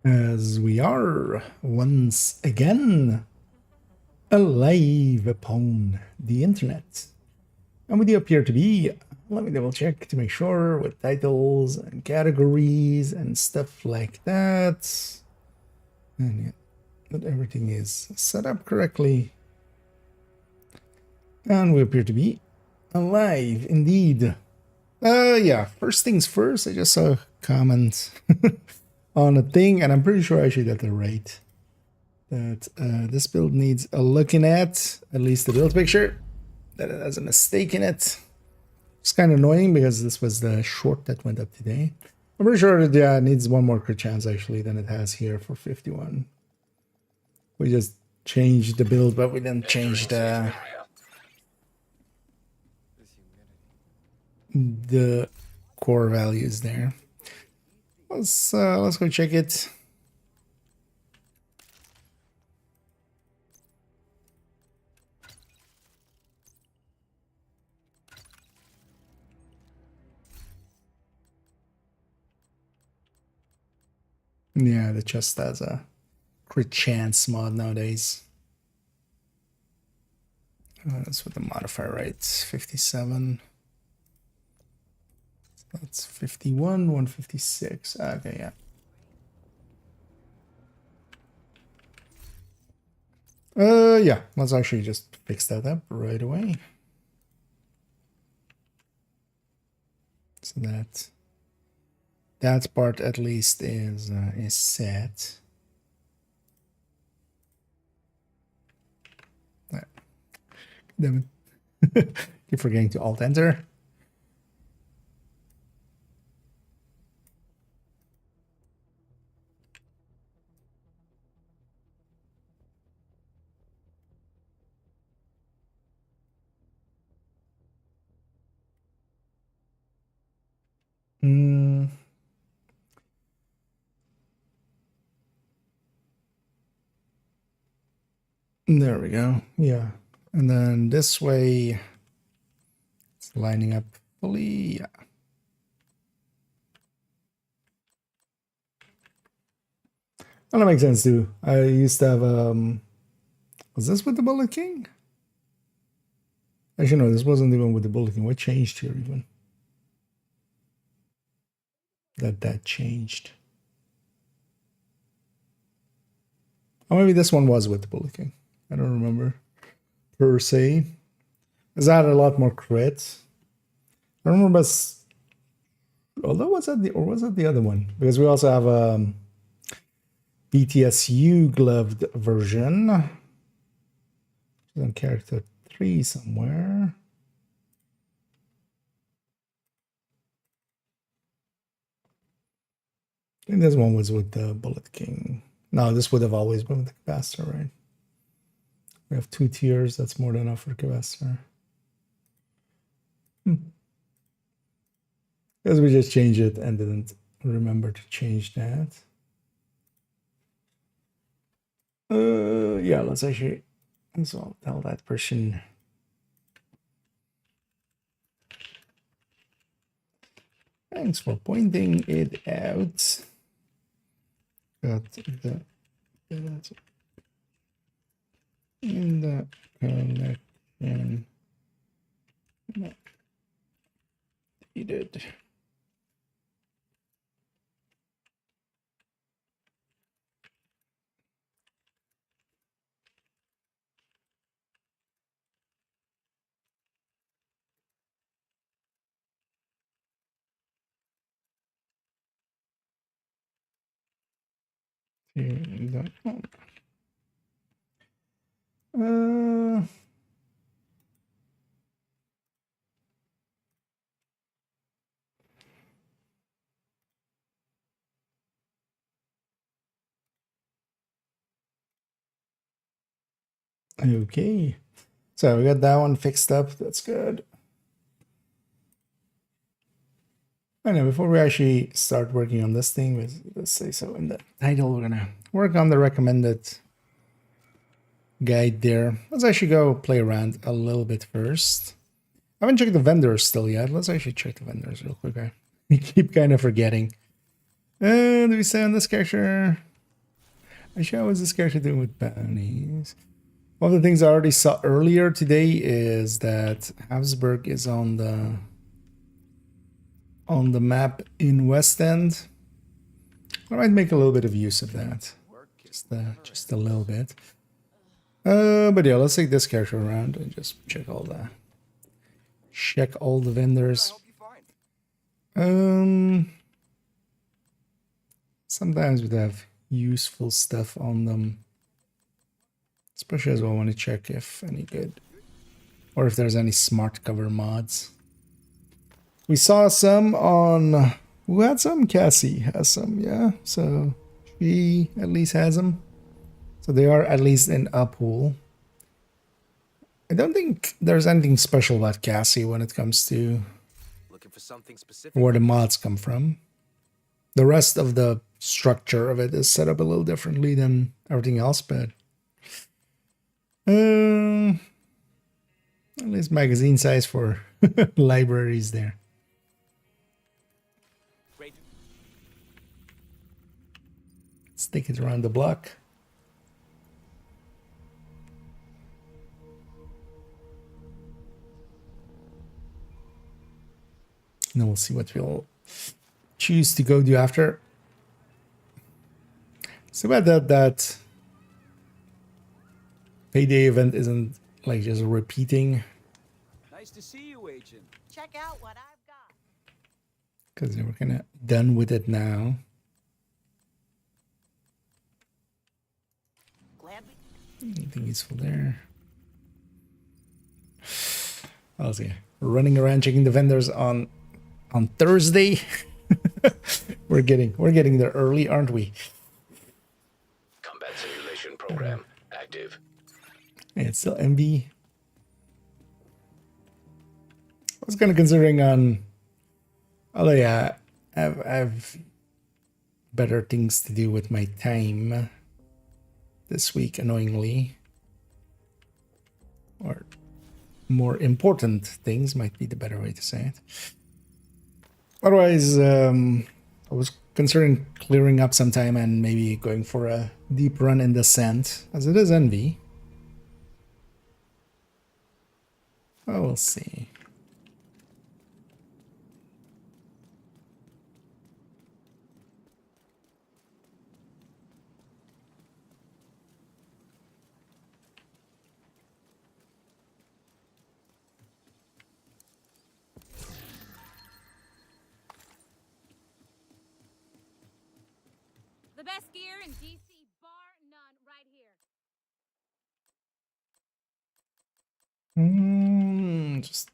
As we are once again alive upon the internet. And we do appear to be, let me double check to make sure, with titles and categories and stuff like that. And yeah, that everything is set up correctly. And we appear to be alive indeed. Yeah, first things first, I just saw a comment on a thing, and I'm pretty sure I should get the right. That this build needs a looking at least the build picture, that it has a mistake in it. It's kind of annoying because this was the short that went up today. I'm pretty sure it needs one more crit chance actually than it has here for 51. We just changed the build, but we didn't change the core values there. Let's go check it. Yeah, the chest has a crit chance mod nowadays. That's with the modifier, right? 57. That's 51, 156. Okay, yeah. Yeah, let's actually just fix that up right away. So that part at least is set. Damn it. Keep forgetting to Alt Enter. There we go. Yeah. And then this way, it's lining up fully. Yeah. Well, that makes sense too. I used to have, was this with the Bullet King? Actually, no, this wasn't even with the Bullet King. What changed here even? That changed. Oh, maybe this one was with the Bullet King. I don't remember per se. Is that a lot more crit? I don't remember. Although was that the other one? Because we also have a BTSU gloved version. It's on character 3 somewhere. I think this one was with the Bullet King. No, this would have always been with the capacitor, right? We have 2 tiers. That's more than enough for capacitor. Because we just changed it and didn't remember to change that. Yeah, let's actually. So I'll tell that person. Thanks for pointing it out. Got the in the collection deleted. Okay, so we got that one fixed up. That's good. I know, before we actually start working on this thing, let's say so in the title, we're gonna work on the recommended guide there. Let's actually go play around a little bit first. I haven't checked the vendors still yet. Let's actually check the vendors real quick. I keep kind of forgetting. Do we say on this character? Actually, how was this character doing with bounties? One of the things I already saw earlier today is that Habsburg is on the map in West End. I might make a little bit of use of that, just a little bit. But yeah, let's take this character around and just check all the vendors. Sometimes we have useful stuff on them, especially as well. I want to check if any good, or if there's any smart cover mods. We saw some on. Who had some? Cassie has some, yeah. So she at least has them. So they are at least in a pool. I don't think there's anything special about Cassie when it comes to looking for something specific, where the mods come from. The rest of the structure of it is set up a little differently than everything else, but at least magazine size for libraries there. Let's take it around the block. And then we'll see what we'll choose to go do after. So about that payday event isn't like just repeating. Nice to see you, Agent. Check out what I've got. Because we're kind of done with it now. Glad we... Anything useful there? I'll see. We're running around checking the vendors on Thursday. we're getting there early, aren't we? Combat simulation program active. Yeah, it's still MV. I was kind of considering on. Although yeah, I've better things to do with my time this week, annoyingly, or more important things might be the better way to say it. Otherwise, I was considering clearing up some time and maybe going for a deep run in Descent, as it is Envy. Oh, we'll see. The best gear in DC, bar none, right here. Just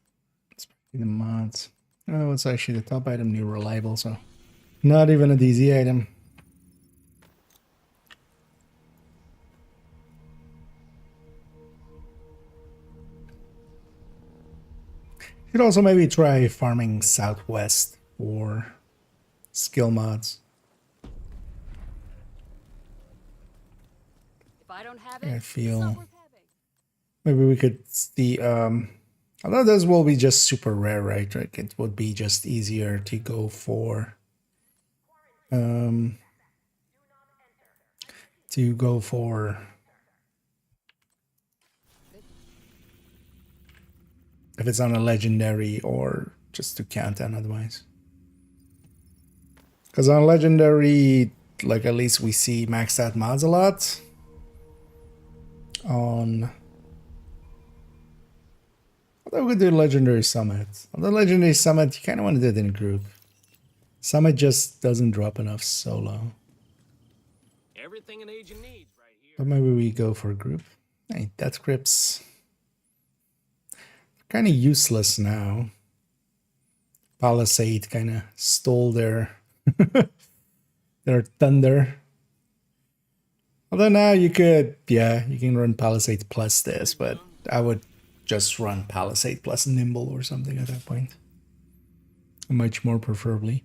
the mods. Oh, it's actually the top item, new reliable, so not even a DZ item. Should also maybe try farming Southwest for skill mods. If I don't have I it, feel it's not worth having. maybe we could see. Although those will be just super rare, right? Like it would be just easier to go for. If it's on a legendary, or just to count on otherwise. Because on legendary, like at least we see maxed out mods a lot. On although we could do legendary summit. On the legendary summit, you kind of want to do it in a group. Summit just doesn't drop enough solo. Everything an agent needs right here. But maybe we go for a group. Hey, death grips. Kind of useless now. Palisade kind of stole their their thunder. Although now you could, yeah, you can run Palisade plus this, but I would just run Palisade plus Nimble or something at that point. Much more preferably.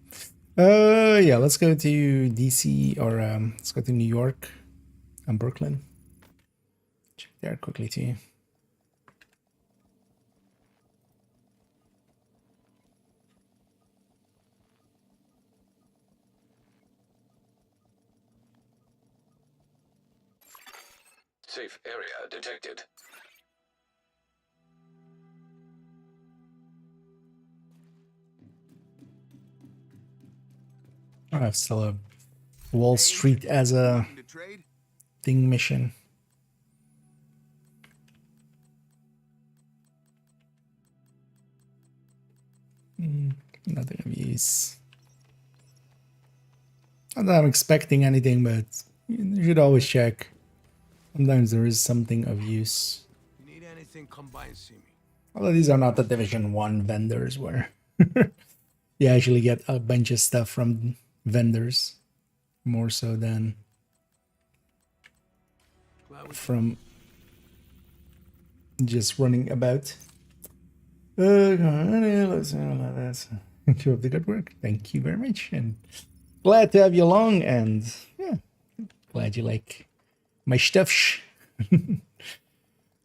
Yeah, let's go to DC, or let's go to New York and Brooklyn. Check there quickly too. Safe area detected. I have still a Wall Street as a Looking to trade? thing mission. Nothing of use. Not that I'm expecting anything, but you should always check. Sometimes there is something of use. You need anything, come by and see me. Although these are not the Division 1 vendors where you actually get a bunch of stuff from vendors. More so than from just running about. Let's keep up the good work. Thank you very much, and glad to have you along. And yeah, glad you like my stuff.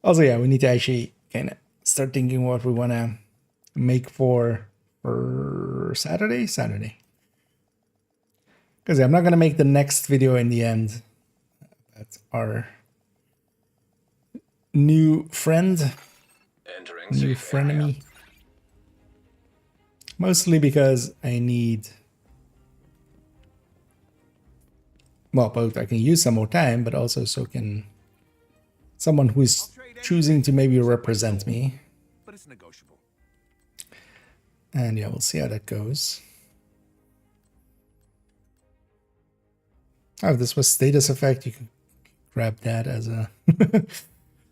Also, yeah, we need to actually kind of start thinking what we want to make for Saturday. Because I'm not gonna make the next video in the end. That's our new friend. Entering New safe area. frenemy. Mostly because I need, well, both I can use some more time, but also so can someone who is choosing to maybe represent me. But it's negotiable. And yeah, we'll see how that goes. Oh, if this was status effect, you can grab that as a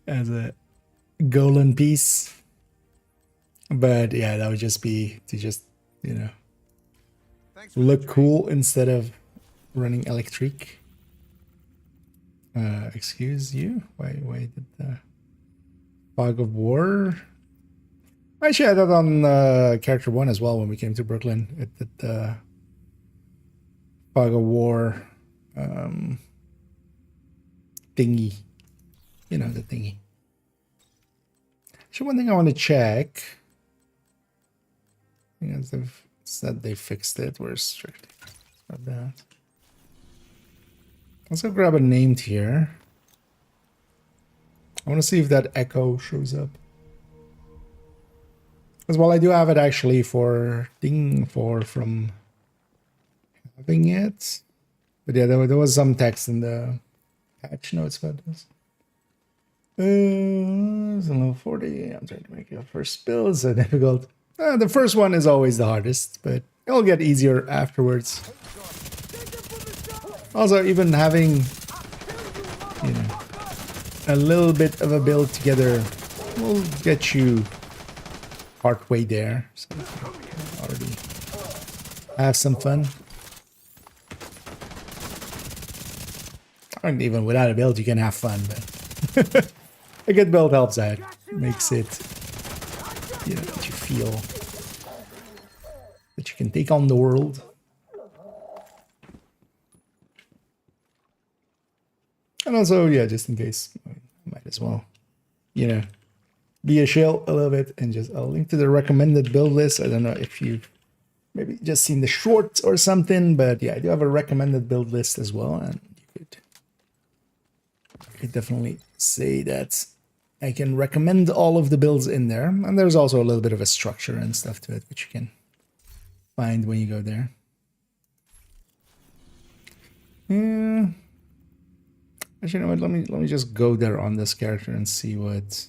as a golden piece. But yeah, that would just be to just, you know, Thanks for the look trade. cool instead of running electric. Excuse you? Why did the Fog of War? Actually, I had that on character 1 as well when we came to Brooklyn. It did the Fog of War thingy. You know, the thingy. Actually, one thing I want to check. I think they've said they fixed it. Where's strict about that? Let's go grab a named here. I want to see if that echo shows up. Because while I do have it actually for from having it. But yeah, there was some text in the patch notes about this. It's a level 40. I'm trying to make your first build so difficult. The first one is always the hardest, but it'll get easier afterwards. Also, even having, you know, a little bit of a build together will get you partway there. So you can already have some fun. And even without a build, you can have fun, but a good build helps out. Makes it, you know, that you feel that you can take on the world. And also, yeah, just in case, I might as well, you know, be a shill a little bit and just, I'll link to the recommended build list. I don't know if you've maybe just seen the shorts or something, but yeah, I do have a recommended build list as well. And you could definitely say that I can recommend all of the builds in there. And there's also a little bit of a structure and stuff to it, which you can find when you go there. Yeah. Actually, you know what? Let me just go there on this character and see what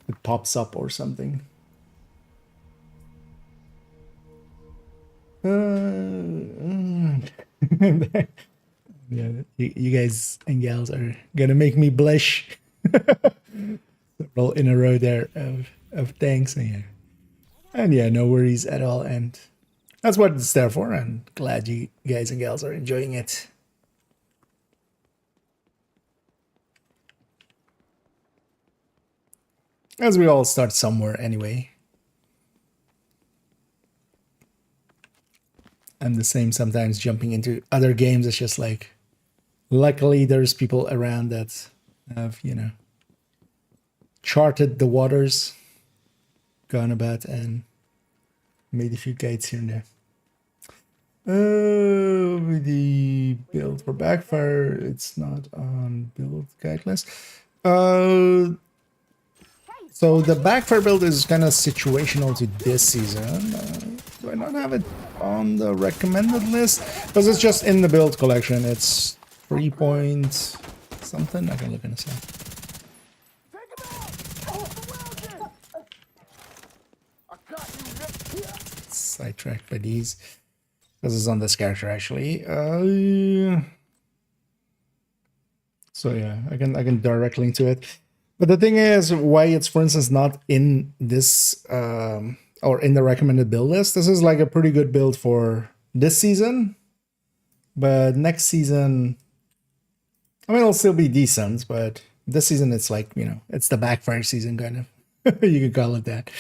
it pops up or something. Yeah, you guys and gals are gonna make me blush. Roll in a row there of thanks, and yeah, no worries at all. And that's what it's there for. And glad you guys and gals are enjoying it. As we all start somewhere anyway. I'm the same sometimes jumping into other games. It's just like, luckily there's people around that have, you know, charted the waters, gone about and made a few guides here and there. The build build for backfire. It's not on build guide list. So the backfire build is kind of situational to this season. Do I not have it on the recommended list? Because it's just in the build collection. It's 3 point something. I can look in a sec. Sidetracked by these. This is on this character actually. So yeah, I can direct link to it. But the thing is, why it's, for instance, not in this or in the recommended build list. This is like a pretty good build for this season, but next season, I mean, it'll still be decent. But this season, it's like, you know, it's the backfire season, kind of. You could call it that.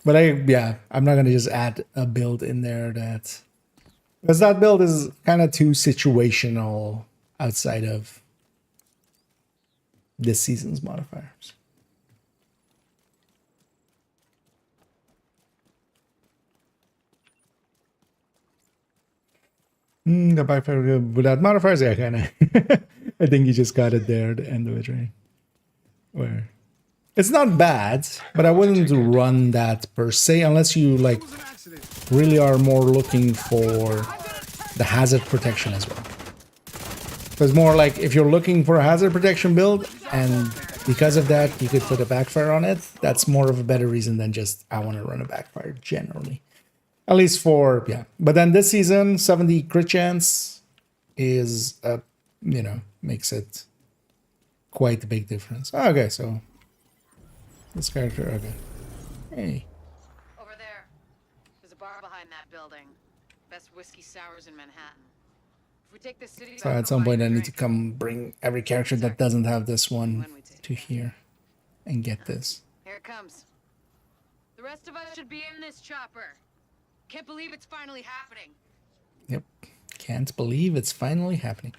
But I'm not gonna just add a build in there that, because that build is kind of too situational outside of this season's modifiers. The backfire without modifiers, yeah, kind of. I think you just got it there at the end of it, right? Where it's not bad, but I wouldn't run that per se unless you like really are more looking for the hazard protection as well. So it's more like if you're looking for a hazard protection build and because of that you could put a backfire on it, that's more of a better reason than just I want to run a backfire generally. At least for, yeah. But then this season, 70 crit chance is, you know, makes it quite a big difference. Okay, so this character, okay. Hey. Over there. There's a bar behind that building. Best whiskey sours in Manhattan. If we take the city So at some point I need to come bring every character that doesn't have this one to here and get this. Here it comes. The rest of us should be in this chopper. Can't believe it's finally happening. Yep. Can't believe it's finally happening.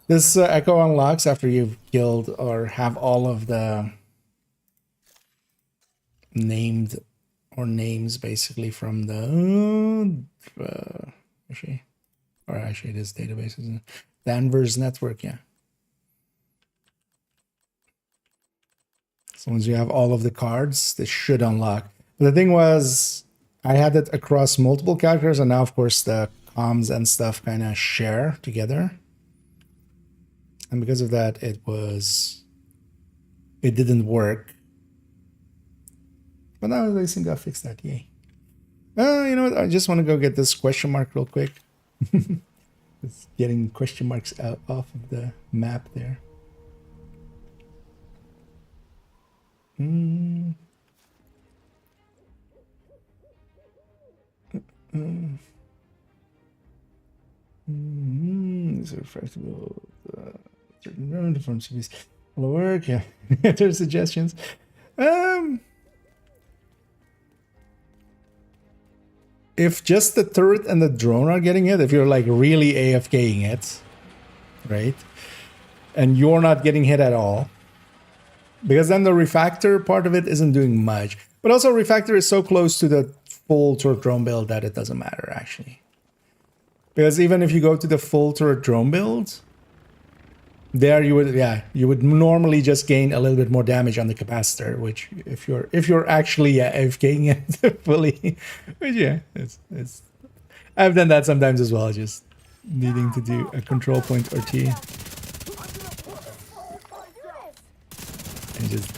This echo unlocks after you've killed or have all of the named or names basically from the actually it is databases. Danvers network, yeah. So once you have all of the cards, this should unlock. But the thing was, I had it across multiple characters, and now of course the comms and stuff kind of share together. And because of that, it didn't work. But now they seem to have fixed that, yay. You know what, I just want to go get this question mark real quick. It's getting question marks out off of the map there. These are flexible. Certain from CVs will work. Yeah, there's suggestions. If just the turret and the drone are getting hit, if you're like really AFKing it, right, and you're not getting hit at all, because then the refactor part of it isn't doing much. But also refactor is so close to the full turret drone build that it doesn't matter actually. Because even if you go to the full turret drone build, there you would normally just gain a little bit more damage on the capacitor, which if you're actually AFKing it fully, which it's I've done that sometimes as well, just needing to do a control point or T and just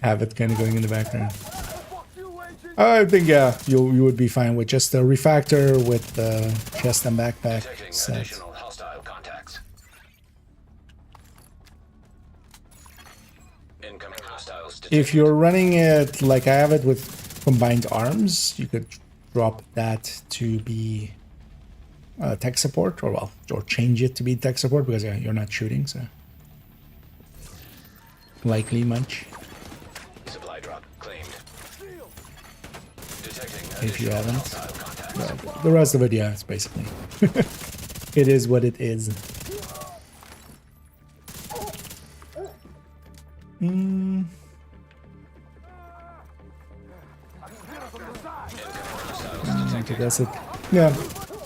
have it kind of going in the background. I think you would be fine with just the refactor with the chest and backpack set. If you're running it like I have it with combined arms, you could drop that to be tech support, or change it to be tech support, because you're not shooting, so likely much. Supply drop claimed. If you haven't, the rest of it, yeah, it's basically it is what it is. Okay, that's it. Yeah,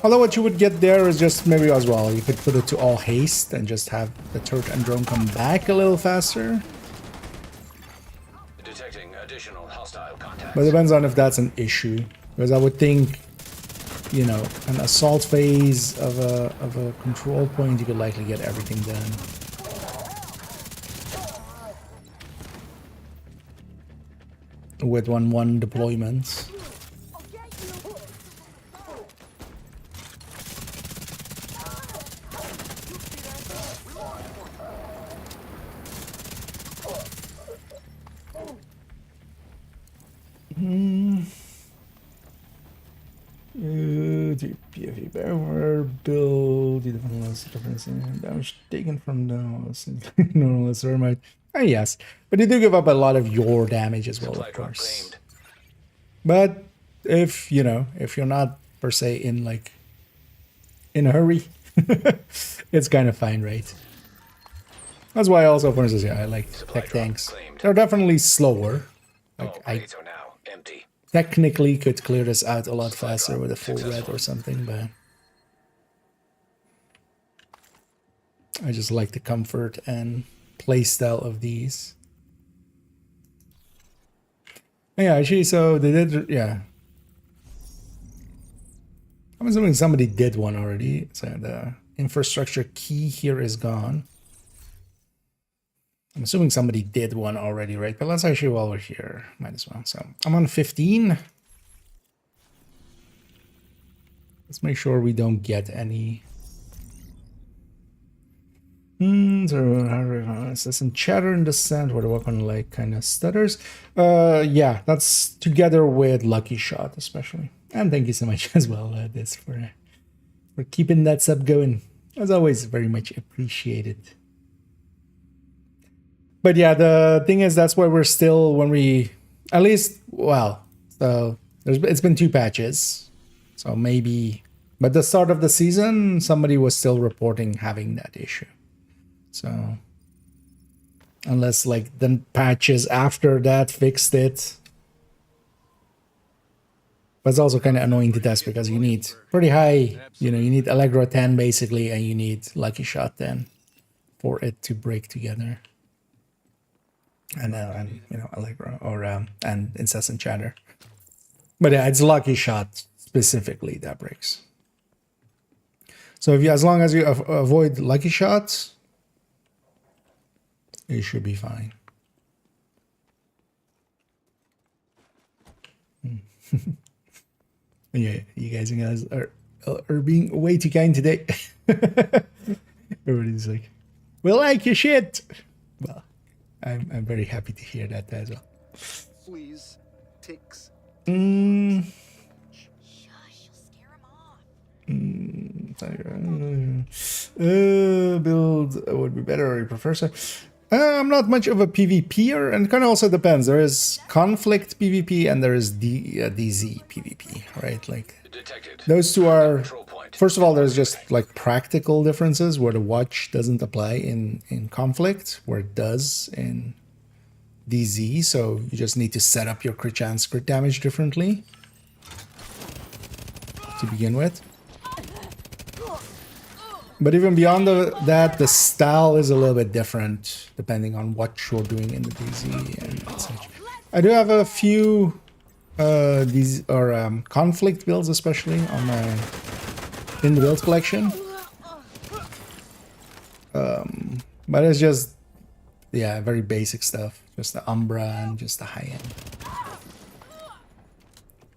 Although what you would get there is just maybe as well, you could put it to all haste and just have the turret and drone come back a little faster. Detecting additional hostile contacts. But it depends on if that's an issue. Because I would think, you know, an assault phase of a control point, you could likely get everything done. With one deployment. PVE power build the difference in damage taken from the normal thermite. Oh, yes, but you do give up a lot of your damage as well, Supply of drop course. claimed. But if you know, if you're not per se in a hurry, it's kind of fine, right? That's why also, for instance, yeah, I like Supply tech drop tanks. claimed. They're definitely slower. All Like I crates are now empty. technically could clear this out a lot Supply faster drop with a full red successful. or something, but I just like the comfort and playstyle of these. Yeah, actually, so they did, yeah. I'm assuming somebody did one already. So the infrastructure key here is gone. I'm assuming somebody did one already, right? But let's actually, while we're here, might as well. So I'm on 15. Let's make sure we don't get any. So some chatter in the sand where the weapon like kind of stutters. Yeah, that's together with Lucky Shot especially. And thank you so much as well, this for keeping that sub going. As always, very much appreciated. But yeah, the thing is that's why we're still when we at least well, so it's been 2 patches. So maybe but the start of the season somebody was still reporting having that issue. So unless like the patches after that fixed it. But it's also kind of annoying to test because you need pretty high, you know, you need Allegro 10 basically, and you need Lucky Shot 10 for it to break together. And you know, Allegro or and Incessant Chatter. But yeah, it's Lucky Shot specifically that breaks. So if you, as long as you avoid Lucky Shots, it should be fine. Yeah, you guys are being way too kind today. Everybody's like, we like your shit. Well, I'm very happy to hear that as well. Fleas, ticks. Shush, you'll scare him off. Build would be better, or you prefer so. I'm not much of a PvPer, and it kind of also depends. There is conflict PvP and there is DZ PvP, right? Like Detected. those two are. Control point. First of all, there's just like practical differences where the watch doesn't apply in conflict, where it does in DZ. So you just need to set up your crit chance, crit damage differently to begin with. But even beyond that, the style is a little bit different depending on what you're doing in the DZ and such. I do have a few these or conflict builds, especially on my in the build collection. But it's just yeah, very basic stuff, just the Umbra and just the high end.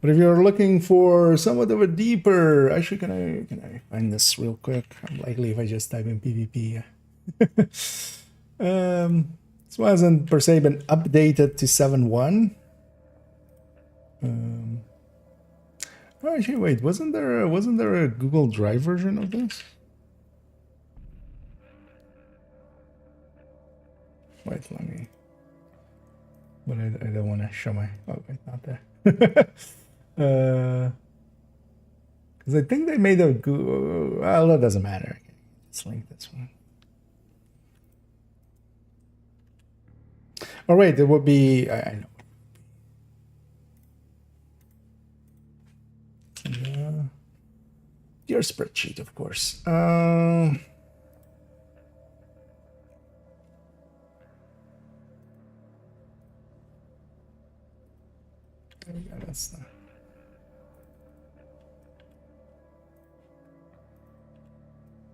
But if you're looking for somewhat of a deeper, actually, can I find this real quick? I'm likely if I just type in PvP. This one hasn't per se been updated to 7.1. Oh, actually, wait, wasn't there a Google Drive version of this? Wait, let me. But I don't want to show my. Oh, wait, not there. Because I think they made a Google. Well, that doesn't matter. Let's link this one. Oh wait, there would be. I know. your spreadsheet, of course. There we go, that's the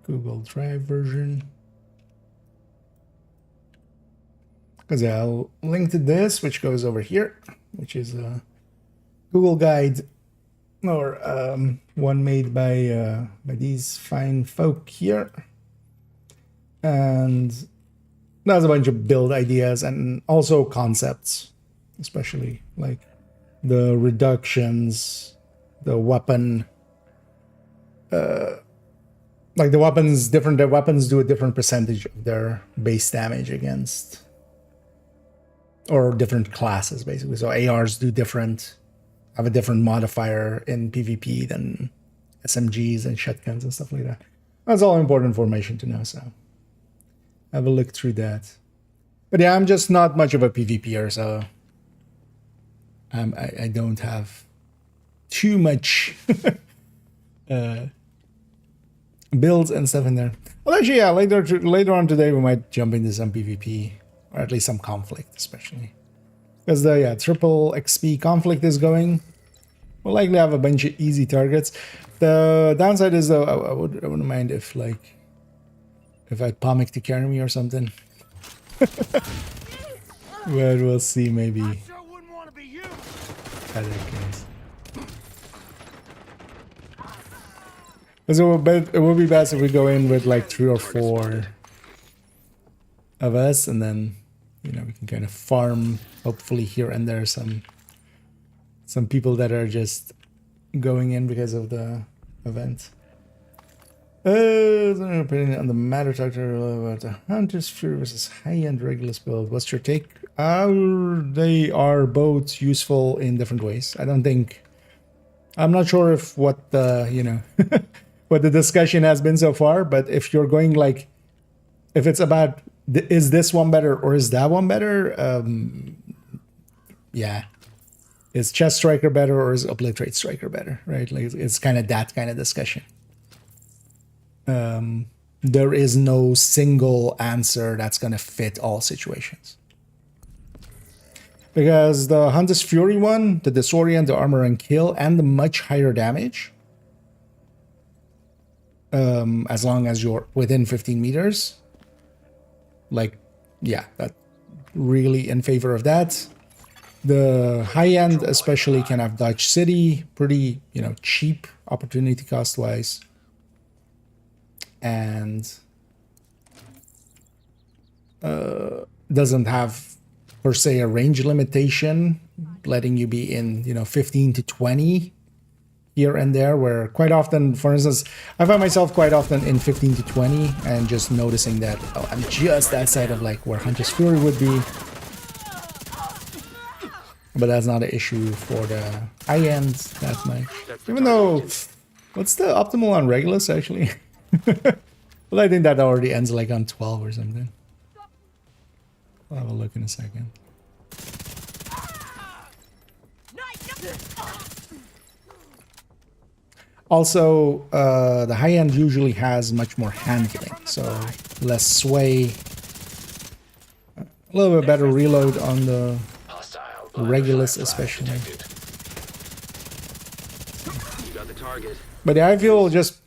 Google Drive version. Because I'll link to this, which goes over here, which is a Google guide, or one made by these fine folk here, and there's a bunch of build ideas and also concepts, especially like the reductions, the weapon, like the weapons, the weapons do a different percentage of their base damage against, or different classes basically. So ARs do different, have a different modifier in PvP than SMGs and shotguns and stuff like that. That's all important information to know, so have a look through that. But yeah, I'm just not much of a PvPer, so I don't have too much builds and stuff in there. Well, actually, yeah, later on today we might jump into some PvP, or at least some conflict, especially because the triple XP conflict is going. We'll likely have a bunch of easy targets. The downside is though, I wouldn't mind if I had Pomic to carry me or something. But we'll see, maybe. Sure wouldn't want to be you. Other case. Because it would be best if we go in with like 3 or 4 of us, and then we can kind of farm, hopefully here and there, some people that are just going in because of the event. Opinion on the matter, talk to her about the Hunter's Fury versus high-end Regulus build. What's your take? They are both useful in different ways. I'm not sure if what the what the discussion has been so far, but if you're going like, if it's about is this one better or is that one better, yeah, is Chest Striker better or is Obliterate Striker better, right? Like it's kind of that kind of discussion. There is no single answer that's going to fit all situations. Because the Hunter's Fury one, the Disorient, the Armor and Kill, and the much higher damage, as long as you're within 15 meters, like, yeah, that really in favor of that. The high end especially can have Dodge City, pretty, cheap opportunity cost wise. And doesn't have per se a range limitation, letting you be in 15 to 20 here and there, where quite often, for instance, I find myself quite often in 15 to 20 and just noticing that I'm just outside of like where Hunter's Fury would be, but that's not an issue for the high end that much. Even though, what's the optimal on Regulus actually? Well, I think that already ends like on 12 or something. I'll have a look in a second. Also, the high end usually has much more handling, so less sway, a little bit better reload on the Regulus especially. But yeah, I feel just,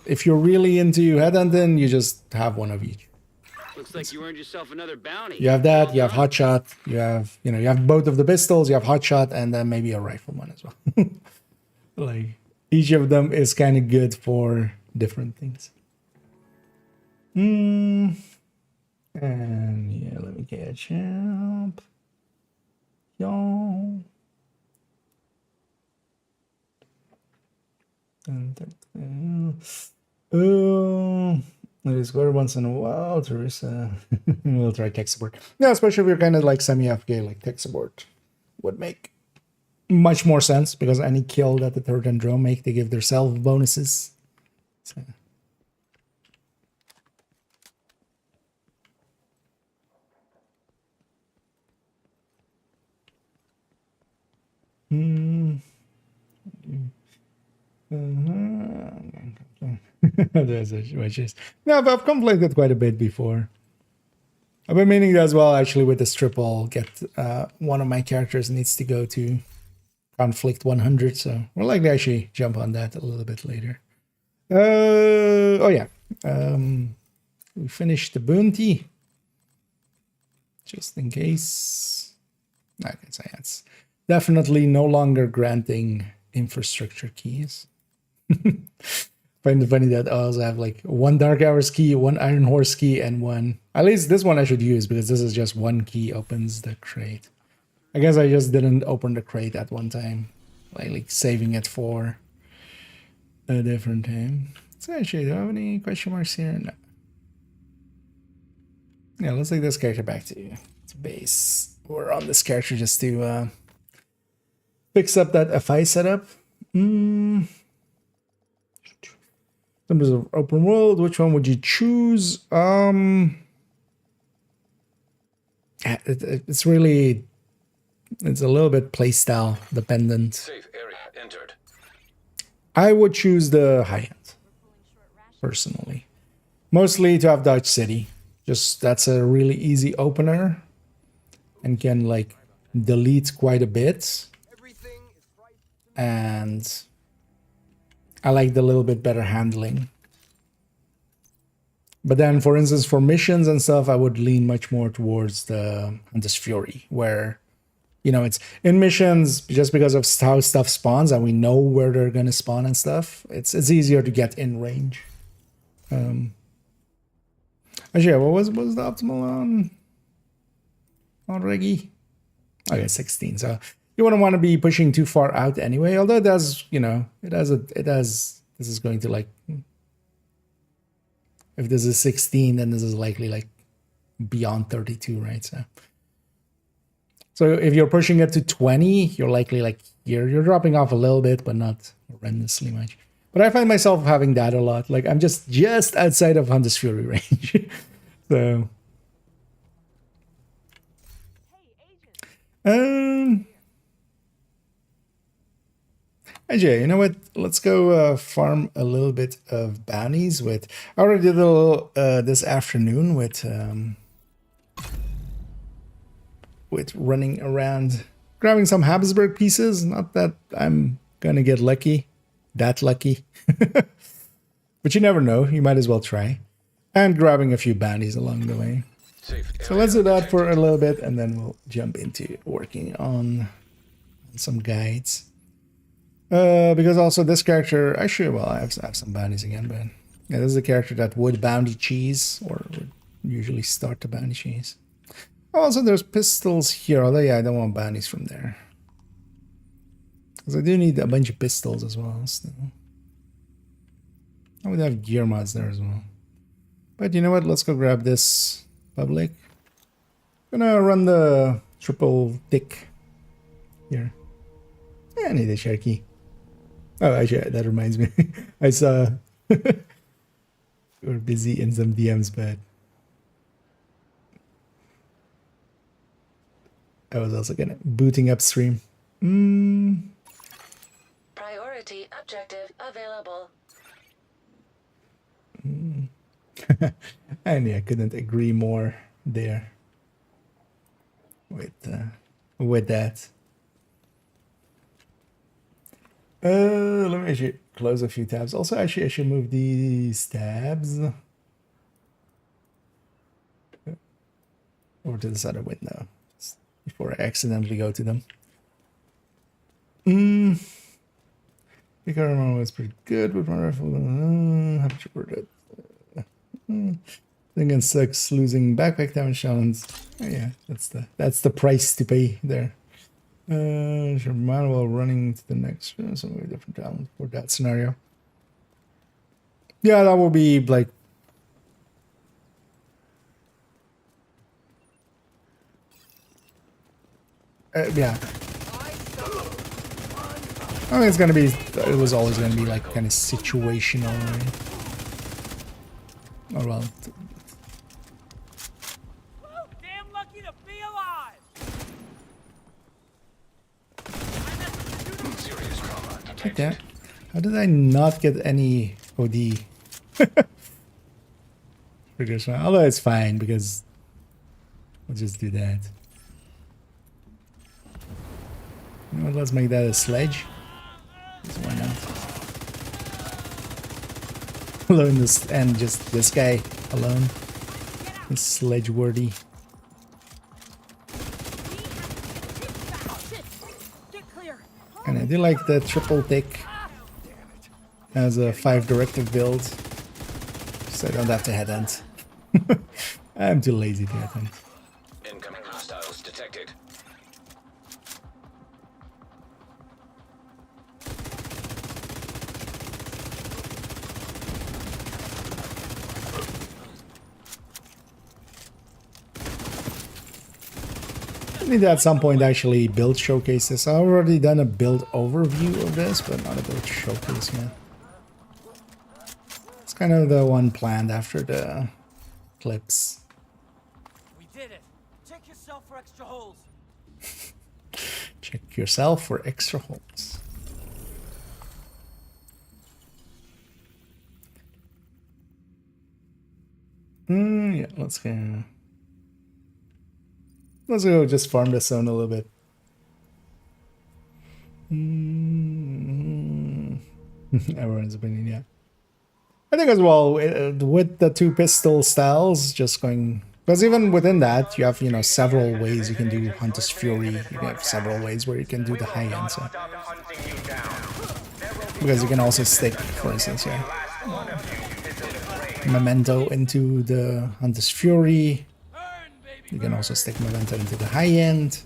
if you're really into headhunting, you just have one of each. Looks like you earned yourself another bounty. You have that, you have hotshot, you have both of the pistols, you have hotshot, and then maybe a rifle one as well. Like, each of them is kind of good for different things. And yeah, let me catch up. Y'all. It is good once in a while. Teresa, we'll try tech support. Yeah, especially if you're kind of like semi-FK, like tech support would make much more sense, because any kill that the third and drone make, they give their self bonuses. So. Those are wishes. No, but I've conflicted quite a bit before. I've been meaning to as well, actually, with this triple, get one of my characters needs to go to conflict 100, so we're likely to actually jump on that a little bit later. Oh yeah, we finished the bounty, just in case. Okay, so yeah, it's definitely no longer granting infrastructure keys. Find it funny that I also have like one Dark Hours key, one Iron Horse key, and one. At least this one I should use because this is just one key opens the crate. I guess I just didn't open the crate at one time, like saving it for a different time. So actually, do I have any question marks here? No. Yeah, let's take this character back to base. We're on this character just to fix up that FI setup. Numbers of open world, which one would you choose? It's really, it's a little bit playstyle dependent. Safe area entered. I would choose the high end, personally. Mostly to have Dodge City. Just, that's a really easy opener and can like delete quite a bit. And I like the little bit better handling. But then, for instance, for missions and stuff, I would lean much more towards the Hunter's Fury, where, you know, it's in missions, just because of how stuff spawns and we know where they're going to spawn and stuff, it's easier to get in range. Actually, yeah, what was the optimal on Reggie? Okay, 16. So you wouldn't want to be pushing too far out anyway, although it does, you know, this is going to like, if this is 16, then this is likely like beyond 32, right? So if you're pushing it to 20, you're likely like you're dropping off a little bit, but not horrendously much. But I find myself having that a lot. Like I'm just outside of Hunter's Fury range. So Ajay, you know what? Let's go farm a little bit of bounties with. I already did a little this afternoon with running around grabbing some Habsburg pieces. Not that I'm gonna get lucky, that lucky, but you never know. You might as well try, and grabbing a few bounties along the way. So let's do that for a little bit, and then we'll jump into working on some guides. Because also this character, actually, well, I have some bounties again, but yeah, this is a character that would bounty cheese, or would usually start the bounty cheese. Also, there's pistols here, although yeah, I don't want bounties from there. Because I do need a bunch of pistols as well, still. I would have gear mods there as well. But you know what, let's go grab this public. Gonna run the triple tick here. Yeah, I need a share key. Oh, actually, that reminds me. I saw we were busy in some DMs, but I was also gonna booting up stream. Priority objective available. And yeah, I couldn't agree more there with that. Let me actually close a few tabs. Also, actually, I should move these tabs over to this other window before I accidentally go to them. The current one was pretty good with my rifle. How much were that? Thinking sucks losing backpack damage challenge. Oh, yeah, that's the price to pay there. Sure, manual running to the next some different talent for that scenario. Yeah, that will be like yeah. I mean, it's gonna be. It was always gonna be like kind of situational, right? Oh well. Damn lucky to be alive. Like that. How did I not get any OD Although it's fine because we'll just do that. You know what, let's make that a sledge. Because why not? Alone this and just this guy alone is sledge worthy. And I do like the triple tick as a 5 directive build, so I don't have to headhunt. I'm too lazy to headhunt. Incoming hostiles detected. I need to at some point actually build showcases. I've already done a build overview of this, but not a build showcase yet. It's kind of the one planned after the clips. We did it. Check yourself for extra holes. Check yourself for extra holes. Yeah, let's go. Let's go just farm this zone a little bit. Everyone's opinion, yeah. I think as well, with the 2 pistol styles, just going... Because even within that, you have, you know, several ways you can do Hunter's Fury. You can have several ways where you can do the high end, so... Because you can also stick, for instance, yeah, Memento into the Hunter's Fury. You can also stick Memento into the high end.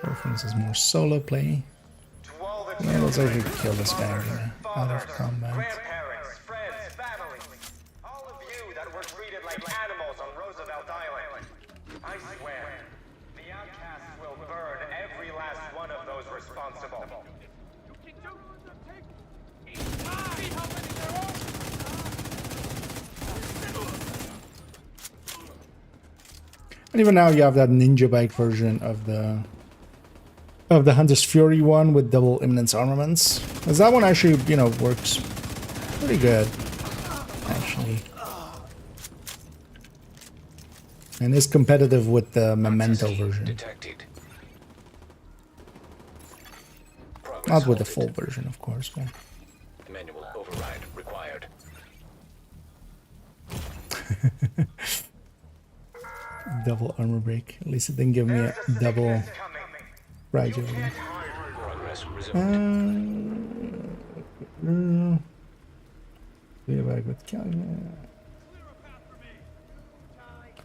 Or for instance, more solo play. Well, let's actually kill this guy out of combat. Grandparents, friends, family, all of you that were treated like animals on Roosevelt Island. I swear, the outcasts will burn every last one of those responsible. And even now you have that ninja bike version of the Hunter's Fury one with double imminence armaments. Because that one actually, you know, works pretty good, actually. And is competitive with the Memento version. Detected. Not with the full version, of course, but... Manual override required. Double armor break. At least it didn't give me a double fragility. Progress resumed.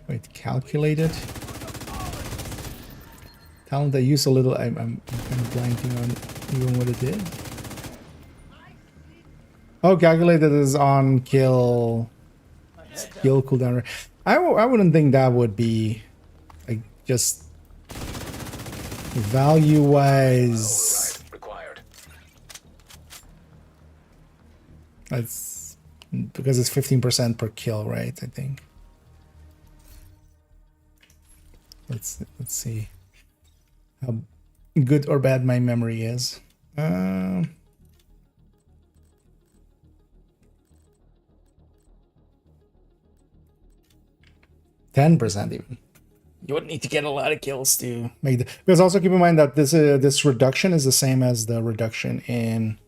Wait, calculated? Talent I use a little. I'm kind of blanking on even what it did. Oh, calculated is on kill cooldown. I wouldn't think that would be like just value wise. Required. That's because it's 15% per kill, right? I think. Let's see how good or bad my memory is. 10% even. You would need to get a lot of kills to make the... Because also keep in mind that this reduction is the same as the reduction in...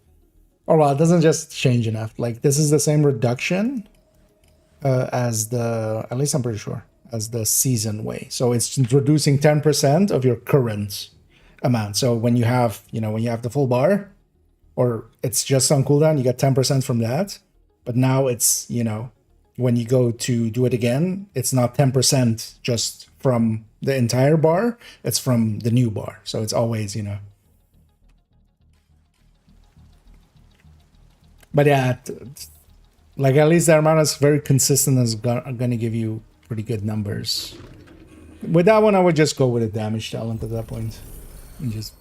Or well, it doesn't just change enough. Like, this is the same reduction as the... At least I'm pretty sure. As the season way. So it's reducing 10% of your current amount. So when you have, you know, when you have the full bar, or it's just on cooldown, you get 10% from that. But now it's, you know... When you go to do it again, it's not 10% just from the entire bar, it's from the new bar. So it's always, you know. But yeah, like at least the amount is very consistent, is going to give you pretty good numbers. With that one, I would just go with a damage talent at that point. And just...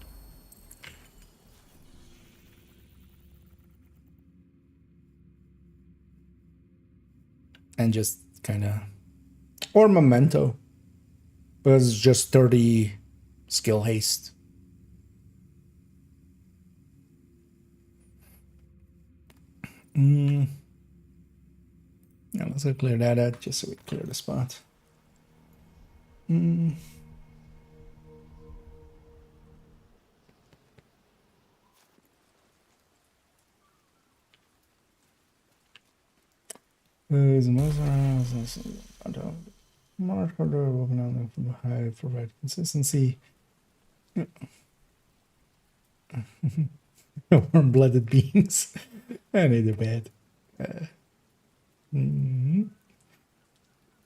And just kind of... Or Memento. But it's just 30 skill haste. Yeah, let's clear that out just so we clear the spot. Mark order open from the high provide consistency. Warm-blooded beings. I need a bed.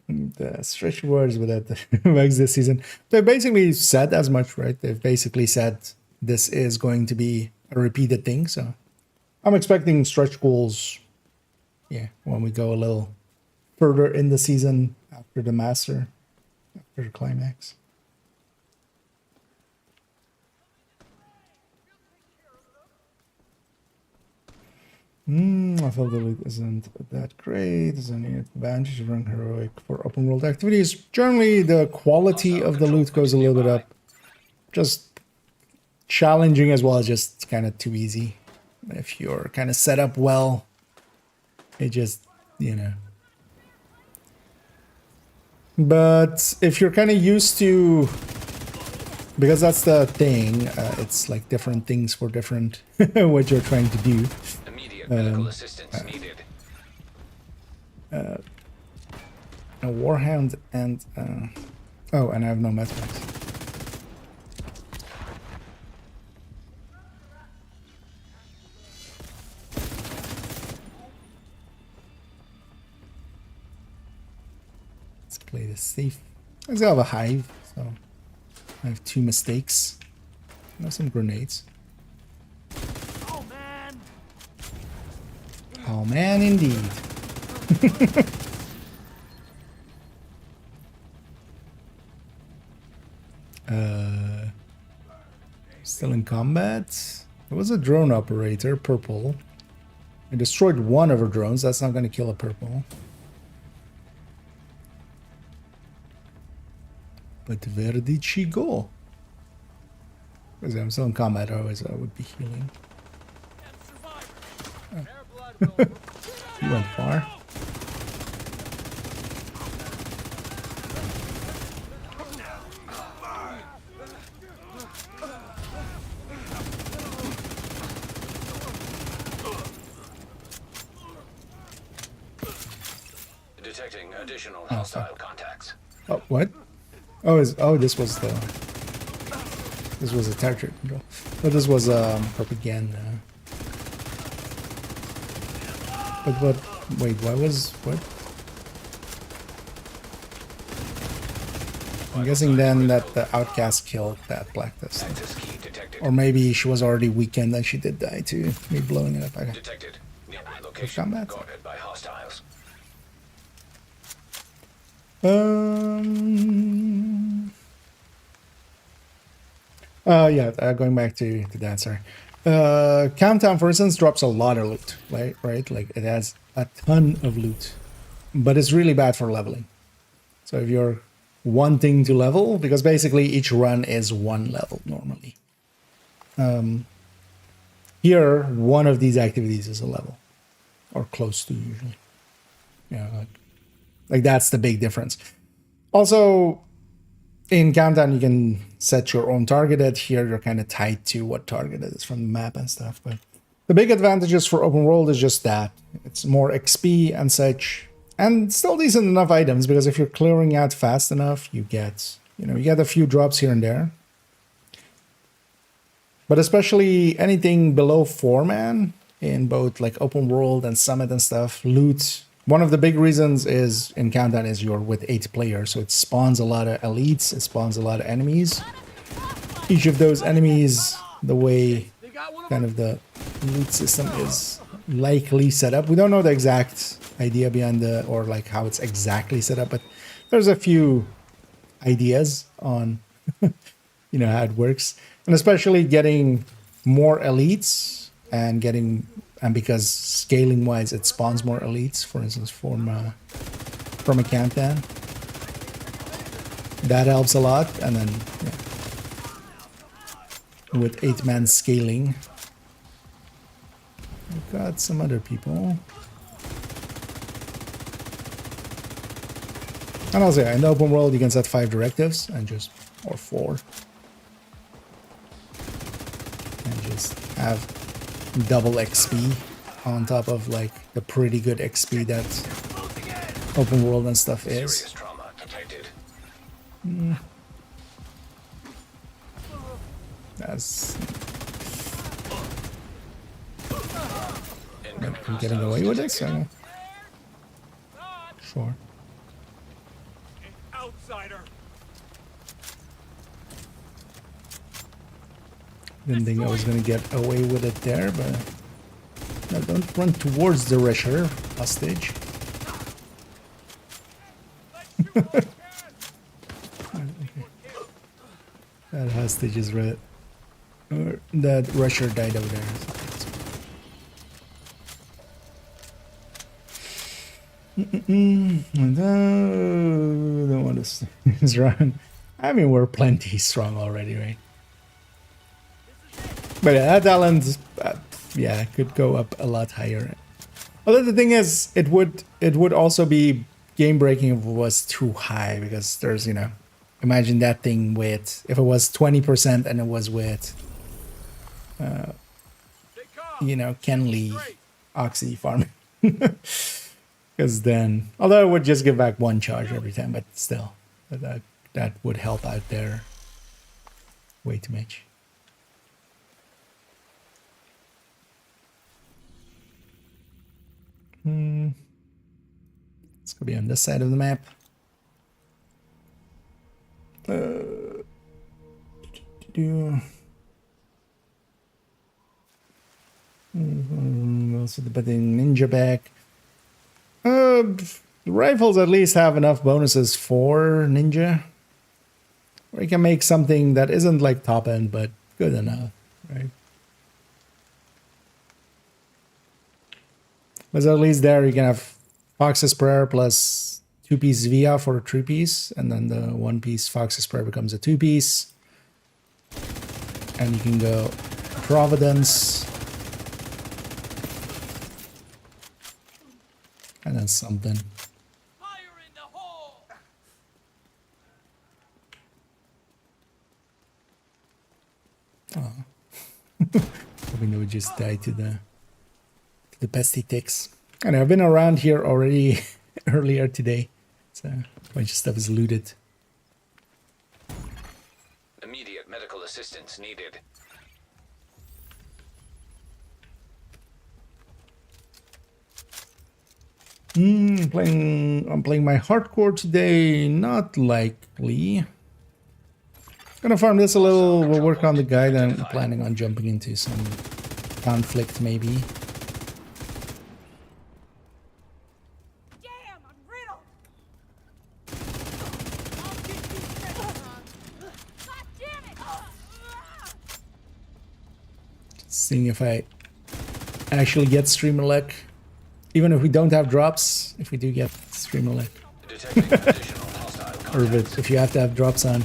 The stretch words without the bugs this season. They basically said as much, right? They've basically said this is going to be a repeated thing. So I'm expecting stretch goals. Yeah, when we go a little further in the season after the master, after the climax. I feel the loot isn't that great. There's any advantage of running heroic for open world activities. Generally, the quality of the loot goes a little bit up. Just challenging as well as just kind of too easy. If you're kind of set up well, it just, you know. But if you're kind of used to, because that's the thing, it's like different things for different what you're trying to do. Medical assistance needed. A warhound and oh, and I have no medpacks. Let's play this safe. I still have a hive, so I have 2 mistakes. I have some grenades. Oh man, indeed. Still in combat. There was a drone operator, purple. I destroyed one of her drones. That's not going to kill a purple. But where did she go? Because I'm still in combat, otherwise I would be healing. You went far. Detecting additional hostile contacts. Oh, what? Oh, this was the. This was a territory control. But this was propaganda. But what? Wait, why was what? I'm guessing then that the outcast killed that black dust. Or maybe she was already weakened and she did die to me blowing it up. Okay. Detected. Nearby location combat. guarded by hostiles. Yeah, going back to that, sorry. Countdown, for instance, drops a lot of loot, right? Like, it has a ton of loot. But it's really bad for leveling. So if you're wanting to level, because basically each run is 1 level normally. Here, one of these activities is a level. Or close to, usually. Yeah, like that's the big difference. Also, in Countdown, you can set your own targeted. Here, you're kind of tied to what target it is from the map and stuff. But the big advantages for open world is just that. It's more XP and such. And still decent enough items, because if you're clearing out fast enough, you get a few drops here and there. But especially anything below 4-man, in both like open world and summit and stuff, loot. One of the big reasons is in Countdown is you're with 8 players, so it spawns a lot of elites, it spawns a lot of enemies. Each of those enemies, the way kind of the loot system is likely set up. We don't know the exact idea behind or like how it's exactly set up, but there's a few ideas on how it works. And especially getting more elites and because scaling wise it spawns more elites, for instance, from a Countdown. That helps a lot. And then with 8-man scaling, We've got some other people. And also, yeah, in the open world, you can set 5 directives and just, or 4. And just have double XP on top of like the pretty good XP that open world and stuff is. Serious trauma detected. That's Incoming I'm getting hostiles away with it, detected. so sure. Outsider. Didn't think I was gonna get away with it there, but no, don't run towards the Resher hostage. That hostage is red. That Rusher died over there. Don't want to run. I mean, we're plenty strong already, right? But yeah, that talent, yeah, could go up a lot higher. Although the thing is, it would also be game breaking if it was too high, because there's, you know, imagine that thing with, if it was 20% and it was with, you know, Kenley Oxy farming. Because then, although it would just give back 1 charge every time, but still, that would help out there way too much. It's gonna be on this side of the map. Also the ninja back. The rifles at least have enough bonuses for ninja. Or you can make something that isn't like top end, but good enough, right? But at least there you can have Fox's Prayer plus 2-piece Via for a 3-piece, and then the 1-piece Fox's Prayer becomes a 2-piece. And you can go Providence. And then something. Fire in the hole. Hoping they would just die to the pesty ticks. And I've been around here already earlier today, so a bunch of stuff is looted. Immediate medical assistance needed. I'm playing my hardcore today. Not likely. Gonna farm this a little. We'll work on the guide. I'm planning on jumping into some conflict maybe. Damn, I'm riddled. God damn it. Seeing if I actually get streamer luck. Even if we don't have drops, if we do get streamer luck. Detecting additional hostile Or contacts. if you have to have drops on.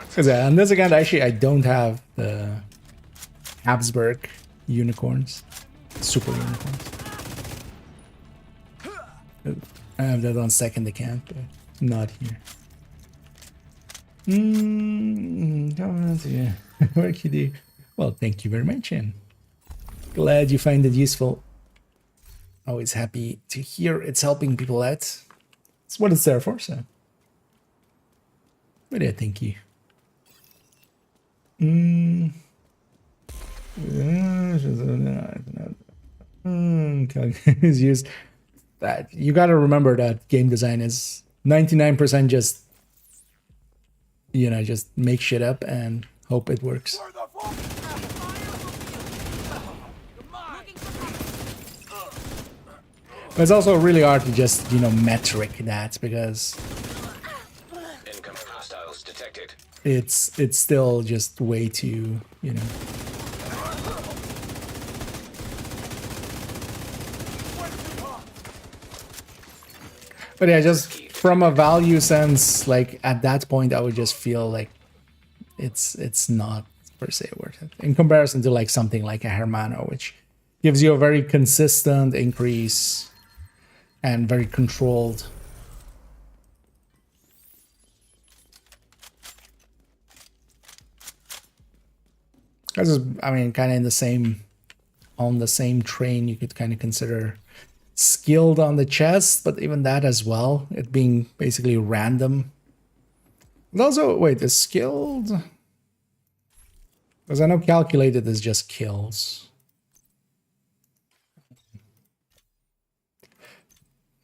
Because on this account, actually, I don't have the Habsburg unicorns. Super unicorns. I have that on second account, but not here. Yeah. What you do? Well, thank you very much, and glad you find it useful. Always happy to hear it's helping people out. It's what it's there for, so. But yeah, thank you. Is used that you got to remember that game design is 99% just, you know, just make shit up and hope it works. But it's also really hard to just, you know, metric that, because Incoming hostiles detected. it's still just way too, you know. But yeah, just from a value sense, like at that point, I would just feel like it's not per se worth it in comparison to like something like a Hermano, which gives you a very consistent increase and very controlled. Because I mean, kind of in the same, on the same train, you could kind of consider skilled on the chest, but even that as well, it being basically random. But also, wait, is skilled? Because I know calculated is just kills.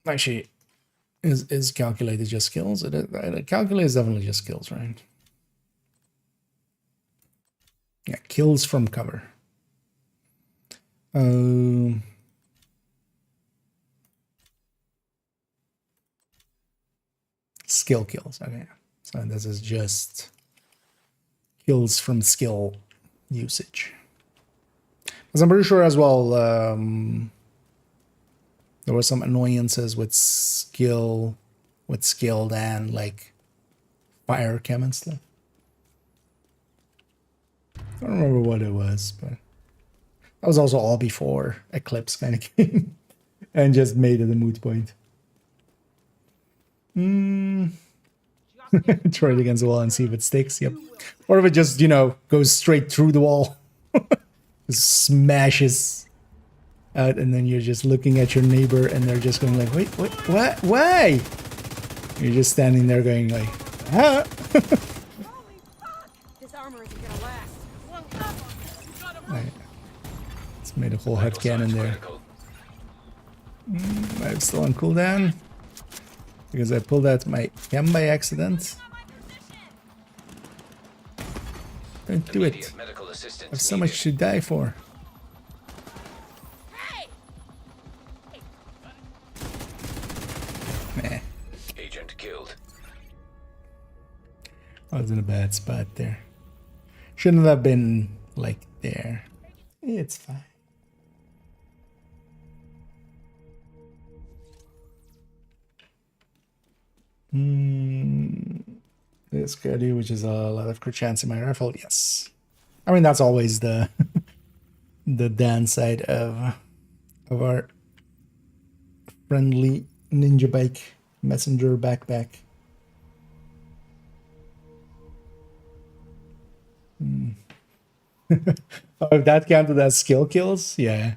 Actually, is calculated just kills? Calculated is definitely just kills, right? Yeah, kills from cover. Skill kills. Okay, so this is just kills from skill usage. Because I'm pretty sure as well, there were some annoyances with skilled and like fire chem and stuff. I don't remember what it was, but that was also all before Eclipse kind of came and just made it a moot point. Try it against the wall and see if it sticks. Yep. Or if it just, you know, goes straight through the wall. Just smashes out, and then you're just looking at your neighbor and they're just going like, wait, what? Why? You're just standing there going like, ah. This armor isn't gonna last. Right. It's made a whole head cannon there. I'm still on cooldown because I pulled out my chem by accident. Don't do it. I have so much to die for. Meh. Agent killed. I was in a bad spot there. Shouldn't have been like there. It's fine. This Grady, which is a lot of crit chance in my rifle. Yes. I mean, that's always the the downside of our friendly ninja bike messenger backpack. Oh, if that counted as skill kills, yeah.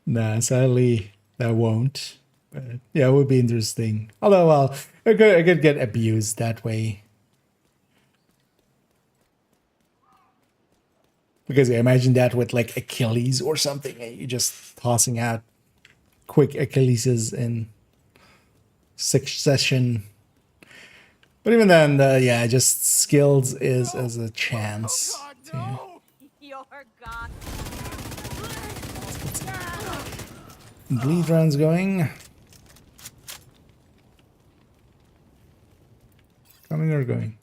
Nah, sadly that won't. But yeah, it would be interesting. Although, well, I could get abused that way. Because yeah, imagine that with like Achilles or something, and you're just tossing out quick Achilleses in succession. But even then, yeah, just skills is as a chance. You're gone. Bleed rounds going. Coming or going?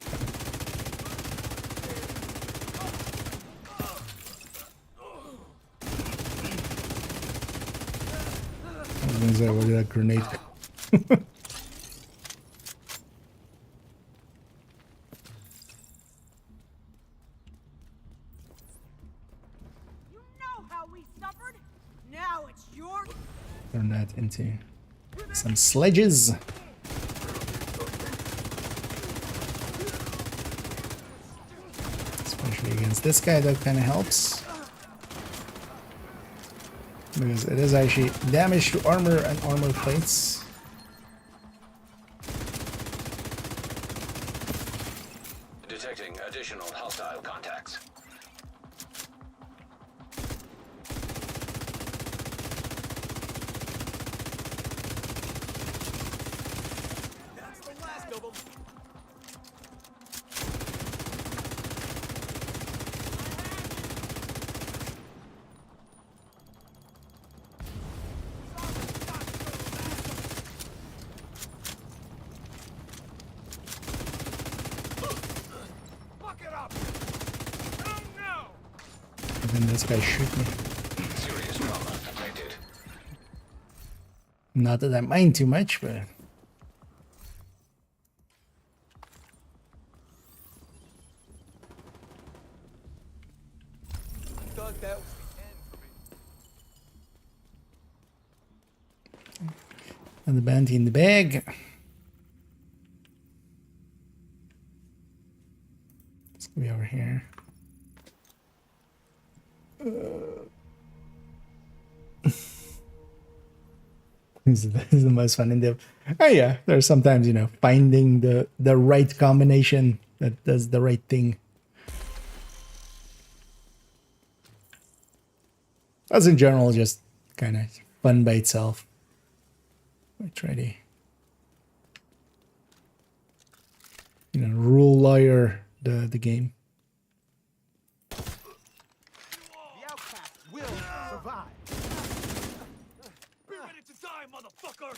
I was gonna say, where did that grenade go? You know how we suffered. Now it's your. Turn that into some sledges. Especially against this guy, that kind of helps. Because it is actually damage to armor and armor plates. Detecting additional hostile contacts. That's the last of them. Fuck it up. Oh no! And then this guy shoot me. Serious trauma detected. Not that I mind too much, but And the bounty in the bag. Let's go over here. This is the most fun in the. Oh yeah, there's sometimes, you know, finding the right combination that does the right thing. As in general, just kind of fun by itself. I try to, you know, rule lawyer the game. The outcast will survive. Be ready to die, motherfucker!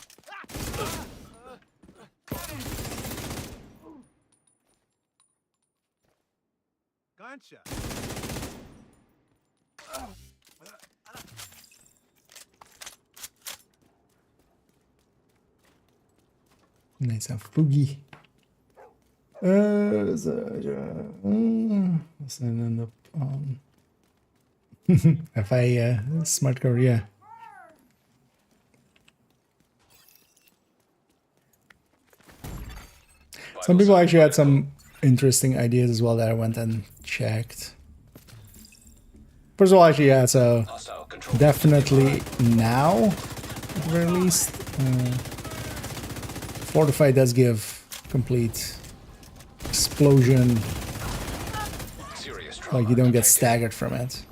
Gotcha. Nice and foogie. What's that end up on? If I smart car, yeah. Some people actually had some interesting ideas as well that I went and checked. First of all, actually, yeah, so definitely now, at the very least, Fortify does give complete explosion, like you don't get staggered from it.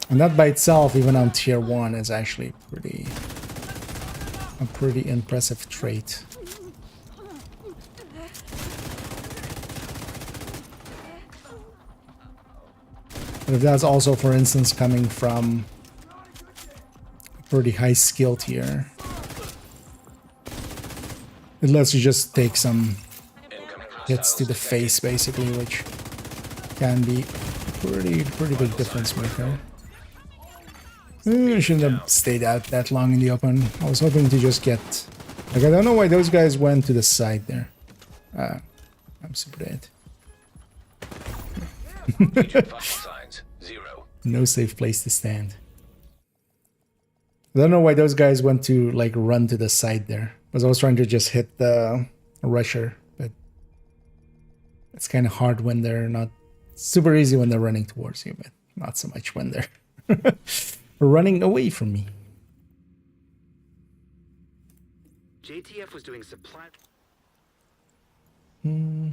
And that by itself, even on tier 1, is actually a pretty impressive trait. But if that's also, for instance, coming from a pretty high skill tier, it lets you just take some hits to the face, basically, which can be pretty big difference maker. I shouldn't have stayed out that long in the open. I was hoping to just get... Like, I don't know why those guys went to the side there. I'm super dead. No safe place to stand. I don't know why those guys went to, like, run to the side there. Because I was trying to just hit the rusher, but it's kind of hard when they're not... Super easy when they're running towards you, but not so much when they're running away from me. JTF was doing supply... Yeah,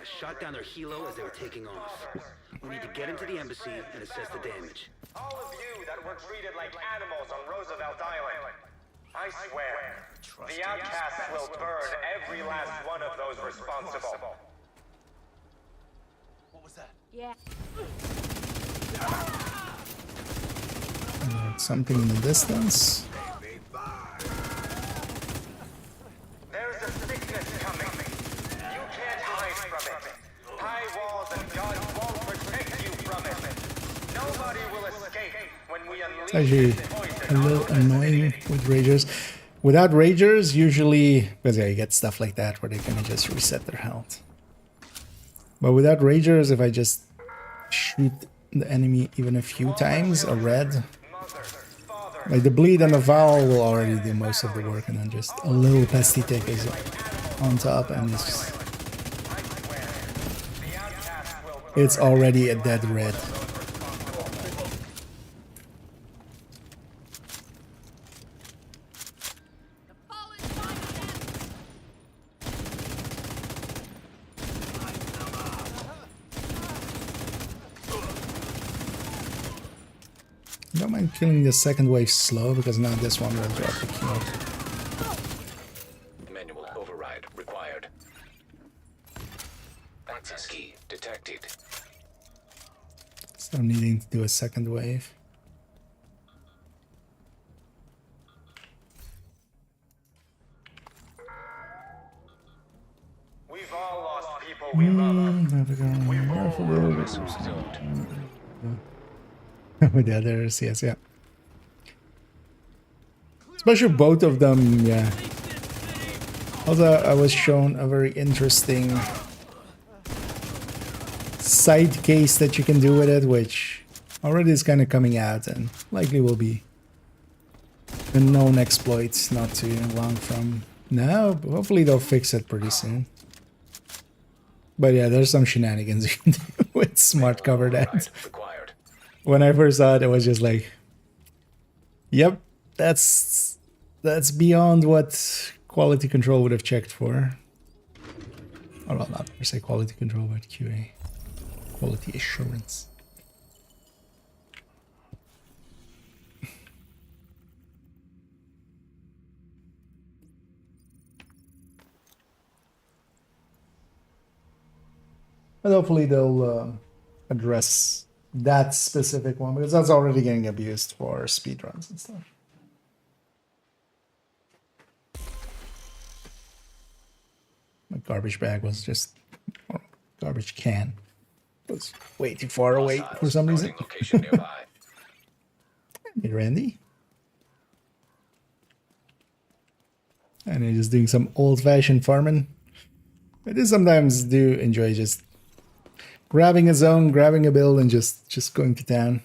shot down their helo as they were taking off. We need to get into the embassy and assess the damage. All of you that were treated like animals on Roosevelt Island, I swear, the outcasts will burn every last one of those responsible. What was that? Yeah. Something in the distance. There's a sickness coming. You can't hide from it. High walls and God won't protect you from it. Nobody will escape when we unleash It's actually this poison a little on annoying with Ragers. Without Ragers, usually... Because yeah, you get stuff like that where they kind of just reset their health. But without Ragers, if I just shoot the enemy even a few times, a red... Like the bleed and the Val will already do most of the work, and then just a little pesty tick is on top, and it's already a dead red. Don't mind killing the second wave slow, because now this one will drop the kill. Manual override required. Access key detected. So I'm needing to do a second wave. We've all lost people we love. With the others, yes, yeah. Especially both of them, yeah. Also, I was shown a very interesting side case that you can do with it, which Already it's kind of coming out and likely will be a known exploit not too long from now. But hopefully they'll fix it pretty soon. But yeah, there's some shenanigans you can do with smart cover that. Required. When I first saw it, it was just like, yep, that's beyond what quality control would have checked for. Oh, well, not per se quality control, but QA. Quality assurance. But hopefully they'll address that specific one, because that's already getting abused for speedruns and stuff. My garbage bag was just, or garbage can was way too far away for some reason. Location nearby. Hey, Randy. And I'm just doing some old-fashioned farming. I do sometimes do enjoy just grabbing a zone, grabbing a build, and just going to town.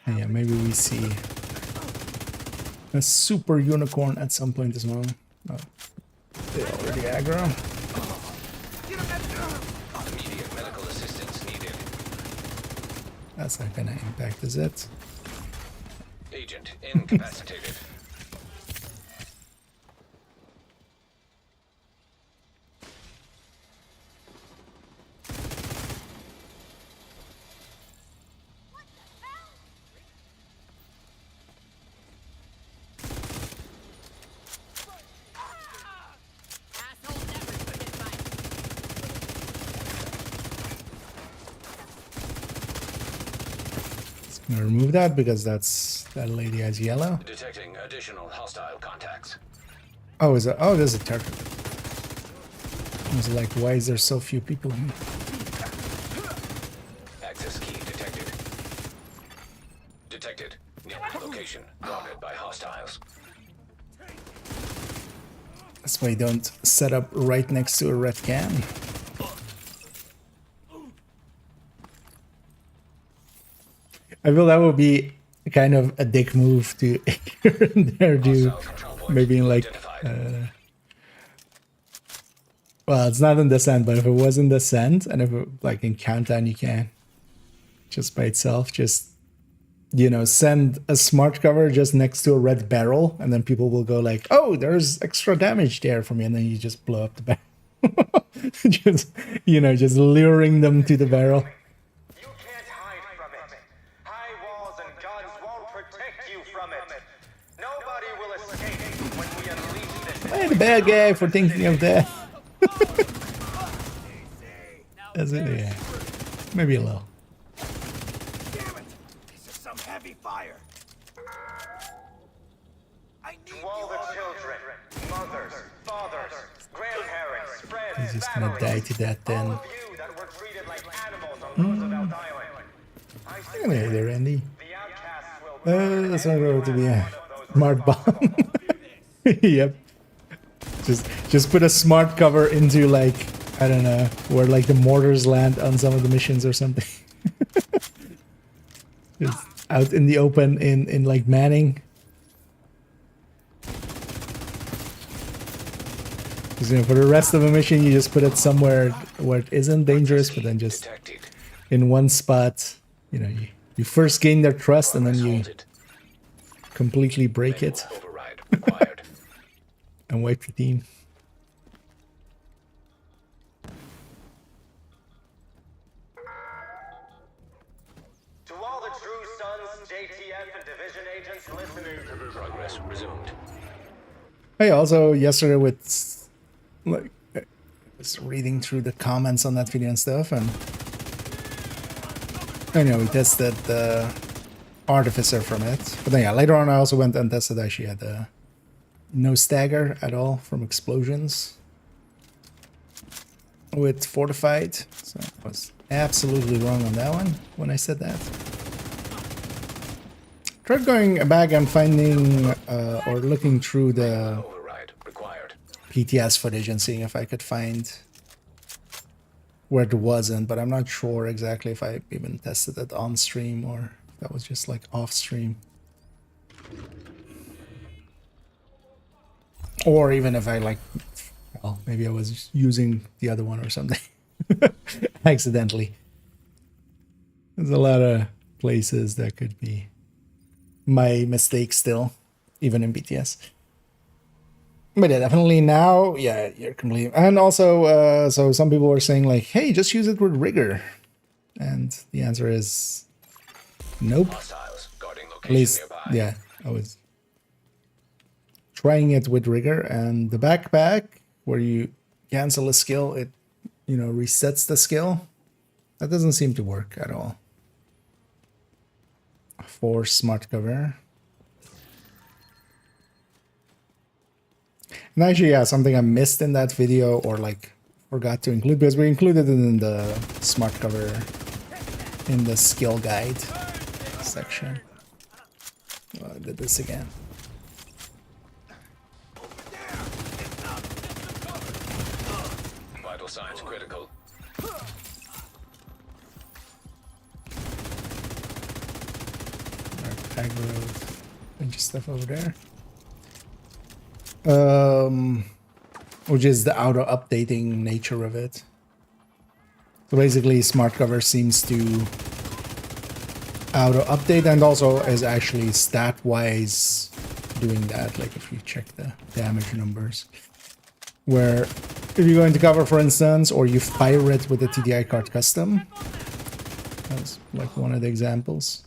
Yeah, maybe we see a super unicorn at some point as well. Oh, they already aggro. Immediate medical assistance needed. That's not gonna impact, is it? Agent incapacitated. Asshole never took advice. Just gonna remove that because that lady has yellow. Detecting additional hostile contacts. Oh, is it? Oh, there's a turtle. I was like, why is there so few people here? Access key detected. Detected. Nearby location guarded by hostiles. That's why you don't set up right next to a red can. I feel that would be kind of a dick move to here and there do. Hostile control point Maybe in like, identified. well, it's not in Descent, but if it was in Descent, and if it, like in Countdown, you can just by itself, just, you know, send a smart cover just next to a red barrel, and then people will go like, oh, there's extra damage there for me, and then you just blow up the barrel. Just, you know, just luring them to the barrel. You can't hide from it. High walls and guns won't protect you from it. Nobody will escape when we unleash this. Hey, the bad guy for thinking of that. That's it, yeah. Maybe a little. Damn it! This is some heavy fire. I need To all the children, mothers, fathers, grandparents, friends, He's just gonna die to that all then. of you that were treated like animals on Roosevelt Island. I Look swear, at there, Andy. the outcasts will burn That's not every going to be a last one of those smart bomb. Yep. Just put a smart cover into, like, I don't know, where like the mortars land on some of the missions or something. Just out in the open in like Manning. Because, you know, for the rest of the mission, you just put it somewhere where it isn't dangerous, but then just Detected. in one spot, you know, you first gain their trust and then you Halted. completely break it Override required. and wipe the team. To all the true sons, JTF, and division agents listening to this. Progress resumed. Hey, also yesterday with, like, I was reading through the comments on that video and stuff, and anyway, we tested the Artificer from it. But then, yeah, later on I also went and tested that she had no stagger at all from explosions. with fortified. So I was absolutely wrong on that one when I said that. Tried going back and finding or looking through the Override required. PTS footage and seeing if I could find where it wasn't, but I'm not sure exactly if I even tested it on stream or if that was just like off stream. Or even if I like, well, maybe I was using the other one or something accidentally. There's a lot of places that could be my mistake still, even in BTS. But yeah, definitely now, yeah, you're completely... And also, so some people were saying like, hey, just use it with rigor. And the answer is nope. Hostiles guarding At location least, nearby. yeah, I was trying it with rigor. And the backpack, where you cancel a skill, it, you know, resets the skill. That doesn't seem to work at all. For smart cover. And actually, yeah, something I missed in that video or like forgot to include, because we included it in the smart cover in the skill guide section. Oh, I did this again. Vital signs critical. Aggro, bunch of stuff over there. Which is the auto updating nature of it. So basically, smart cover seems to auto update and also is actually stat wise doing that. Like if you check the damage numbers, where if you go into cover, for instance, or you fire it with a TDI card custom, that's like one of the examples.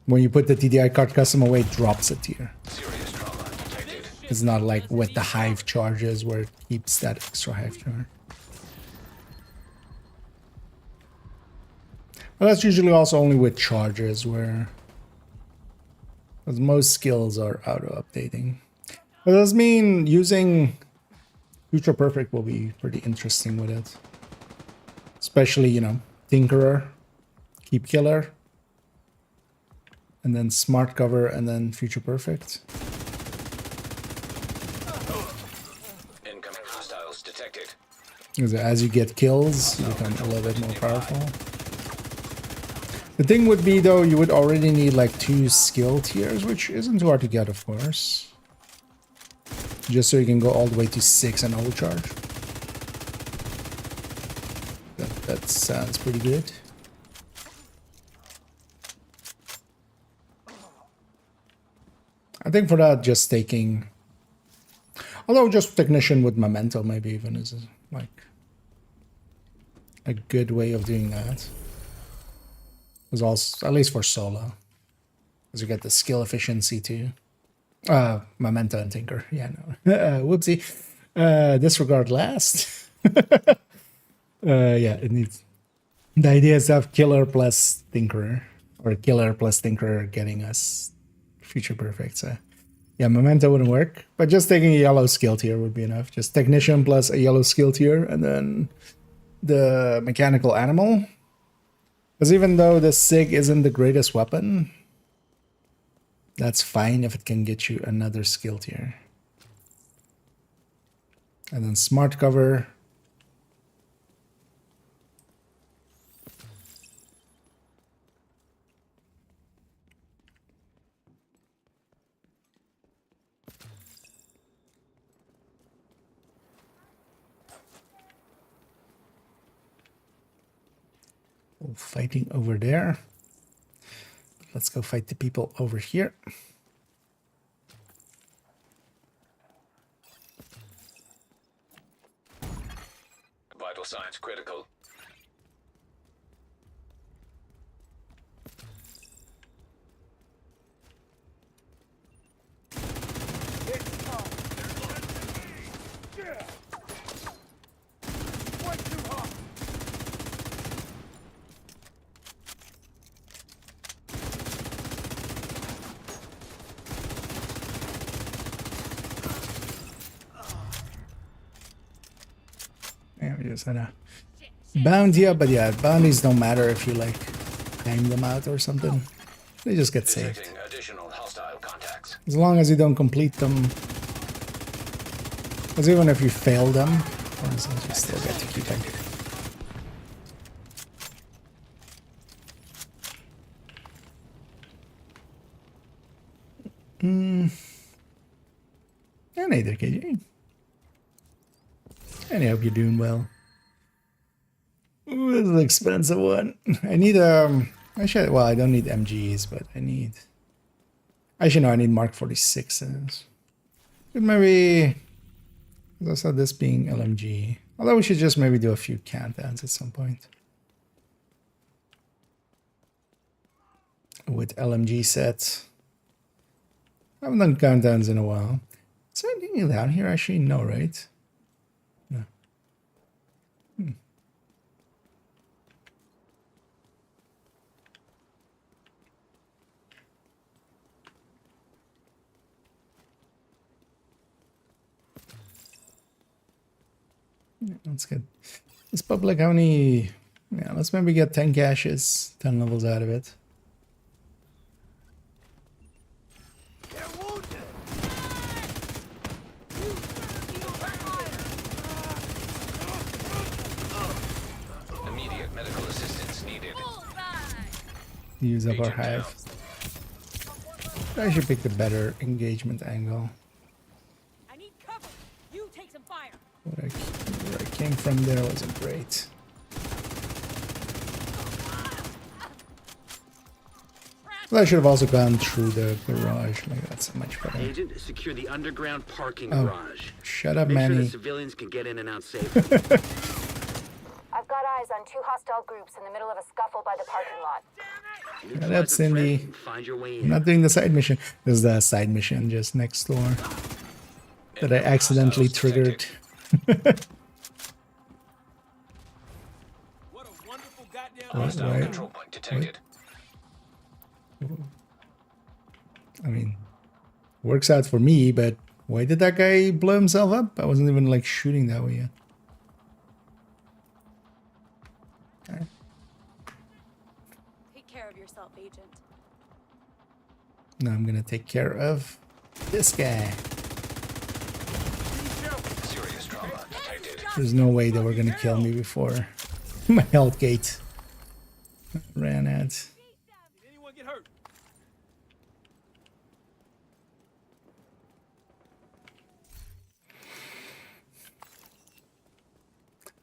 When you put the TDI card custom away, it drops a tier. Serious trauma detected. It's not like with the hive charges where it keeps that extra hive charge. But that's usually also only with charges where... because most skills are auto-updating. But does mean using Future Perfect will be pretty interesting with it. Especially, you know, Tinkerer, Keep Killer, and then Smart Cover, and then Future Perfect. Incoming hostiles detected. Because as you get kills, you become a little bit more powerful. The thing would be, though, you would already need like 2 skill tiers, which isn't too hard to get, of course. Just so you can go all the way to 6 and overcharge. That sounds pretty good. I think for that, just taking... although just Technician with Memento maybe even is like a good way of doing that. Is also, at least for solo. Because you get the skill efficiency too. Memento and Tinker. Yeah, no. Whoopsie. Disregard last. Yeah, it needs... the idea is to have Killer plus Tinkerer. Or Killer plus Tinkerer getting us Future Perfect. So yeah, Memento wouldn't work. But just taking a yellow skill tier would be enough. Just Technician plus a yellow skill tier. And then the Mechanical Animal. Because even though the SIG isn't the greatest weapon, that's fine if it can get you another skill tier. And then Smart Cover. Fighting over there. Let's go fight the people over here. Vital signs critical. Yeah, we just had a bounty up, but yeah, bounties don't matter if you like hang them out or something. They just get saved. Detecting additional hostile contacts. As long as you don't complete them. Because even if you fail them, for instance, you still get to keep them. And neither KG. And I hope you're doing well. Ooh, this is an expensive one. I need actually, well, I don't need MGs, but I need, actually no, I need Mark 46s. But maybe, I saw this being LMG. Although we should just maybe do a few countdowns at some point. With LMG sets. I haven't done countdowns in a while. Is there anything down here? Actually, no, right? No. Yeah, that's good. This public, how many? Yeah, let's maybe get 10 caches, 10 levels out of it. Immediate medical assistance needed. Use up our Agent down. hive. I should pick the better engagement angle. I need cover. You take some fire. Where I came from there wasn't great. Well, I should have also gone through the garage. Like that's much better. Agent, secure the underground parking Oh, garage. shut up, Make sure Manny. the civilians can get in and out safely. I've got eyes on 2 hostile groups in the middle of a scuffle by the parking lot. Neutralize Shut up, the threat Cindy. and find your way I'm in. not doing the side mission. There's the side mission just next door that I accidentally triggered. What a wonderful goddamn Hostile Right. control point detected. I mean, works out for me, but why did that guy blow himself up? I wasn't even like shooting that way yet. Okay. Take care of yourself, Agent. Now I'm gonna take care of this guy. Serious trauma detected. There's no way they were gonna kill me before my health gate ran out. Did anyone get hurt?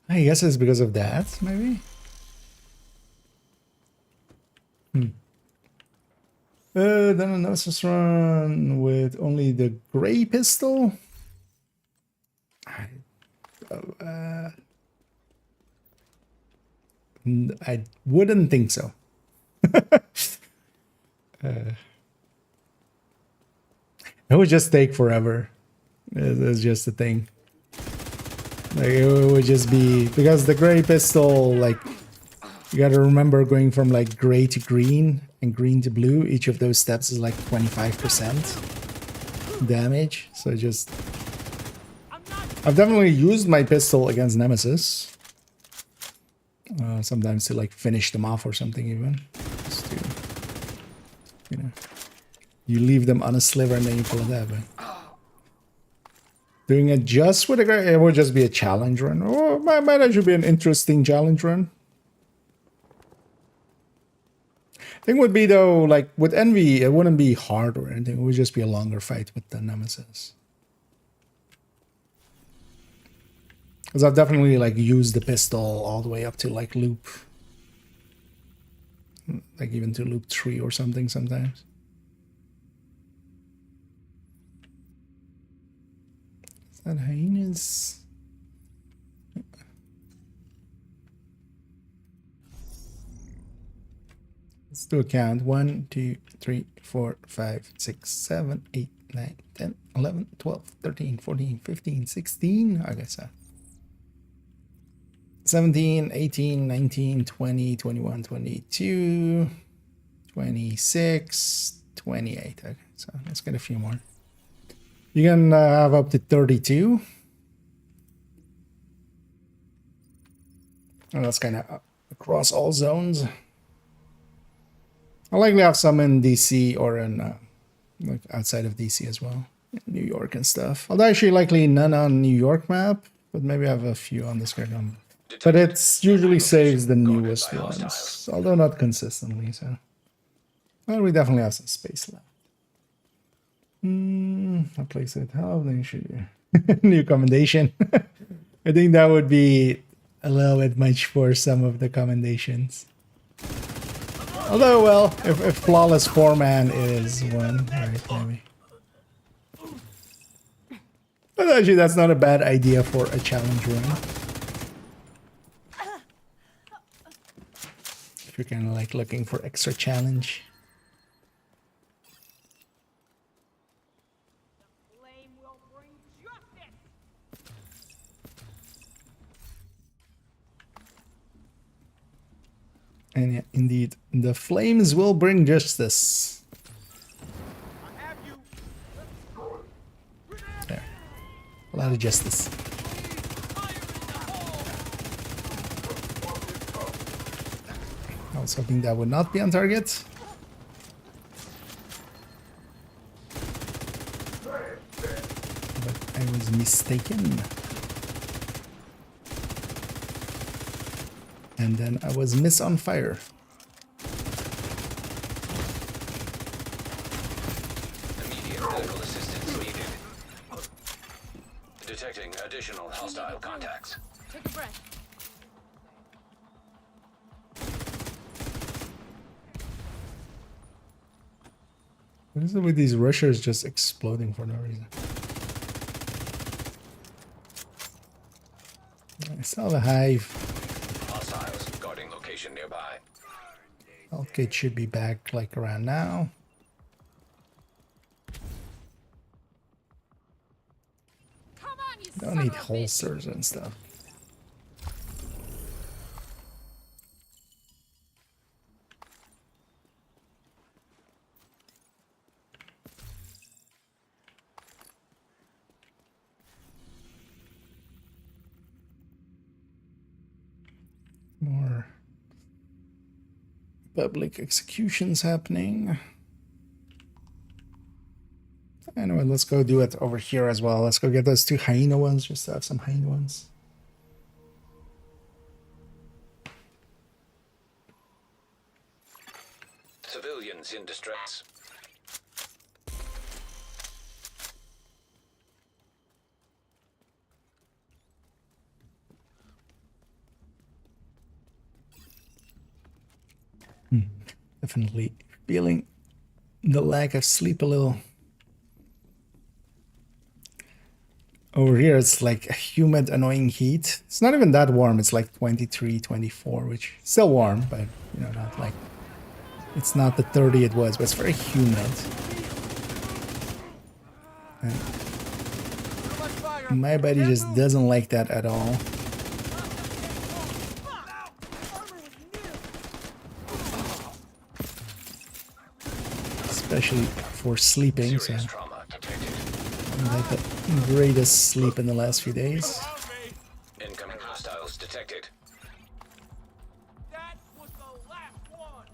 I guess it's because of that, maybe. Then an analysis run with only the gray pistol. I wouldn't think so. It would just take forever. That's just the thing. Like it would just be because the gray pistol, like you got to remember going from like gray to green and green to blue. Each of those steps is like 25% damage. So just, I've definitely used my pistol against Nemesis. Sometimes to like finish them off or something even. Just to, you know, you leave them on a sliver and then you pull it out. But doing it just with a gray, it would just be a challenge run. Oh, might actually be an interesting challenge run. Thing would be though, like with Envy, it wouldn't be hard or anything. It would just be a longer fight with the Nemesis. Because I've definitely like used the pistol all the way up to like loop, like even to loop 3 or something sometimes. Is that hyenas? Let's do a count. 1, 2, 3, 4, 5, 6, 7, 8, 9, 10, 11, 12, 13, 14, 15, 16. I guess so. 17, 18, 19, 20, 21, 22, 26, 28. Okay, so let's get a few more. You can have up to 32. And that's kind of across all zones. I'll likely have some in DC or in like outside of DC as well, in New York and stuff. Although actually likely none on New York map, but maybe I have a few on this card. But it usually saves the newest ones, although not consistently. So, well, we definitely have some space left. I'll place it. How they should be. New commendation. I think that would be a little bit much for some of the commendations. Although, well, if flawless 4-man is one, right, maybe. But actually, that's not a bad idea for a challenge run. If you're kind of like looking for extra challenge. Flame will bring justice. And yeah, indeed, the flames will bring justice. I have you. There. A lot of justice. I was hoping that would not be on target. But I was mistaken. And then I was miss on fire. Immediate medical assistance needed. Detecting additional hostile contacts. Take a breath. What is it with these rushers just exploding for no reason? I saw the hive. Hostiles guarding location nearby. Health kit should be back like around now. Come on, you Don't son need of a bitch. holsters and stuff. More public executions happening. Anyway, let's go do it over here as well. Let's go get those 2 hyena ones, just to have some hyena ones. Civilians in distress. Definitely feeling the lack of sleep a little. Over here, it's like a humid, annoying heat. It's not even that warm. It's like 23, 24, which is still warm, but you know, not like, it's not the 30 it was, but it's very humid. And my body just doesn't like that at all. Especially for sleeping, so Serious trauma detected. I had the greatest sleep in the last few days. Incoming hostiles detected. That was the last one.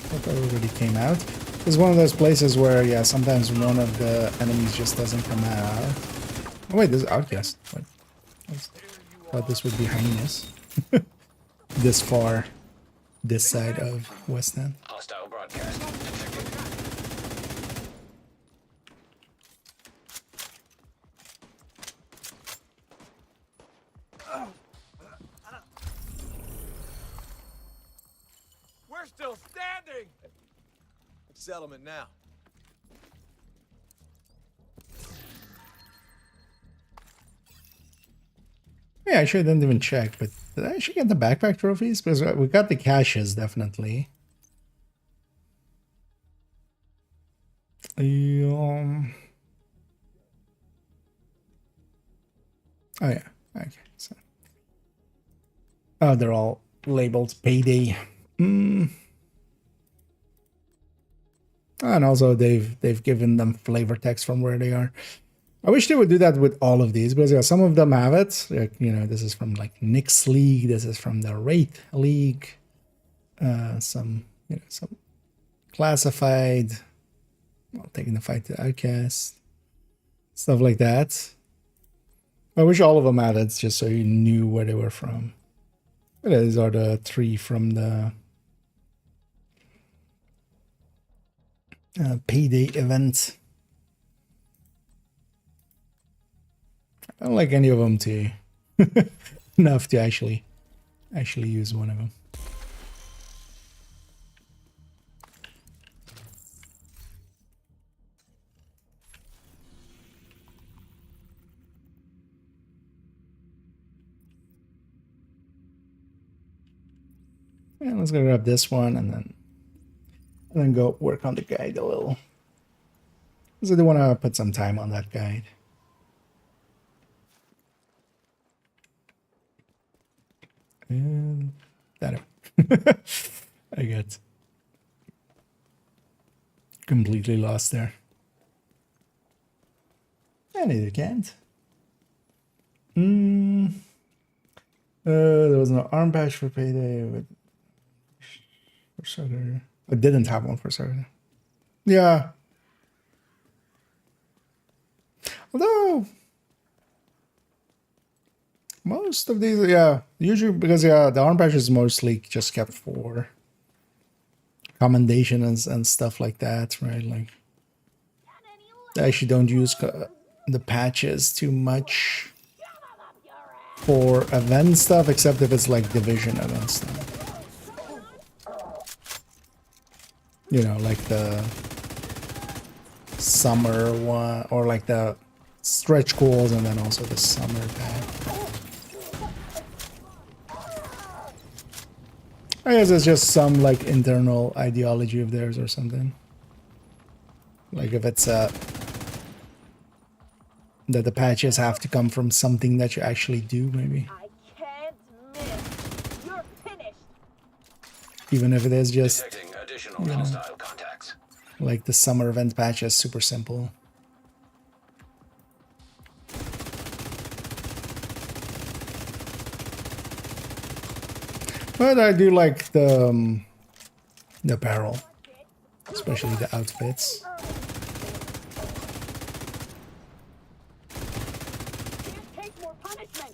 Hope everybody came out. It's one of those places where, yeah, sometimes one of the enemies just doesn't come out. Oh wait, this is Outcast. What? I thought this would be hyenas. This far, this side of West End. Hostile broadcast detected. We're still standing. Settlement now. Yeah, I actually didn't even check, but did I actually get the backpack trophies? Because we got the caches, definitely. Oh yeah, okay. So, oh, they're all labeled payday. And also they've given them flavor text from where they are. I wish they would do that with all of these, because yeah, some of them have it. Like, you know, this is from like Nick's League. This is from the Wraith League. Some, you know, some classified. Well, taking the fight to Outcast. Stuff like that. I wish all of them had it, just so you knew where they were from. But these are the 3 from the payday event. I don't like any of them to enough to actually use one of them. Yeah, let's go grab this one and then go work on the guide a little. Because I do want to put some time on that guide. And that I got completely lost there. And either can't. There was no arm patch for payday with for Sugar. I didn't have one for Sugar. Yeah. Although most of these, yeah, usually because yeah, the arm patch is mostly just kept for commendation and stuff like that, right? Like, I actually don't use the patches too much for event stuff, except if it's like division event stuff. You know, like the summer one, or like the stretch goals, and then also the summer pack. I guess it's just some like internal ideology of theirs or something. Like if it's that the patches have to come from something that you actually do, maybe. I can't miss. You're finished. Even if it is just, Detecting additional hostile contacts. like the summer event patch is super simple. But I do like the apparel, especially the outfits. Take more punishment.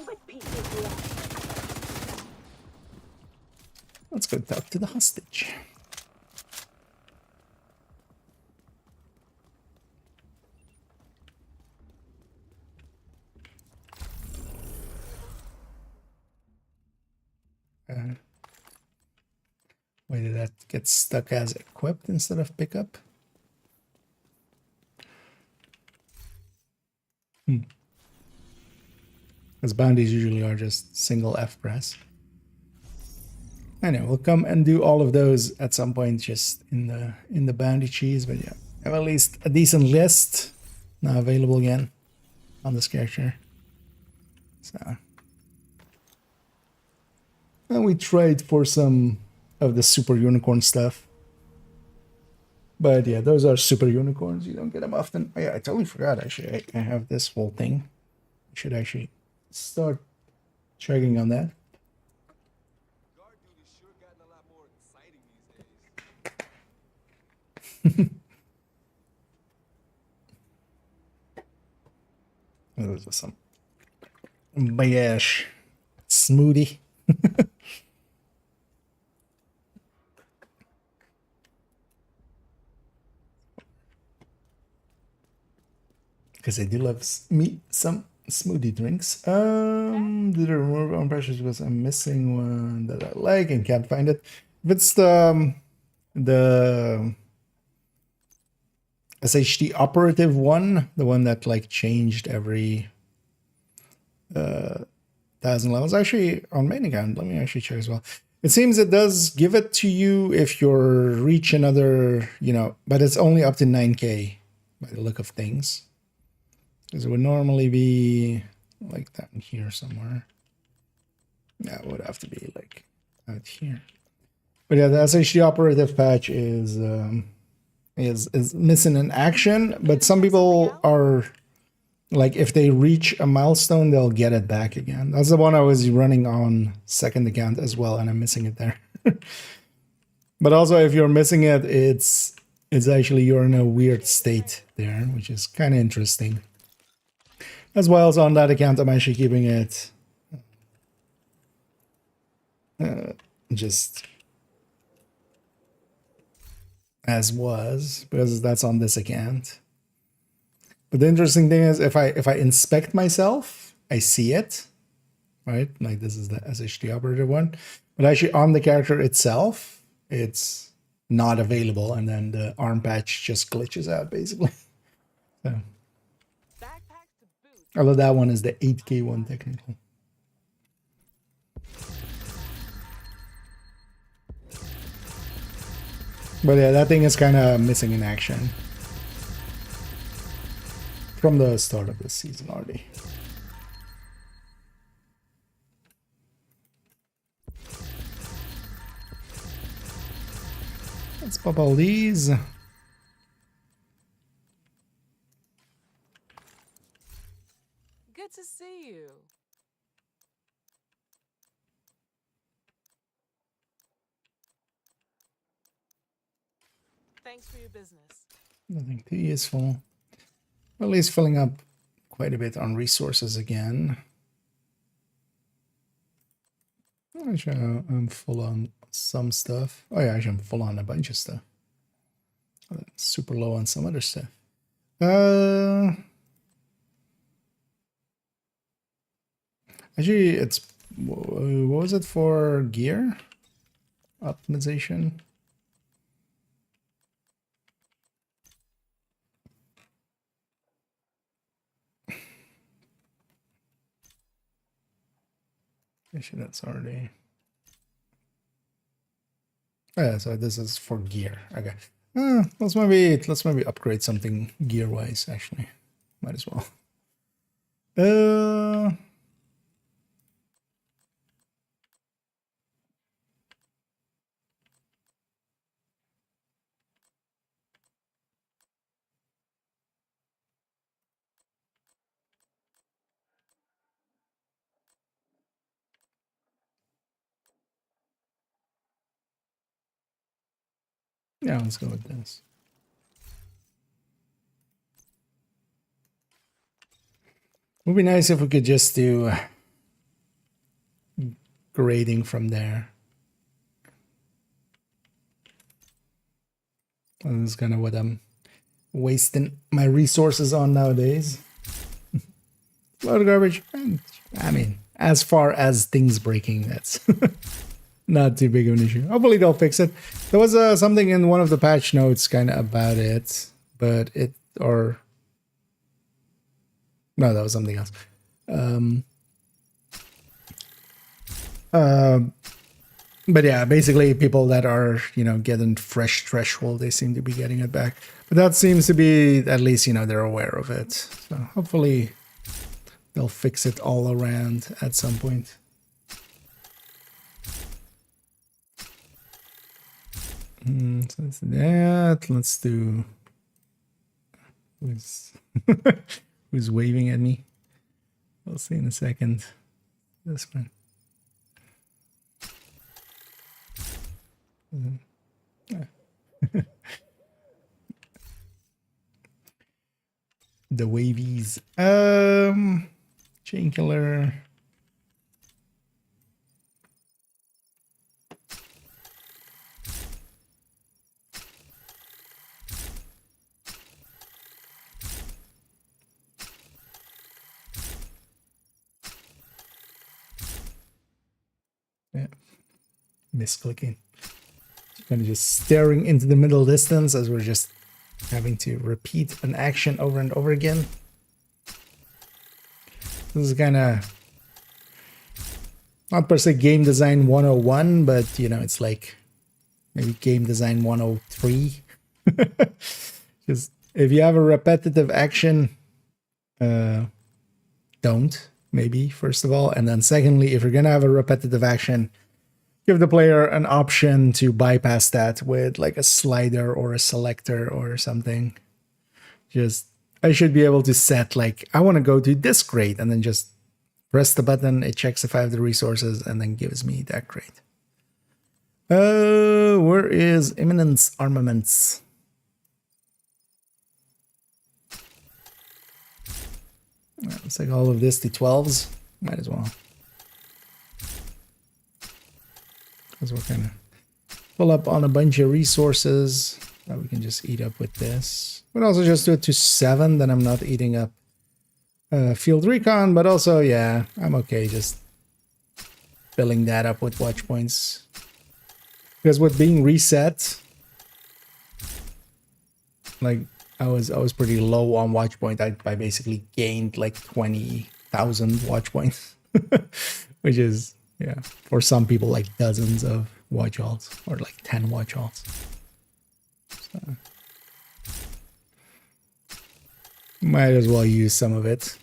With pieces left. Let's go talk to the hostage. Why did that get stuck as equipped instead of pickup? Because bounties usually are just single F press. Anyway, we'll come and do all of those at some point, just in the bounty cheese. But yeah, I have at least a decent list now available again on this character. So, and we tried for some of the super unicorn stuff. But yeah, those are super unicorns. You don't get them often. Oh, yeah, I totally forgot. Actually, I have this whole thing. I should actually start checking on that. Guard duty's sure gotten a lot more exciting these days. Those are some big-ass smoothie. Because I do love some smoothie drinks. Did I remove on pressures because I'm missing one that I like and can't find it? If it's the SHD operative one, the one that like changed every 1,000 levels. Actually, on main account, let me actually check as well. It seems it does give it to you if you're reach another, you know, but it's only up to 9k by the look of things. Because it would normally be like down here somewhere. Yeah, it would have to be like out here. But yeah, the SHD operative patch is missing in action. But some people are like, if they reach a milestone, they'll get it back again. That's the one I was running on second account as well, and I'm missing it there. But also, if you're missing it, it's actually you're in a weird state there, which is kind of interesting. As well as on that account, I'm actually keeping it just as was, because that's on this account. But the interesting thing is, if I inspect myself, I see it, right? Like this is the SHD operative one, but actually on the character itself, it's not available, and then the arm patch just glitches out basically. So, although that one is the 8K one technically. But yeah, that thing is kind of missing in action from the start of the season already. Let's pop all these. Good to see you. Thanks for your business. Nothing too useful. At least filling up quite a bit on resources again. Actually, I'm full on some stuff. Oh yeah, actually I'm full on a bunch of stuff. Super low on some other stuff. Actually, it's, what was it for gear optimization? Actually, that's already. Yeah, so this is for gear. Okay. Let's maybe upgrade something gear wise. Actually, might as well. Yeah, let's go with this. Would be nice if we could just do grading from there. And that's kind of what I'm wasting my resources on nowadays. A lot of garbage. I mean, as far as things breaking, that's not too big of an issue. Hopefully they'll fix it. There was something in one of the patch notes kind of about it, but it, or no, that was something else. But yeah, basically people that are, you know, getting fresh threshold, they seem to be getting it back. But that seems to be, at least, you know, they're aware of it. So hopefully they'll fix it all around at some point. So that's that. Let's do... Who's waving at me? We'll see in a second. This one. The wavies. Chain killer. Yeah, misclicking. Kind of just staring into the middle distance as we're just having to repeat an action over and over again. This is kind of not per se game design 101, but you know, it's like maybe game design 103. Just if you have a repetitive action, don't, maybe, first of all, and then secondly, if you're gonna have a repetitive action, give the player an option to bypass that with like a slider or a selector or something. Just, I should be able to set like, I want to go to this crate and then just press the button. It checks if I have the resources and then gives me that crate. Where is Imminence Armaments? Looks like all of this to 12s. Might as well. Because we're kind of pull up on a bunch of resources that we can just eat up with this. But also just do it to 7, then I'm not eating up field recon. But also, yeah, I'm okay just filling that up with watch points. Because with being reset, like I was pretty low on watch point. I basically gained like 20,000 watch points, which is, yeah, for some people like dozens of watch alts or like 10 watch alts. So, might as well use some of it.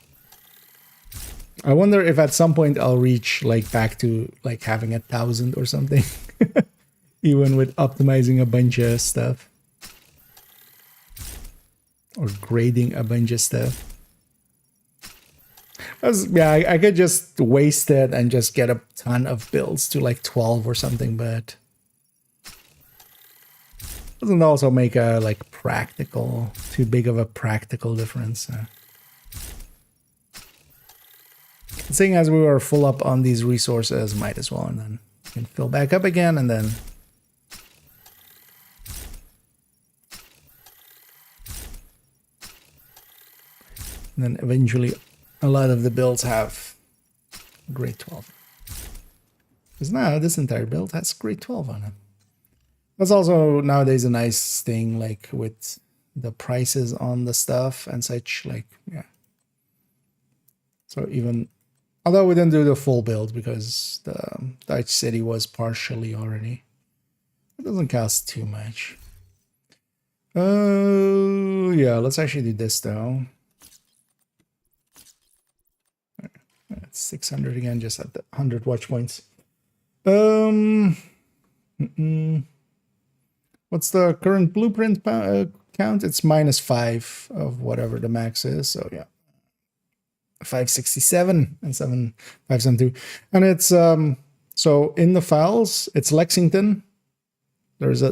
I wonder if at some point I'll reach like back to like having 1,000 or something, even with optimizing a bunch of stuff. Or grading a bunch of stuff. Yeah, I could just waste it and just get a ton of builds to like 12 or something, but doesn't also make a like practical, too big of a practical difference. Seeing as we were full up on these resources, might as well, and then we can fill back up again, and then eventually a lot of the builds have grade 12. Because now this entire build has grade 12 on it. That's also nowadays a nice thing, like with the prices on the stuff and such, like, yeah. So even, although we didn't do the full build because the Dutch city was partially already. It doesn't cost too much. Oh, yeah, let's actually do this though. 600 again, just at the 100 watch points. What's the current blueprint count? It's -5 of whatever the max is. So yeah, 567 and 7572, and it's so in the files it's Lexington. There is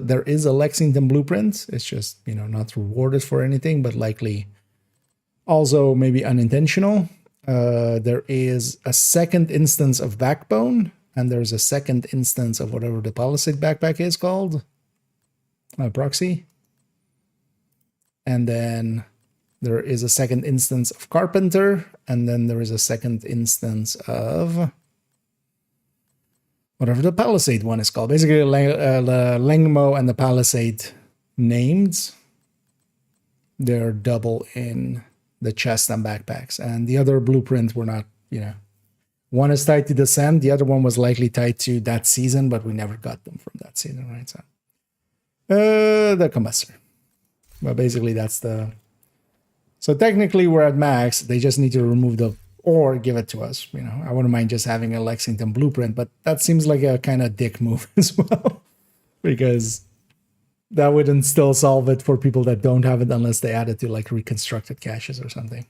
a Lexington blueprint. It's just, you know, not rewarded for anything, but likely also maybe unintentional. There is a second instance of Backbone, and there's a second instance of whatever the Palisade backpack is called, Proxy. And then there is a second instance of Carpenter, and then there is a second instance of whatever the Palisade one is called. Basically, the Langmo and the Palisade named, they're double in the chest and backpacks, and the other blueprint were not, you know, one is tied to Descent, the other one was likely tied to that season, but we never got them from that season, right? So the combustor, but basically that's the, so technically we're at max. They just need to remove the, or give it to us, you know. I wouldn't mind just having a Lexington blueprint, but that seems like a kind of dick move as well, because that wouldn't still solve it for people that don't have it unless they add it to like reconstructed caches or something.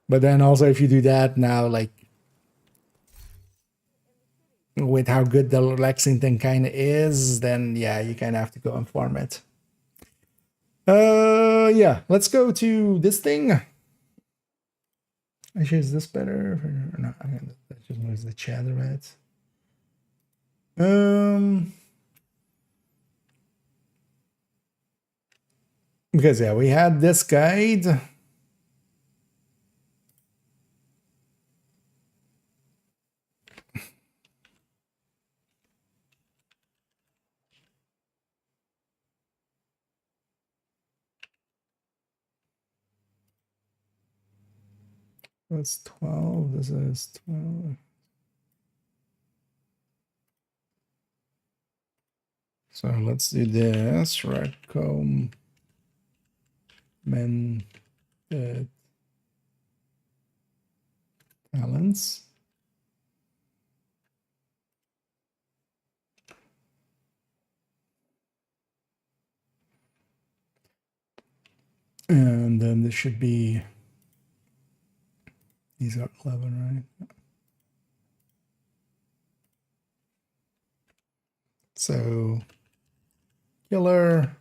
But then also if you do that now, like with how good the Lexington kind of is, then yeah, you kind of have to go and farm it. Yeah, let's go to this thing. Actually, is this better or not? That just moves the chat a bit. Because yeah, we had this guide. That's 12. This is 12. So let's do this. Recommended talents. And then this should be, these are 11, right? So killer,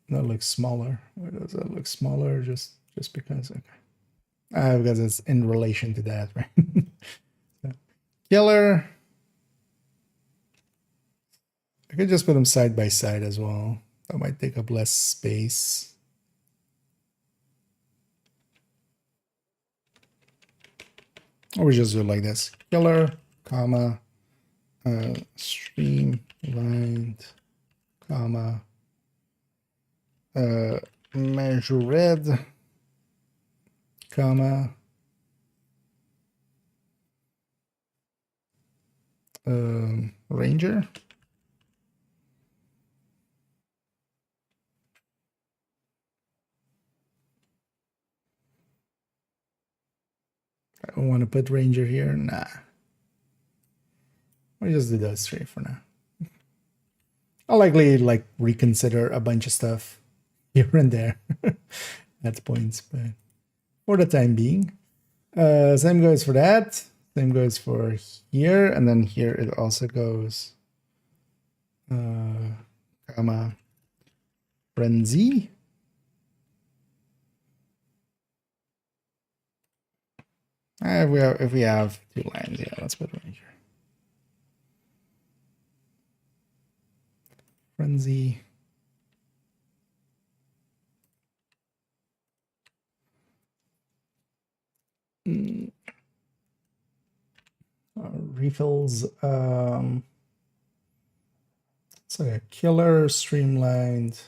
that looks smaller. Why does that look smaller? Just because, okay. Because it's in relation to that, right? So, killer. I could just put them side by side as well. That might take up less space. Or we just do it like this. Killer, comma, streamlined, comma, measured, comma, ranger. I don't want to put ranger here. Nah. I'll just do those three for now. I'll likely like reconsider a bunch of stuff here and there at points, but for the time being, same goes for that. Same goes for here, and then here it also goes comma frenzy. If we have 2 lines, yeah, let's put ranger. Frenzy. Refills. So yeah, killer, streamlined,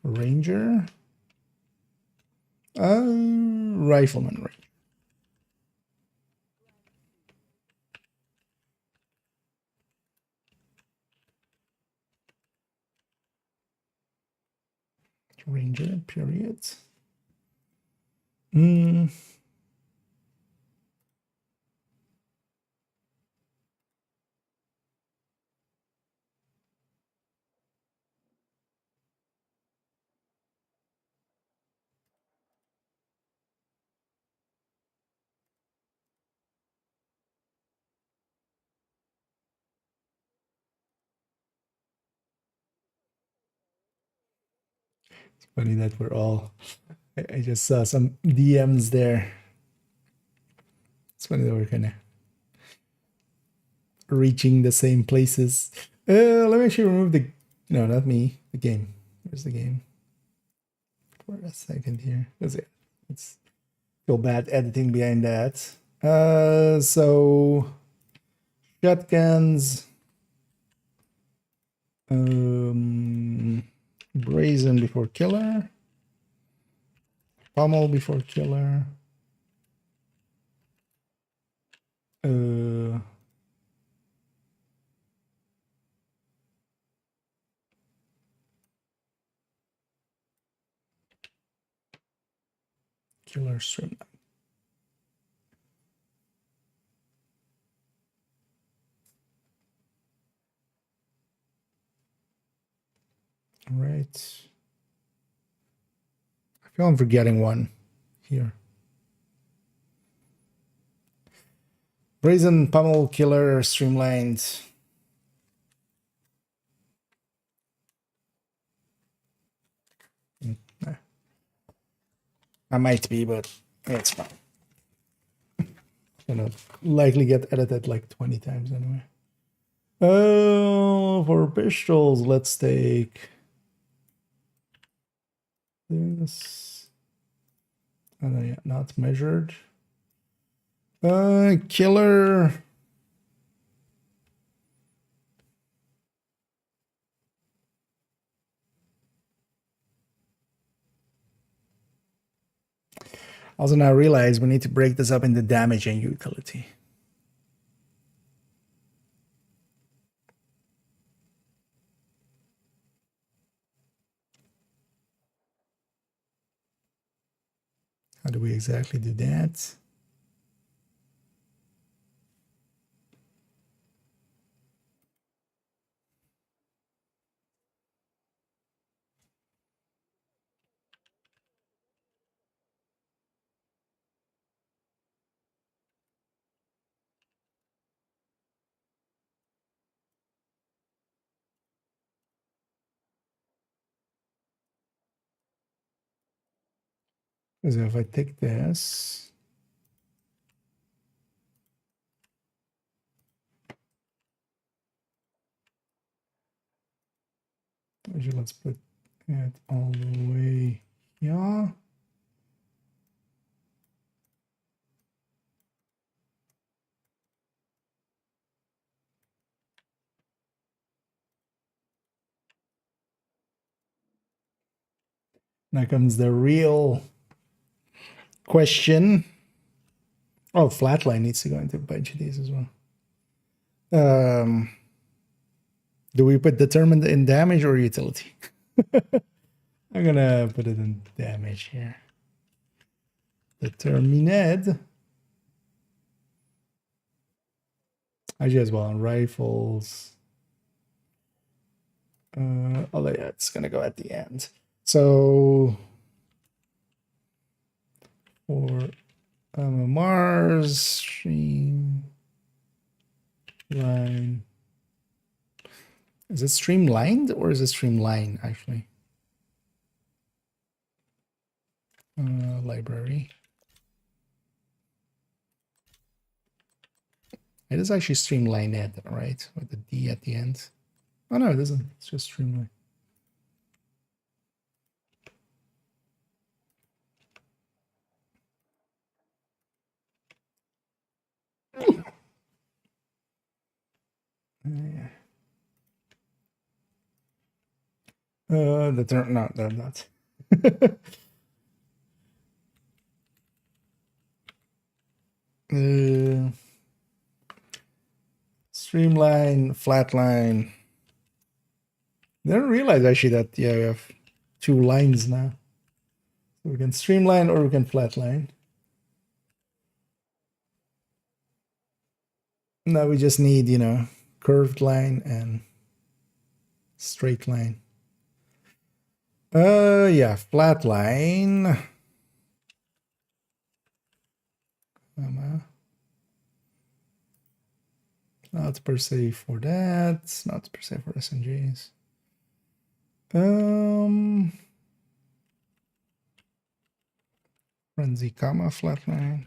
ranger, rifleman ranger. Ranger, period. It's funny that we're all, I just saw some DMs there. It's funny that we're kind of reaching the same places. Let me actually remove the, no, not me, the game. Where's the game? For a second here. That's it. Let's feel bad editing behind that. So shotguns, brazen before killer, pommel before killer, killer stream. All right. I feel I'm forgetting one here. Brazen, pommel, killer, streamlined. I might be, but it's fine. Gonna likely get edited like 20 times anyway. For pistols, let's take this. Oh, no, yeah, not measured. Killer. Also now realize we need to break this up into damage and utility. How do we exactly do that? Because if I take this, actually, let's put it all the way here. Now comes the real question. Oh, flatline needs to go into a bunch of these as well. Do we put determined in damage or utility? I'm gonna put it in damage here. Determined. Actually, as well on rifles. Oh yeah, it's gonna go at the end. So for Mars stream line. Is it streamlined or is it streamline actually? Library. It is actually streamlined, right? With the D at the end. Oh no, it isn't. It's just streamline. Yeah. No, they're not. Streamline, flatline. I didn't realize actually that we have 2 lines now. So we can streamline or we can flatline. Now we just need, curved line and straight line. Yeah, flat line. Not per se for that. Not per se for SNGs. Frenzy, comma, flatline.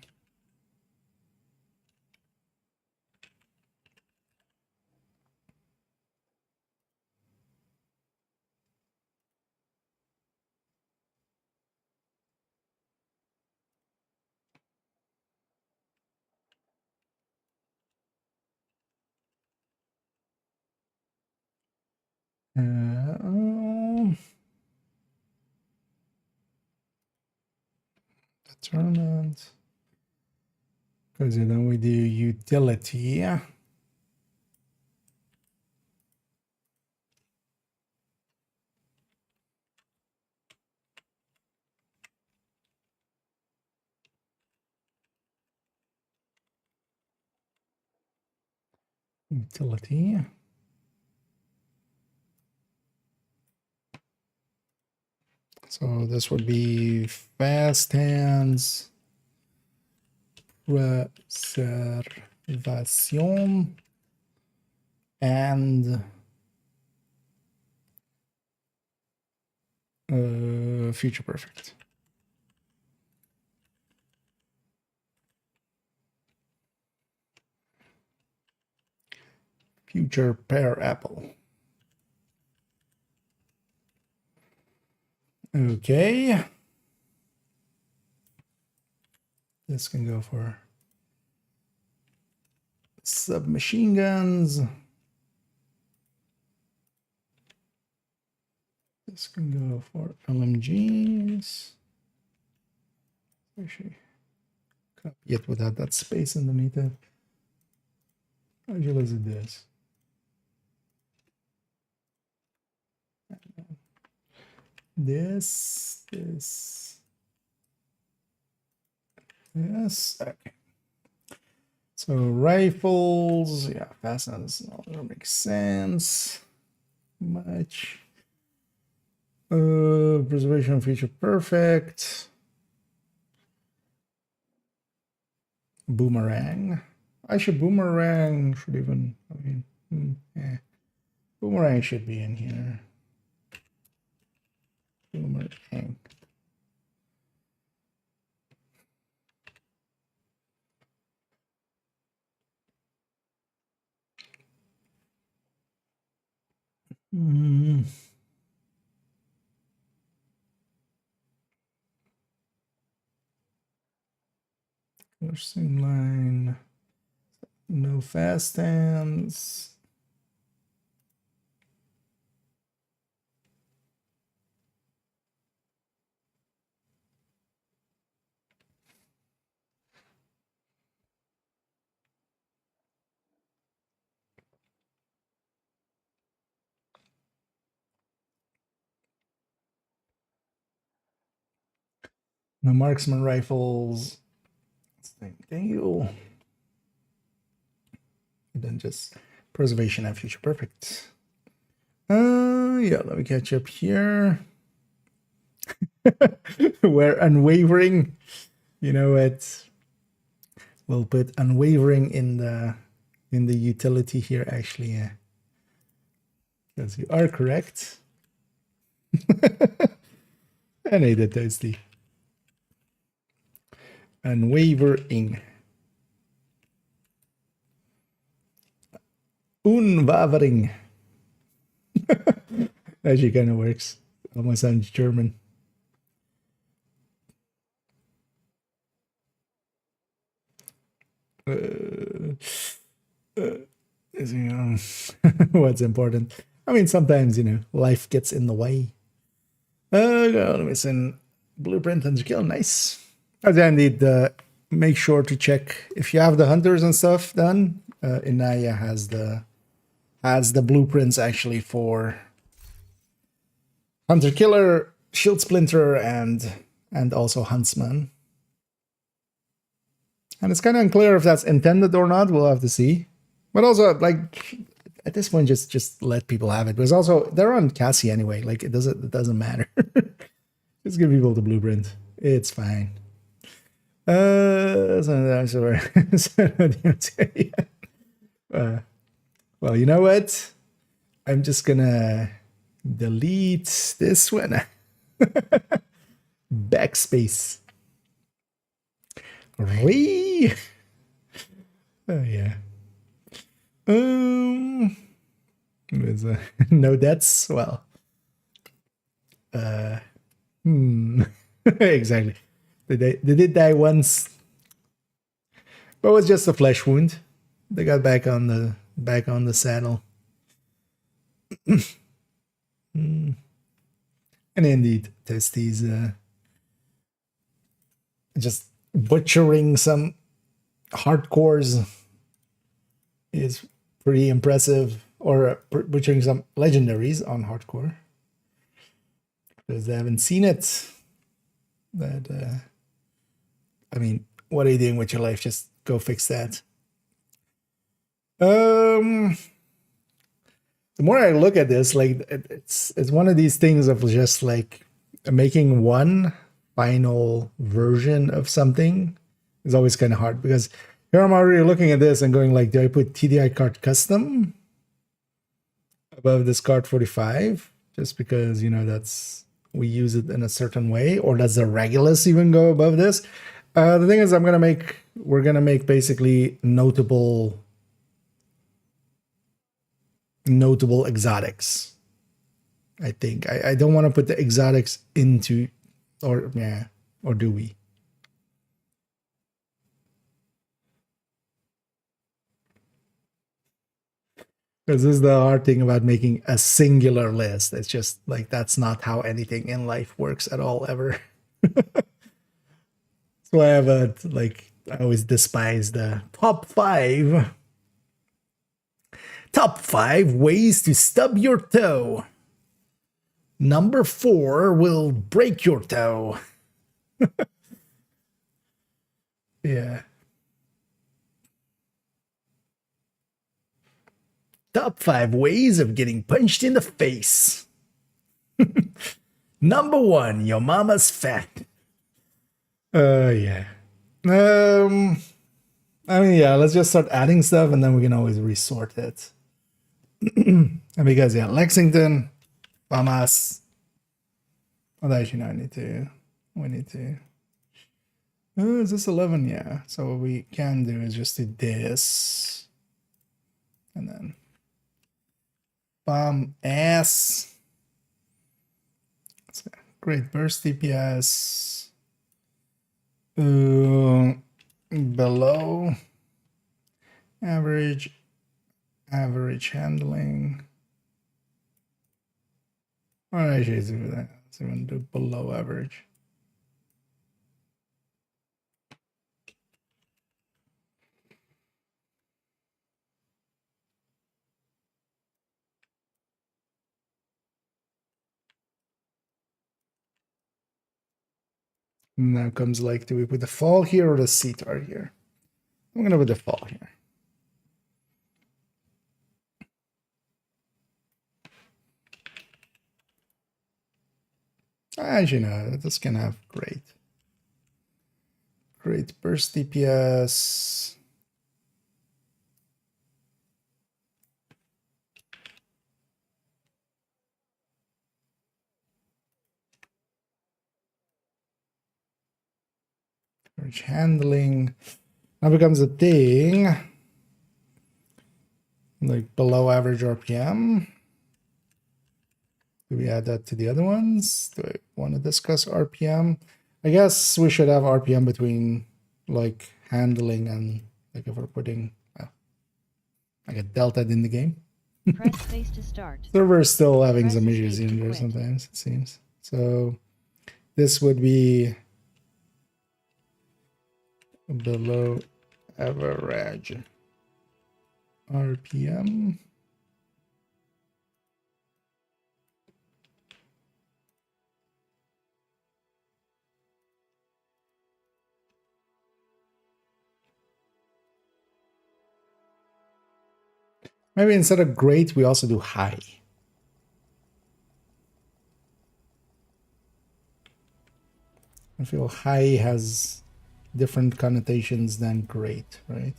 Determined. Because then we do utility. Utility. So this would be fast hands, preservation, and future perfect. Future pear apple. Okay. This can go for submachine guns. This can go for LMGs. Actually, copy it without that space underneath it. Actually, let's do this. This. Yes. Okay. So rifles, yeah, fastness no makes sense. Much. Preservation feature perfect. Boomerang. Actually, boomerang should even. Yeah. Boomerang should be in here. Boomerang. Hmm. Nursing line. No fast stands. No marksman rifles. Same deal. And then just preservation and future perfect. Yeah, let me catch up here. We're unwavering. You know what? We'll put unwavering in the utility here actually, yeah. Because you are correct. And I did toasty. Unwavering. Unwavering. Actually kind of works. Almost sounds German. What's important? I mean, sometimes, you know, life gets in the way. Let me send blueprint and skill. Nice. As I need make sure to check if you have the hunters and stuff done. Inaya has the blueprints actually for hunter killer, shield splinter, and also huntsman. And it's kind of unclear if that's intended or not. We'll have to see. But also, like, at this point, just let people have it. Because also, they're on Cassie anyway. Like, it doesn't matter. Just give people the blueprint. It's fine. Well, you know what? I'm just gonna delete this one. Backspace. Oh yeah. There's no debts. Well, exactly. They did die once, but it was just a flesh wound. They got back on the saddle. And indeed, Testies just butchering some hardcores is pretty impressive, or butchering some legendaries on hardcore because they haven't seen it. That I mean, what are you doing with your life? Just go fix that. The more I look at this, like it's one of these things of just like making one final version of something is always kind of hard, because here I'm already looking at this and going like, do I put TDI card custom above this card 45 just because, you know, that's, we use it in a certain way, or does the Regulus even go above this? The thing is, we're gonna make basically notable exotics. I think I don't want to put the exotics into, or yeah, or do we? Because this is the hard thing about making a singular list. It's just like, that's not how anything in life works at all, ever. So I have I always despise the top five ways to stub your toe. Number 4 will break your toe. Yeah. Top 5 ways of getting punched in the face. Number 1, your mama's fat. Yeah. I mean, yeah, let's just start adding stuff and then we can always resort it. And because, yeah, Lexington, Famas. Oh, actually, no, we need to. Is this 11? Yeah. So what we can do is just do this. And then bomb ass. Great burst DPS. Below average. Average handling. What I should do that? So I'm going to do below average. Now comes like, do we put the fall here or the CTAR here? I'm gonna put the fall here. Actually, no, this can have great burst DPS. Average handling. Now becomes a thing. Like below average RPM. Do we add that to the other ones? Do I want to discuss RPM? I guess we should have RPM between like handling and like if we're putting like a delta in the game. Press space to start. Server is still having Press some issues escape in to there quit. sometimes, it seems. So this would be below average RPM. Maybe instead of great, we also do high. I feel high has different connotations than great, right?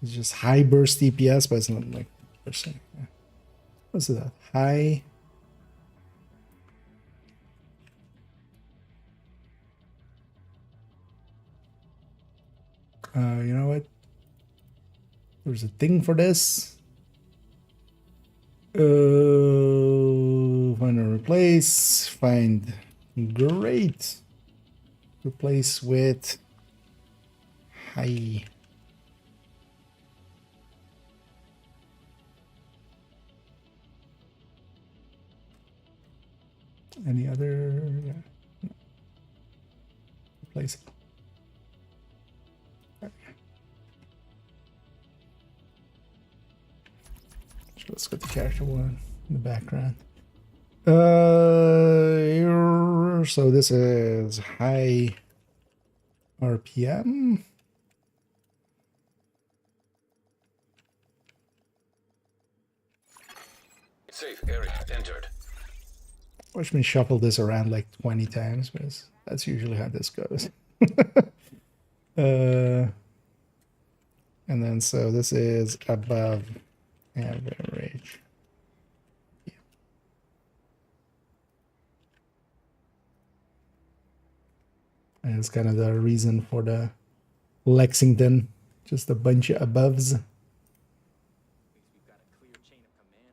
It's just high burst DPS, but it's not like percent. Yeah. What's that? High. You know what? There's a thing for this. Find or replace. Find great. Replace with high. Any other? Yeah. No. Replace it. Let's get the character one in the background. So this is high RPM. Safe area entered. Watch me shuffle this around like 20 times, because that's usually how this goes. And then so this is above average. Yeah. And it's kind of the reason for the Lexington, just a bunch of aboves. We've got a clear chain of command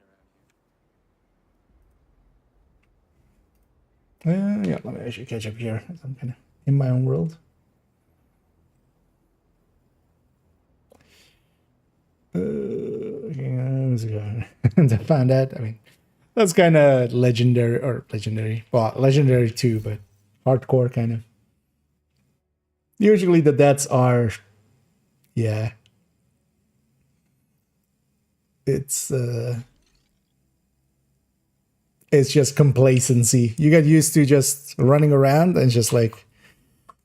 around here. Yeah, let me actually catch up here. I'm kind of in my own world. To find that, I mean, that's kind of legendary. Well, legendary too, but hardcore kind of. Usually the deaths are, yeah. It's just complacency. You get used to just running around and just like,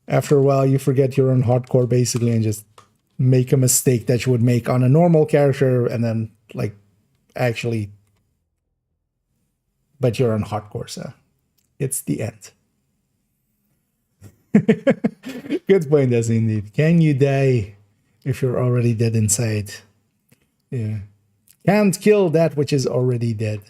after a while you forget you're on hardcore basically and just make a mistake that you would make on a normal character and then like actually, but you're on hardcore, so it's the end. Good point, that's indeed. Can you die if you're already dead inside? Yeah. Can't kill that which is already dead.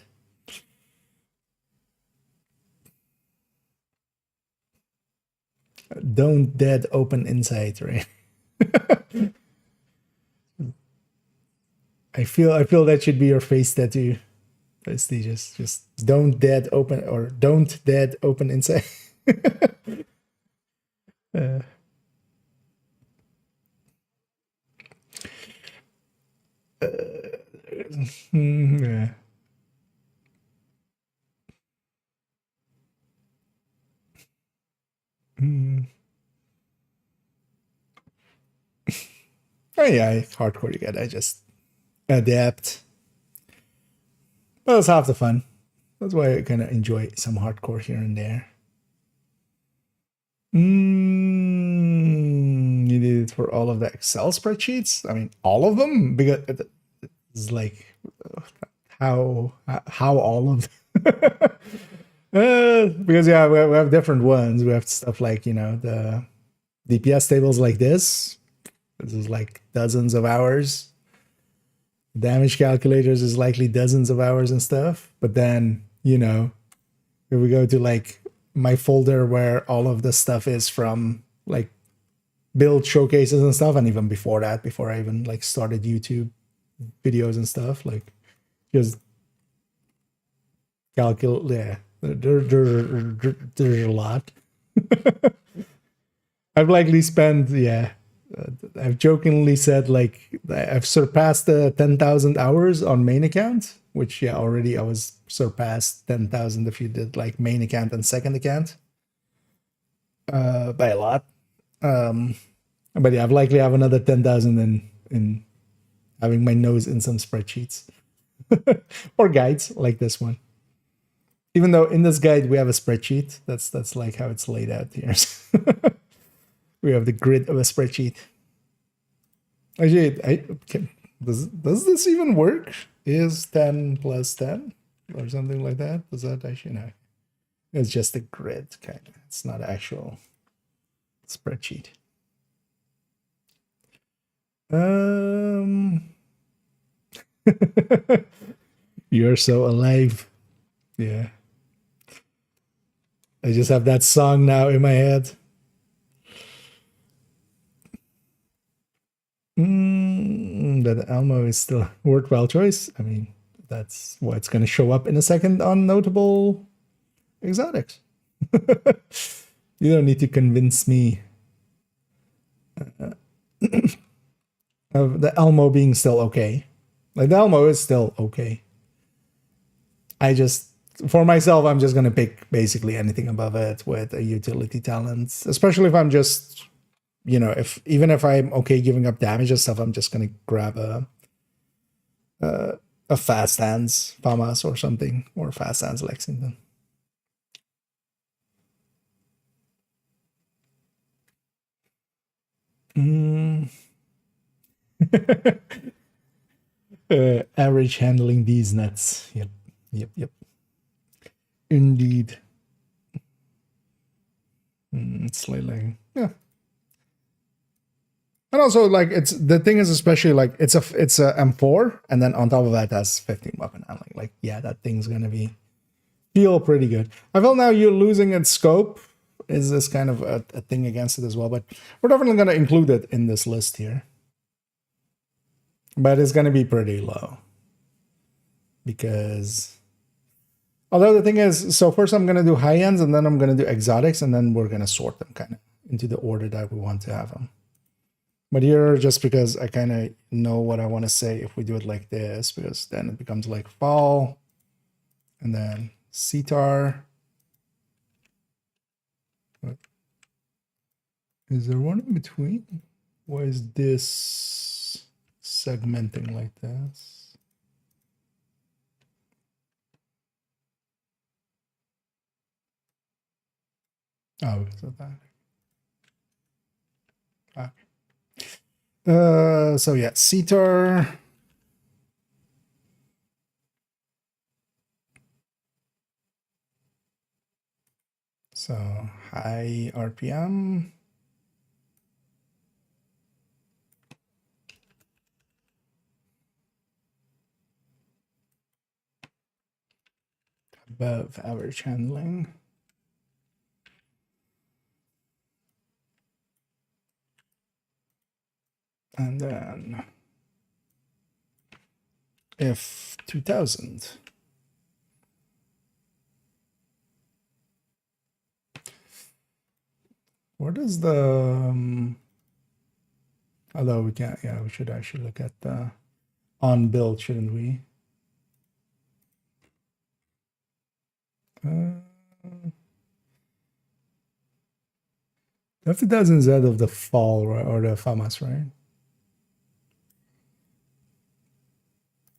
Don't dead open inside, right? I feel that should be your face tattoo. Prestigious. Just don't dead open or don't dead open inside. uh, yeah. Oh yeah, hardcore you gotta just adapt. Well, that's half the fun. That's why I kind of enjoy some hardcore here and there. You did it for all of the Excel spreadsheets? I mean, all of them? Because it's like, how all of them? Because yeah, we have different ones. We have stuff like, you know, the DPS tables like this. This is like dozens of hours. Damage calculators is likely dozens of hours and stuff. But then, you know, if we go to like my folder where all of the stuff is from, like build showcases and stuff, and even before that, before I even like started YouTube videos and stuff, like just calculate. Yeah, there's a lot. I've likely spent, yeah, I've jokingly said like I've surpassed the 10,000 hours on main account, which yeah, already I was surpassed 10,000 if you did like main account and second account, by a lot. But yeah, I've likely have another 10,000 in having my nose in some spreadsheets or guides like this one. Even though in this guide we have a spreadsheet, that's like how it's laid out here. We have the grid of a spreadsheet. Actually, does this even work? Is 10 plus 10 or something like that? Does that actually know? It's just a grid, kind of. It's not an actual spreadsheet. You're so alive. Yeah. I just have that song now in my head. That Elmo is still a worthwhile choice. I mean, that's what's going to show up in a second on notable exotics. You don't need to convince me of the Elmo being still okay. Like, the Elmo is still okay. I just, for myself, I'm just going to pick basically anything above it with a utility talent, especially if I'm just, you know, even if I'm okay giving up damage and stuff, I'm just going to grab a fast hands Famas or something, or fast hands Lexington. Average handling these nets. Yep. Indeed. Slightly, yeah. And also, like, it's the thing is, especially like it's a M4, and then on top of that has 15 weapon handling. Like, yeah, that thing's gonna feel pretty good. I feel now you're losing its scope is this kind of a thing against it as well, but we're definitely gonna include it in this list here. But it's gonna be pretty low because, although the thing is, so first I'm gonna do high ends, and then I'm gonna do exotics, and then we're gonna sort them kind of into the order that we want to have them. But here, just because I kind of know what I want to say if we do it like this, because then it becomes like fall, and then sitar. Is there one in between? Why is this segmenting like this? Oh, because of that. Okay. So yeah, sitar. So high RPM. Above average handling. And then if 2000. What is the although we can't, yeah, we should actually look at the on build, shouldn't we? If it does instead of the fall, right, or the FAMAS, right?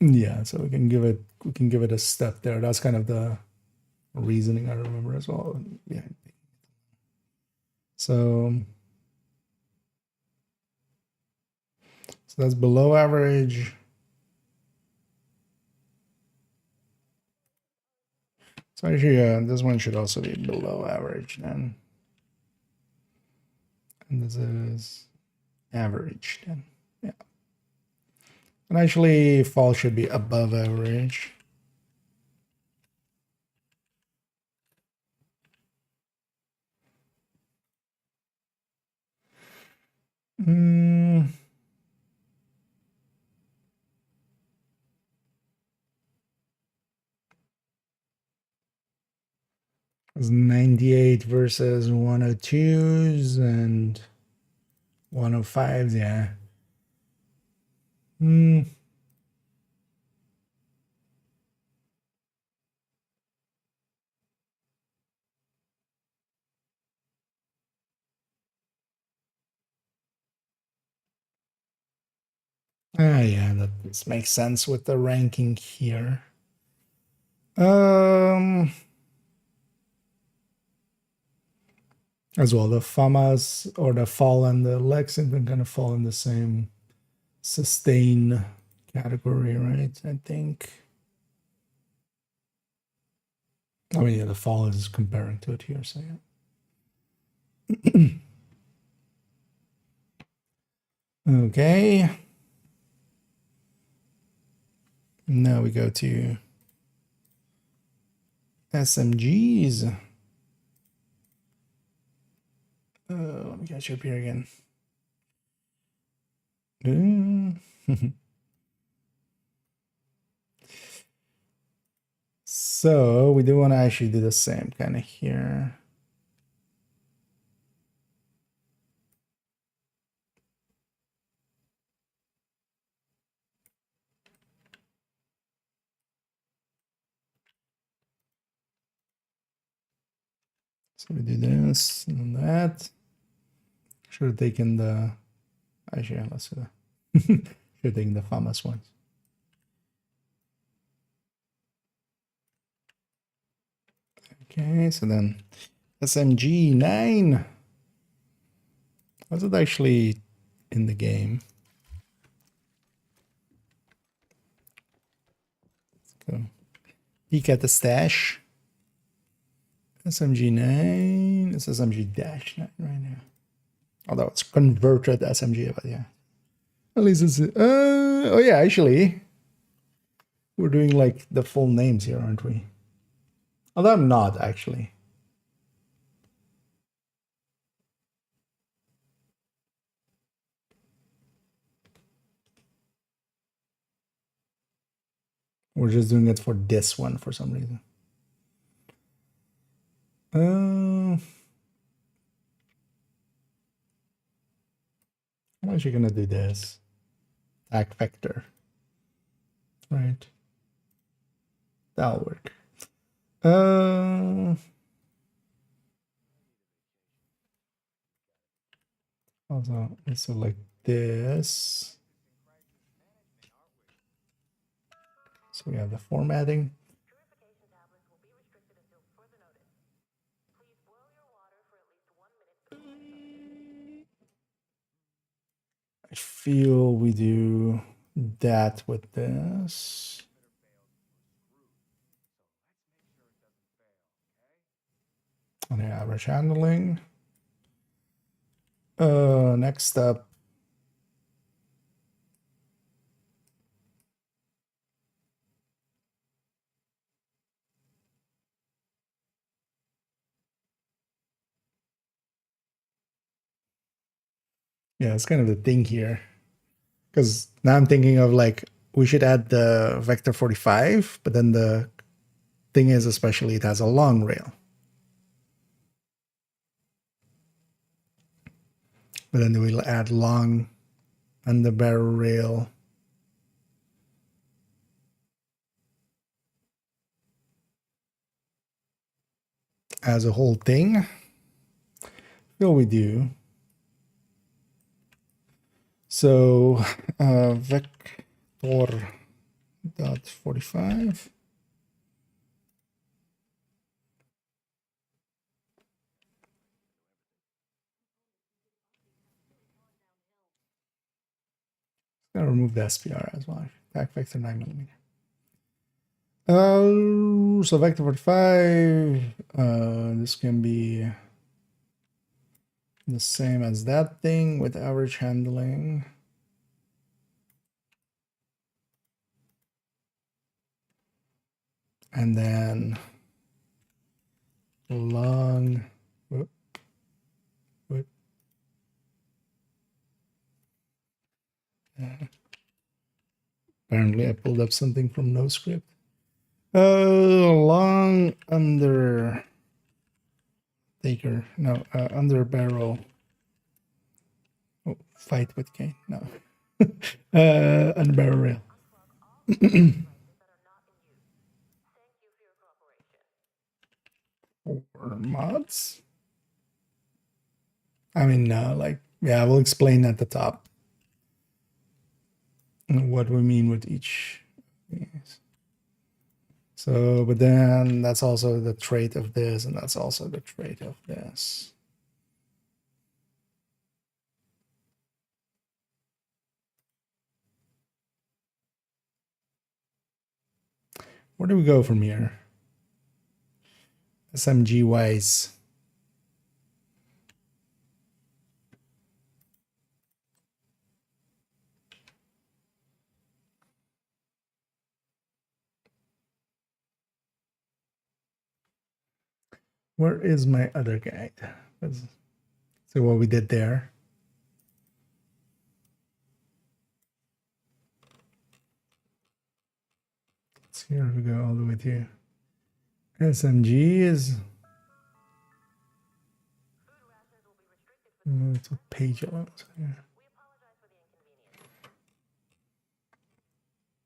Yeah, so we can give it a step there. That's kind of the reasoning I remember as well. Yeah. So that's below average. So actually, this one should also be below average then. And this is average then. Yeah. And actually, fall should be above average. It's 98 versus 102s and 105s, yeah. Yeah, that makes sense with the ranking here. As well, the FAMAS or the fall and the Lexington kind of fall in the same sustain category, right? I think. I mean, yeah, the fall is comparing to it here, so yeah. Okay. Now we go to SMGs. Let me catch you up here again. So we do want to actually do the same kind of here. So we do this and that. Should have taken the, actually, yeah, let's do that. Should have taken the FAMAS ones. Okay, so then SMG 9. Was it actually in the game? Let's go peek at the stash. SMG 9. It's SMG-9 right now. Although it's converted SMG, but yeah. At least it's oh yeah, actually. We're doing like the full names here, aren't we? Although I'm not actually. We're just doing it for this one for some reason. I'm actually gonna do this. Act vector. Right. That'll work. Also, so like this. So we have the formatting. I feel we do that with this. On the average handling. Next up. Yeah, it's kind of the thing here. Because now I'm thinking of like, we should add the vector 45, but then the thing is, especially it has a long rail. But then we'll add long on the barrel rail. As a whole thing. What we do. So vector.45. Gonna remove the SPR as well. Back vector 9mm. So vector 45. This can be the same as that thing with average handling. And then long. Whoop, whoop. Apparently I pulled up something from NoScript. Long under taker. No, under barrel. Oh, fight with Kane. No. Under barrel rail. Or mods? I mean, like, yeah, we'll explain at the top what we mean with each. So, but then that's also the trait of this, and that's also the trait of this. Where do we go from here? SMG wise. Where is my other guide? Let's see what we did there. So here we go all the way to SMG is move to page elements here.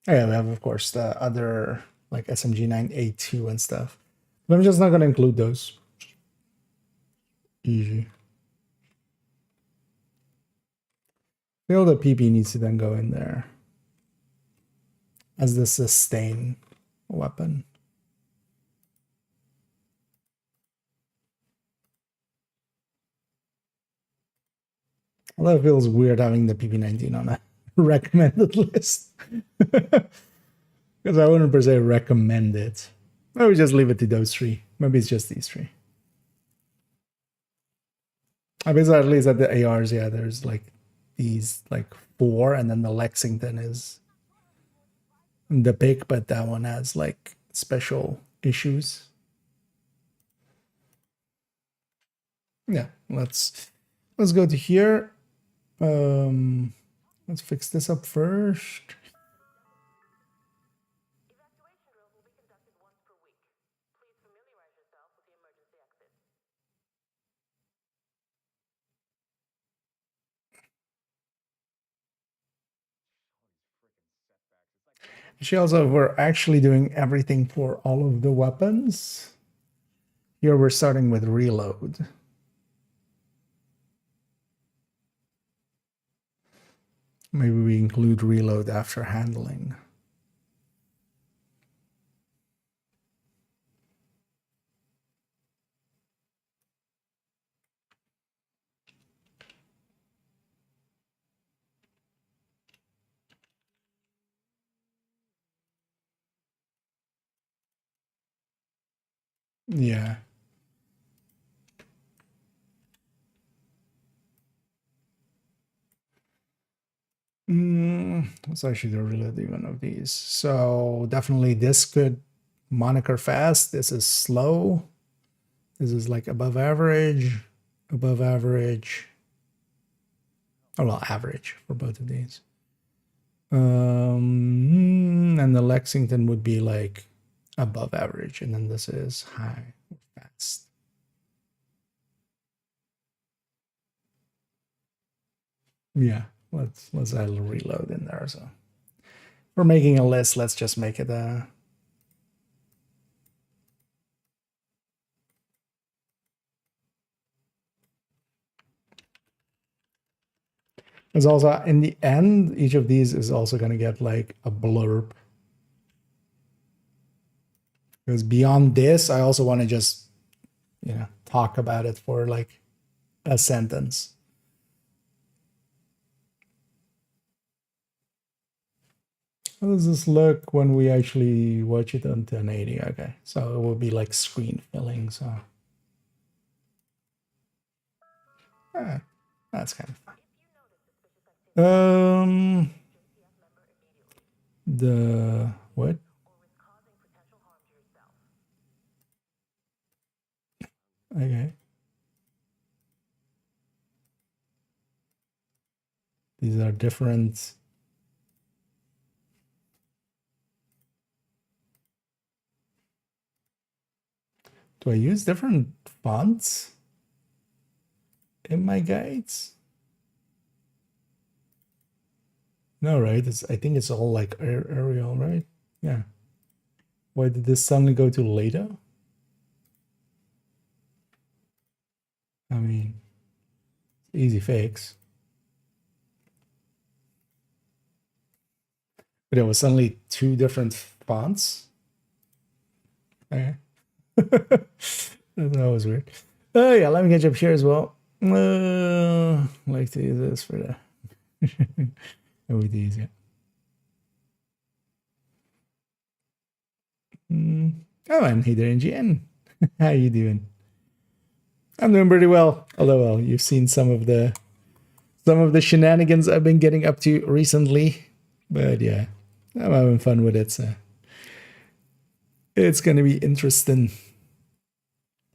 Yeah, we have of course the other like SMG 9A2 and stuff. But I'm just not gonna include those. Easy. Feel the PP needs to then go in there as the sustain weapon. Although it feels weird having the PP19 on a recommended list. Because I wouldn't per se recommend it. I would just leave it to those three. Maybe it's just these three. I guess at least at the ARs, yeah, there's like these like 4, and then the Lexington is the pick, but that one has like special issues. Yeah, let's go to here. Let's fix this up first. She also, we're actually doing everything for all of the weapons. Here we're starting with reload. Maybe we include reload after handling. Yeah. Let's actually do reload one of these. So definitely this could moniker fast. This is slow. This is like above average, above average. Oh, well, average for both of these. And the Lexington would be like above average, and then this is high or fast. Yeah, let's add a reload in there. So for making a list, let's just make it a. It's also in the end, each of these is also going to get like a blurb. Because beyond this, I also want to just, talk about it for like a sentence. How does this look when we actually watch it on 1080? Okay, so it will be like screen filling. So that's kind of fun. The what? Okay. These are different. Do I use different fonts in my guides? No, right? I think it's all like Arial, right? Yeah. Why did this suddenly go to later? I mean, easy fix. But it was suddenly two different fonts. Okay. That was weird. Oh yeah, let me catch up here as well. Like to use this for the VODs, yeah. Oh, and hey there, NGN. How you doing? I'm doing pretty well. Although, well, you've seen some of the shenanigans I've been getting up to recently. But yeah, I'm having fun with it. So it's gonna be interesting.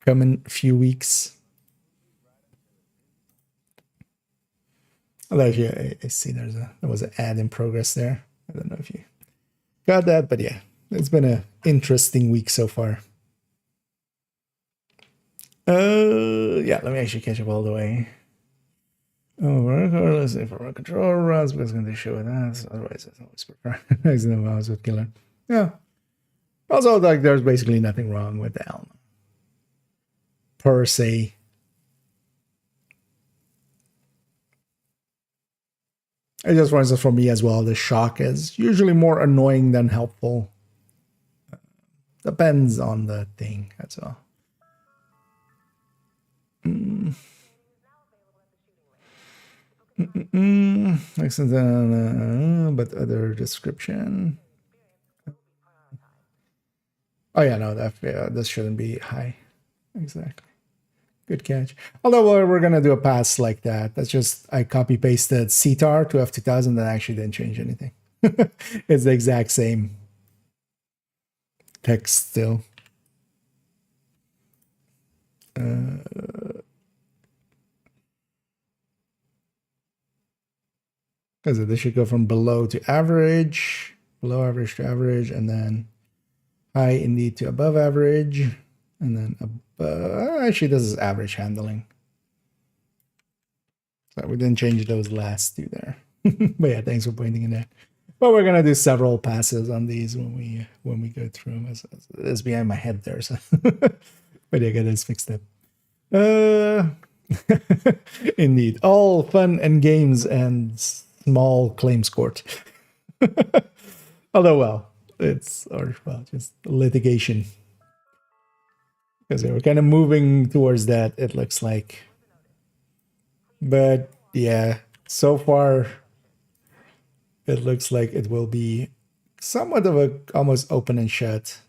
Coming few weeks. Although yeah, I see there was an ad in progress there. I don't know if you got that, but yeah, it's been an interesting week so far. Yeah, let me actually catch up all the way. Oh, let's say for control runs because I'm going to show that. Otherwise, it's always prefer. The mouse with killer. Yeah. Also, like, there's basically nothing wrong with the Elm per se. It just, for instance, for me as well, the shock is usually more annoying than helpful. Depends on the thing, that's all. But other description. Oh yeah, no, this shouldn't be high. Exactly. Good catch. Although we're gonna do a pass like that. That's just I copy pasted CTAR to F2000 and actually didn't change anything. It's the exact same text still. Because this should go from below to average, below average to average, and then high indeed to above average, and then above. Actually, this is average handling. So we didn't change those last two there. But yeah, thanks for pointing in that. But we're gonna do several passes on these when we go through them. It's behind my head there, so but yeah, get this fixed up. Indeed, all fun and games and small claims court. Although, well, it's just litigation because we're kind of moving towards that. It looks like, but yeah, so far it looks like it will be somewhat of a almost open and shut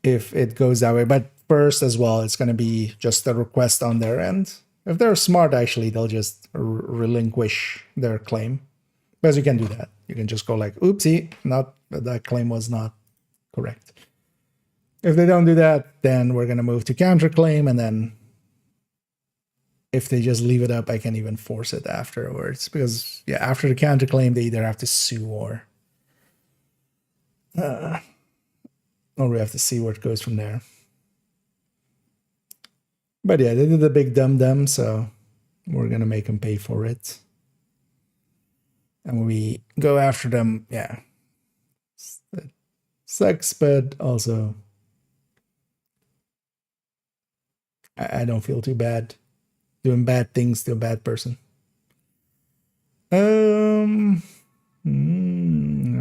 if it goes that way. But first as well, it's going to be just a request on their end. If they're smart, actually, they'll just relinquish their claim. Because you can do that. You can just go like, oopsie, that claim was not correct. If they don't do that, then we're going to move to counterclaim, and then if they just leave it up, I can even force it afterwards. Because, yeah, after the counterclaim, they either have to sue or we have to see where it goes from there. But yeah, they did a big dum-dum, so we're gonna make them pay for it. And when we go after them, yeah, it sucks, but also I don't feel too bad doing bad things to a bad person.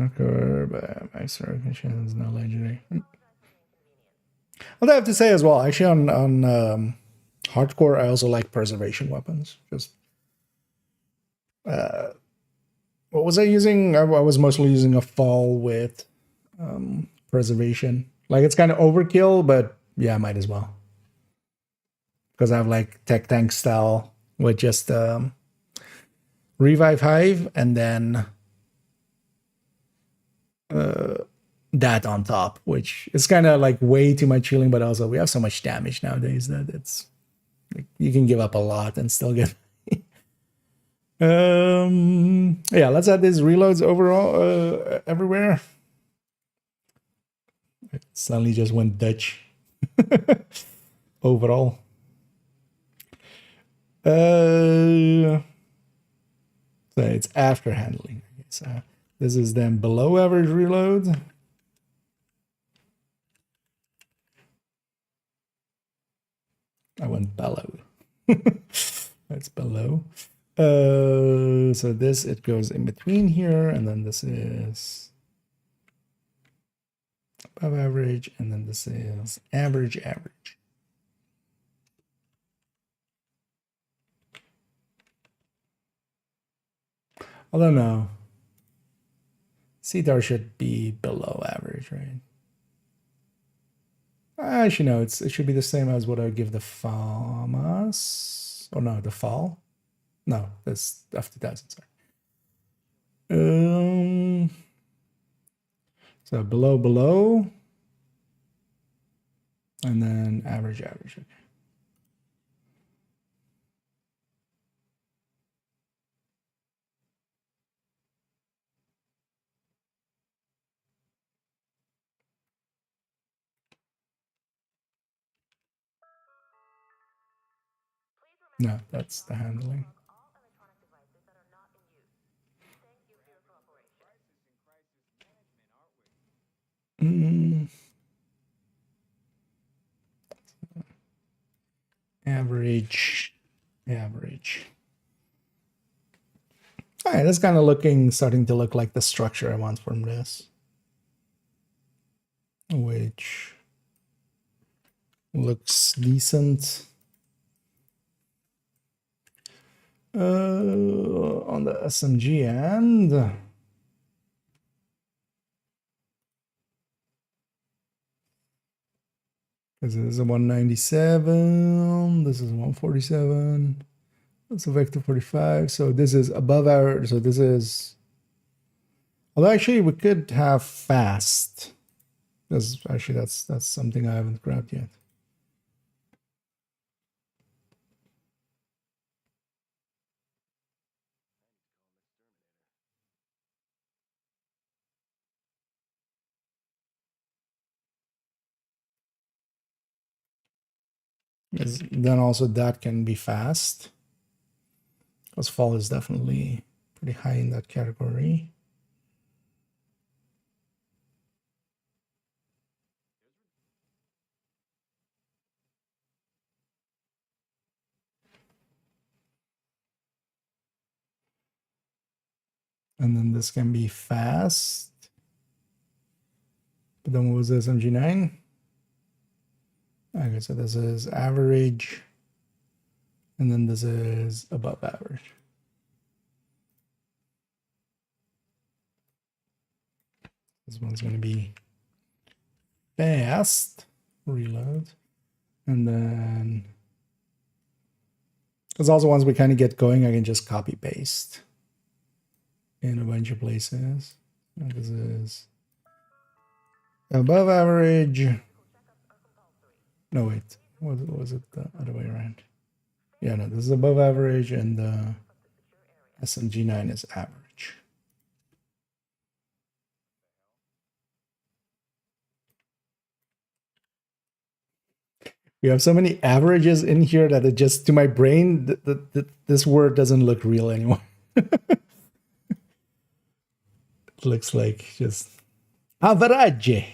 Hardcore, but max recognition is not legendary. Although I have to say as well, actually on hardcore, I also like preservation weapons. Just what was I using? I was mostly using a fall with preservation. Like it's kind of overkill, but yeah, might as well. Because I have like tech tank style with just revive hive and then that on top, which is kind of like way too much healing, but also we have so much damage nowadays that it's like you can give up a lot and still get. Yeah, let's add these reloads overall everywhere. It suddenly just went Dutch overall. So it's after handling. So this is then below average reload. I went below. That's below. So this, it goes in between here, and then this is above average, and then this is average. I don't know. CTAR should be below average, right? Actually, no, it should be the same as what I give the FAMAS. Or no, the fall. No, that's after 2000, sorry. So below, and then average. Okay. No, that's the handling. Average. All right, that's kind of starting to look like the structure I want from this, which looks decent. On the SMG end, this is a 197, this is 147, that's a vector 45, so this is above our, so this is, although actually we could have fast, because actually that's something I haven't grabbed yet. Then also that can be fast, because fall is definitely pretty high in that category. And then this can be fast. But then what was this, MG9? Okay, so this is average. And then this is above average. This one's going to be fast. Reload. And then, because also once we kind of get going, I can just copy paste in a bunch of places. And this is above average. No, wait. Was it the other way around? Yeah, no, this is above average, and the SMG9 is average. We have so many averages in here that it just, to my brain, this word doesn't look real anymore. It looks like just average.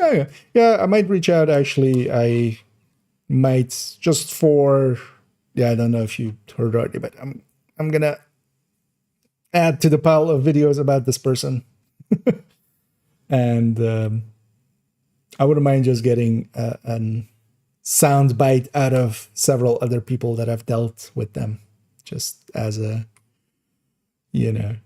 Okay. Yeah, I might reach out. Actually, I might just for, yeah, I don't know if you heard already, but I'm gonna add to the pile of videos about this person. And I wouldn't mind just getting a sound bite out of several other people that have dealt with them, just as a, you know,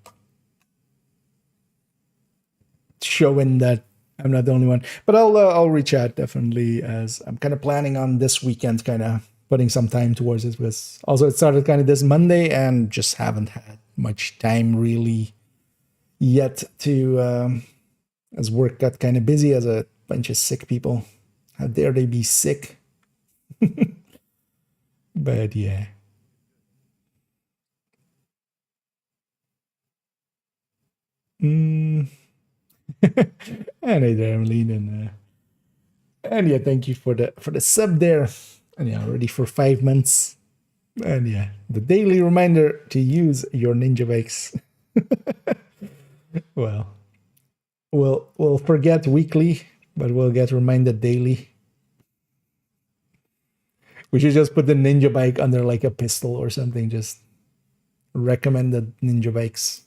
showing that I'm not the only one. But I'll reach out definitely, as I'm kind of planning on this weekend, kind of putting some time towards it, because also it started kind of this Monday and just haven't had much time really yet to, as work got kind of busy, as a bunch of sick people. How dare they be sick? But yeah. And hey there, Emmeline, and yeah, thank you for the sub there. And yeah, already for 5 months. And yeah, the daily reminder to use your ninja bikes. Well, we'll forget weekly, but we'll get reminded daily. We should just put the ninja bike under like a pistol or something. Just recommended ninja bikes.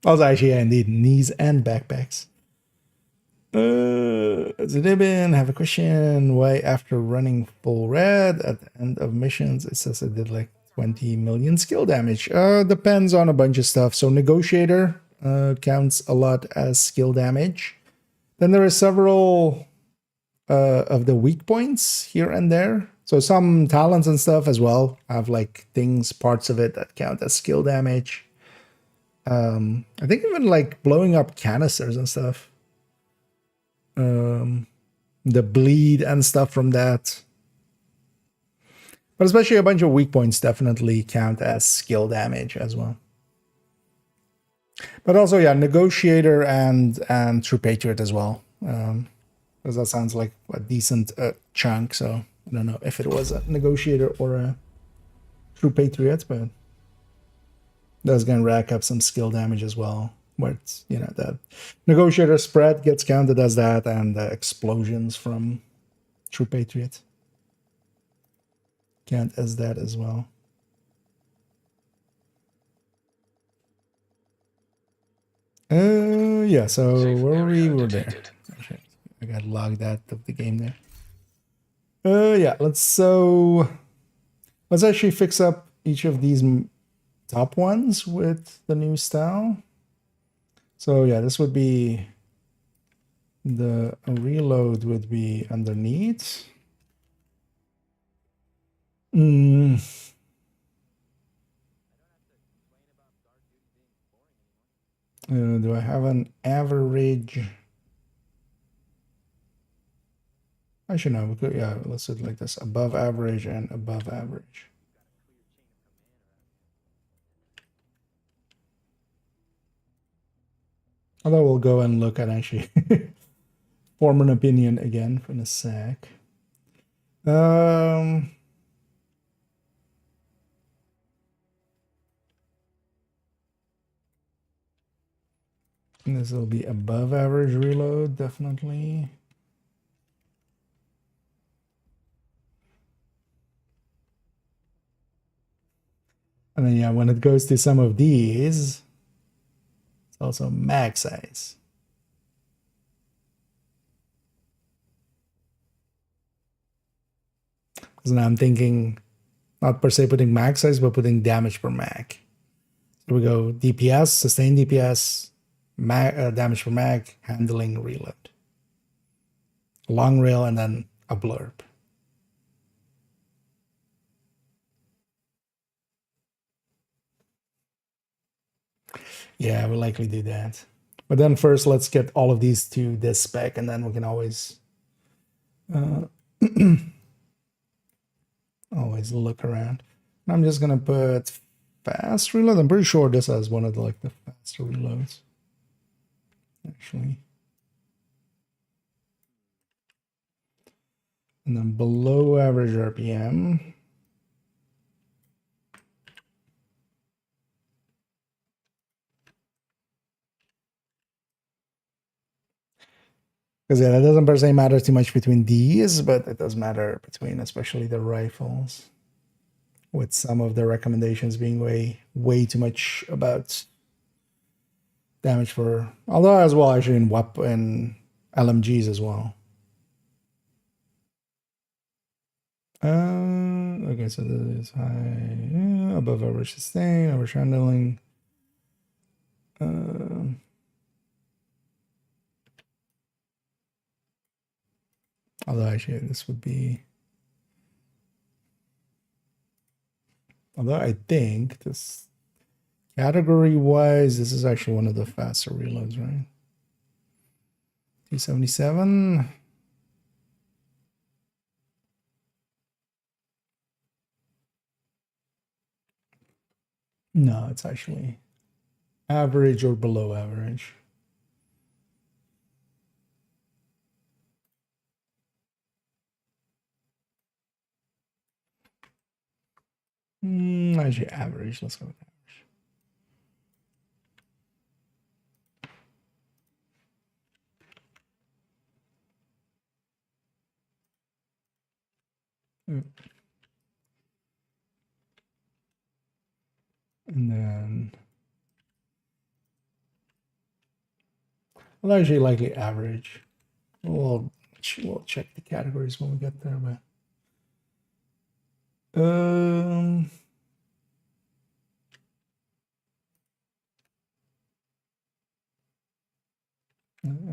Also, actually, yeah, indeed, knees and backpacks. Zidibin, have a question. Why after running full red at the end of missions, it says I did like 20 million skill damage? Depends on a bunch of stuff. So negotiator counts a lot as skill damage. Then there are several of the weak points here and there. So some talents and stuff as well have like things, parts of it that count as skill damage. I think even like blowing up canisters and stuff. The bleed and stuff from that. But especially a bunch of weak points definitely count as skill damage as well. But also, yeah, negotiator and true patriot as well. Because that sounds like a decent chunk. So I don't know if it was a negotiator or a true patriot, but that's going to rack up some skill damage as well. Where it's, you know, the negotiator spread gets counted as that, and the explosions from true patriot count as that as well. Yeah, so where we were there. I got logged out of the game there. Yeah, let's actually fix up each of these top ones with the new style. So yeah, this would be the reload would be underneath. Do I have an average? Actually, no, we could, yeah, let's do it like this: above average and above average. Although we'll go and look at actually form an opinion again in a sec. This will be above average reload, definitely. And then yeah, when it goes to some of these, it's also mag size. Because now I'm thinking not per se putting mag size, but putting damage per mag. So we go DPS, sustained DPS, damage per mag, handling, reload. Long rail, and then a blurb. Yeah, we'll likely do that. But then first, let's get all of these to this spec, and then we can always always look around. I'm just gonna put fast reload. I'm pretty sure this has one of the like the faster reloads. Actually. And then below average RPM. Because yeah, that doesn't per se matter too much between these, but it does matter between especially the rifles. With some of the recommendations being way too much about damage for, although as well actually in weapon LMGs as well. Okay, so this is high, above average sustain, average handling. Although actually this would be, although I think this category wise, this is actually one of the faster reloads, right? 277. No, it's actually average or below average. Actually average, let's go with average. And then, well, actually likely average. We'll check the categories when we get there, but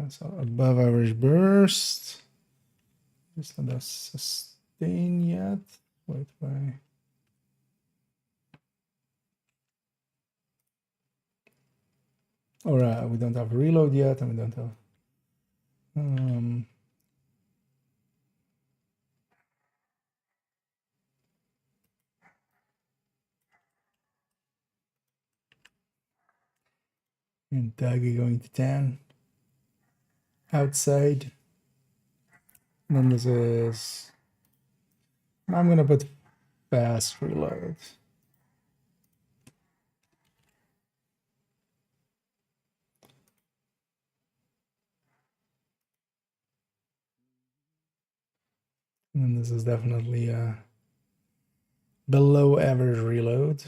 so above average burst. Just not that sustain yet. Wait by. Or we don't have reload yet, and we don't have. And Daggy going to 10. Outside. And then this is. I'm gonna put fast reload. And this is definitely a below average reload.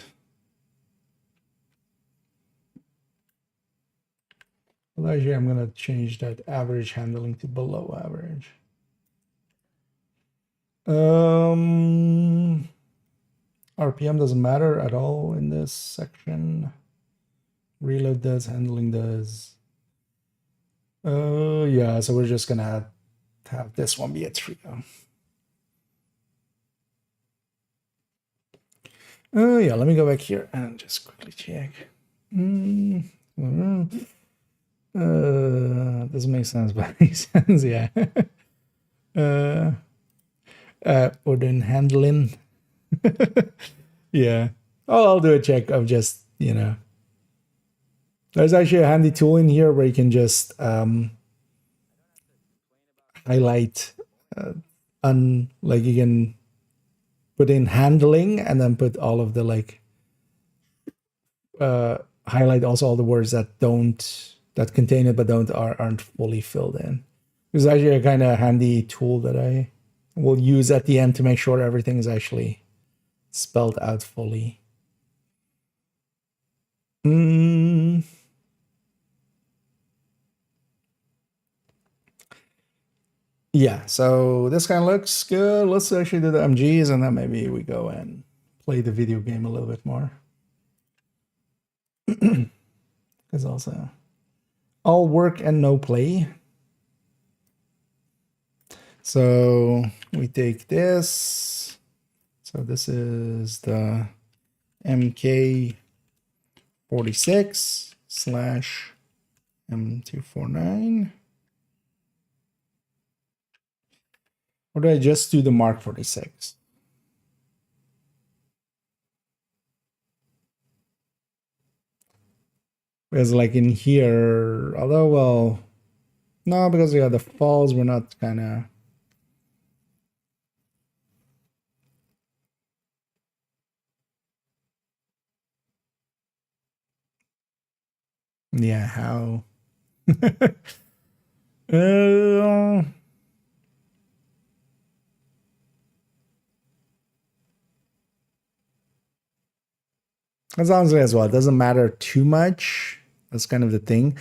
Well, actually, I'm going to change that average handling to below average. RPM doesn't matter at all in this section. Reload does, handling does. Yeah, so we're just going to have this one be a trio. Yeah, let me go back here and just quickly check. Doesn't make sense, but makes sense, yeah. Or then handling. Yeah. I'll do a check of just, you know. There's actually a handy tool in here where you can just highlight like you can put in handling and then put all of the like highlight also all the words that contain it but aren't fully filled in. It's actually a kind of handy tool that I will use at the end to make sure everything is actually spelled out fully. Yeah, so this kind of looks good. Let's actually do the MGs and then maybe we go and play the video game a little bit more. Because also all work and no play. So we take this. So this is the MK46/M249. Or do I just do the Mark 46? Because like in here, although, well, no, because we got the falls, we're not kind of... Yeah, how? uh, as long as well, it doesn't matter too much. That's kind of the thing.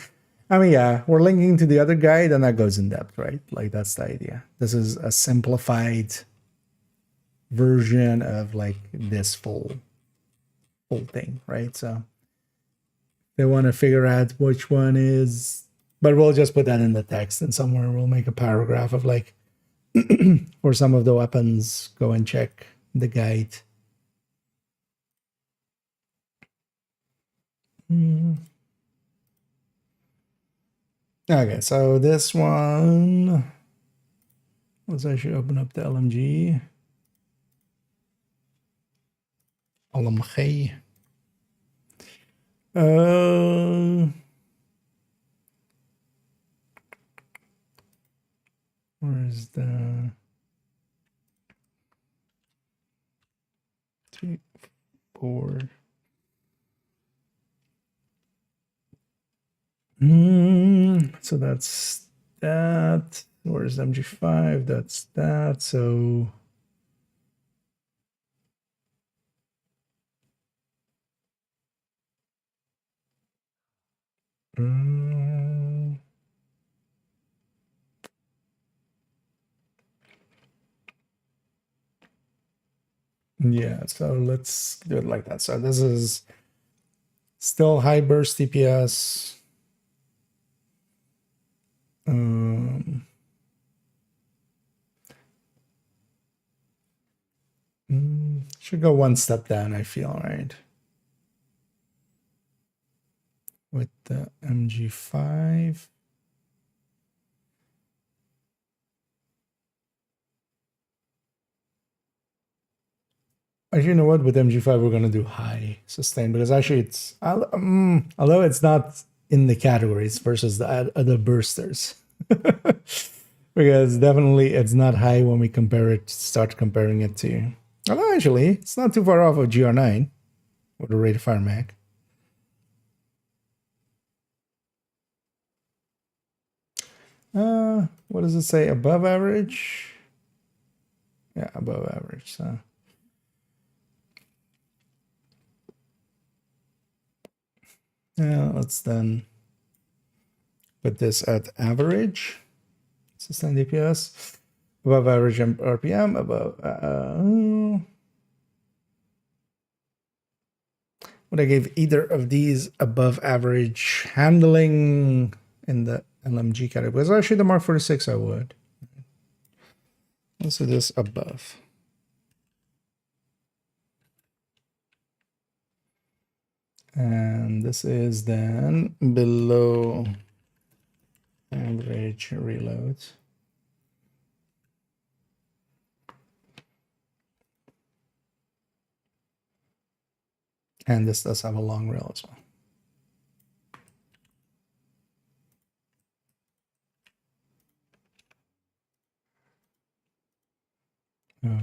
I mean, yeah, we're linking to the other guide, and that goes in depth, right? Like, that's the idea. This is a simplified version of like this full thing, right? So they want to figure out which one is, but we'll just put that in the text, and somewhere we'll make a paragraph of like, for some of the weapons, go and check the guide. Okay, so this one, let's actually open up the LMG. LMG. Where's the 3, 4? So that's that. Where's MG5? That's that. So yeah, so let's do it like that. So this is still high burst DPS. Should go one step down, I feel, right? With the MG5. Actually, you know what? With MG5, we're going to do high sustain, because actually it's, although it's not in the categories versus the other bursters. Because definitely it's not high when we start comparing it to, although actually it's not too far off of GR9 with the rate of fire mag. What does it say? Above average? Yeah, above average. So yeah, let's then put this at average. Sustain DPS. Above average RPM, above... would I give either of these above average handling in the LMG category? Because actually the Mark 46 I would. Let's do this above. And this is then below average reload. And this does have a long rail as well.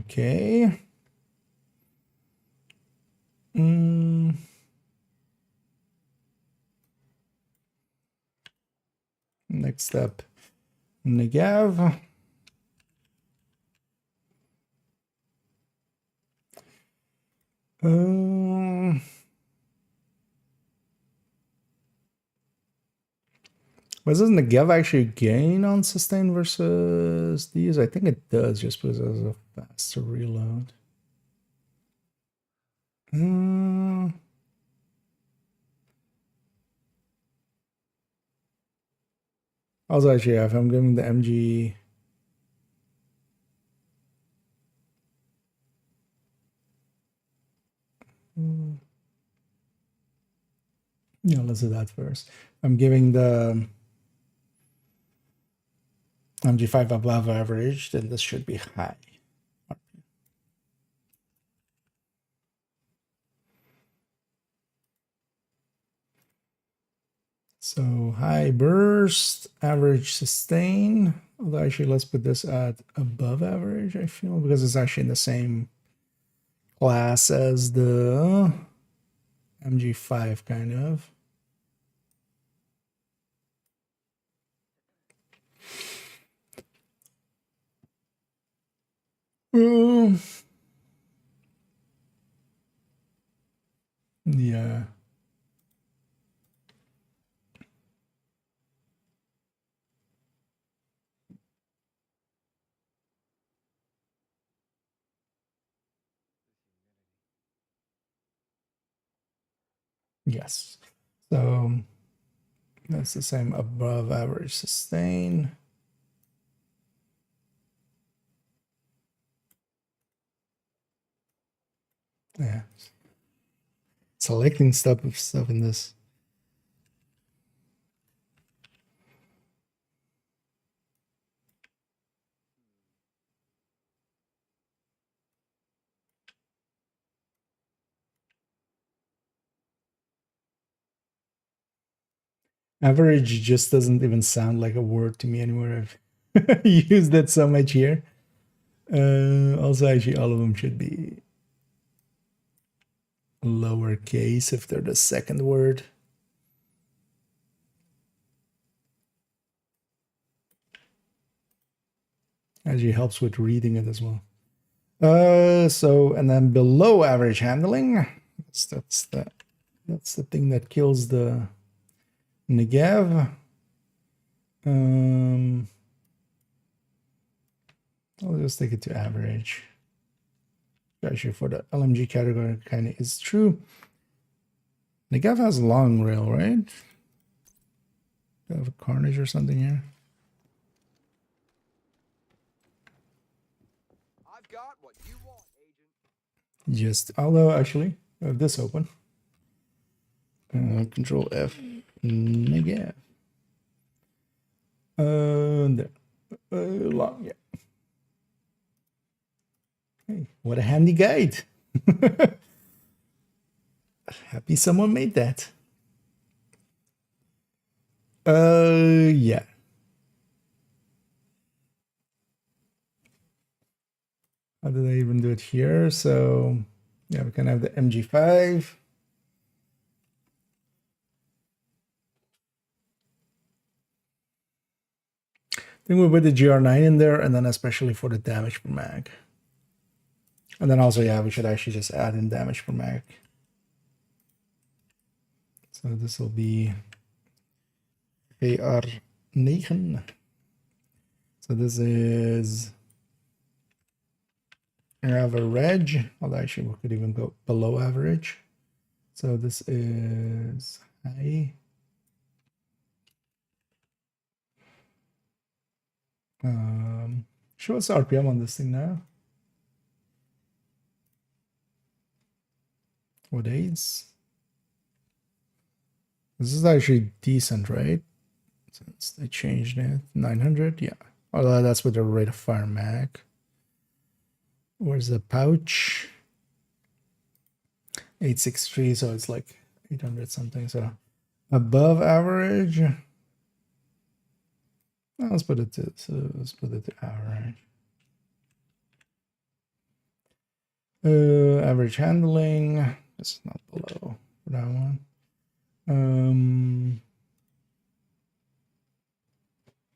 Okay. Next step, Negav. But doesn't the Negav actually gain on sustain versus these? I think it does, just because it has a faster reload. Also, actually, if I'm giving the MG... Yeah, let's do that first. I'm giving the MG5 above average, then this should be high. So high burst, average sustain. Although actually, let's put this at above average, I feel, because it's actually in the same class as the MG5, kind of. Yeah. Yes. So that's the same above average sustain. Yeah. Selecting stuff in this. Average just doesn't even sound like a word to me anymore. I've used that so much here. Also, actually, all of them should be lowercase if they're the second word. Actually helps with reading it as well. So and then below average handling, that's the thing that kills the Negev. I'll just take it to average. Actually, for the LMG category, kind of is true. Negev has long rail, right? Do I have a carnage or something here? I've got what you want, Agent. Just, although actually, I have this open. Control F, Negev. There. Long, yeah. Hey, what a handy guide. Happy someone made that. Yeah. How did I even do it here? So, yeah, we can have the MG5. Then we put the GR9 in there, and then especially for the damage per mag. And then also, yeah, we should actually just add in damage per mag. So this will be AR9. So this is average. Although actually we could even go below average. So this is high. Show us RPM on this thing now. VODs. This is actually decent, right? Since they changed it. 900, yeah. Although that's with the rate of fire mag. Where's the pouch? 863, so it's like 800 something. So above average. Let's put it to average. Average handling. It's not below for that one.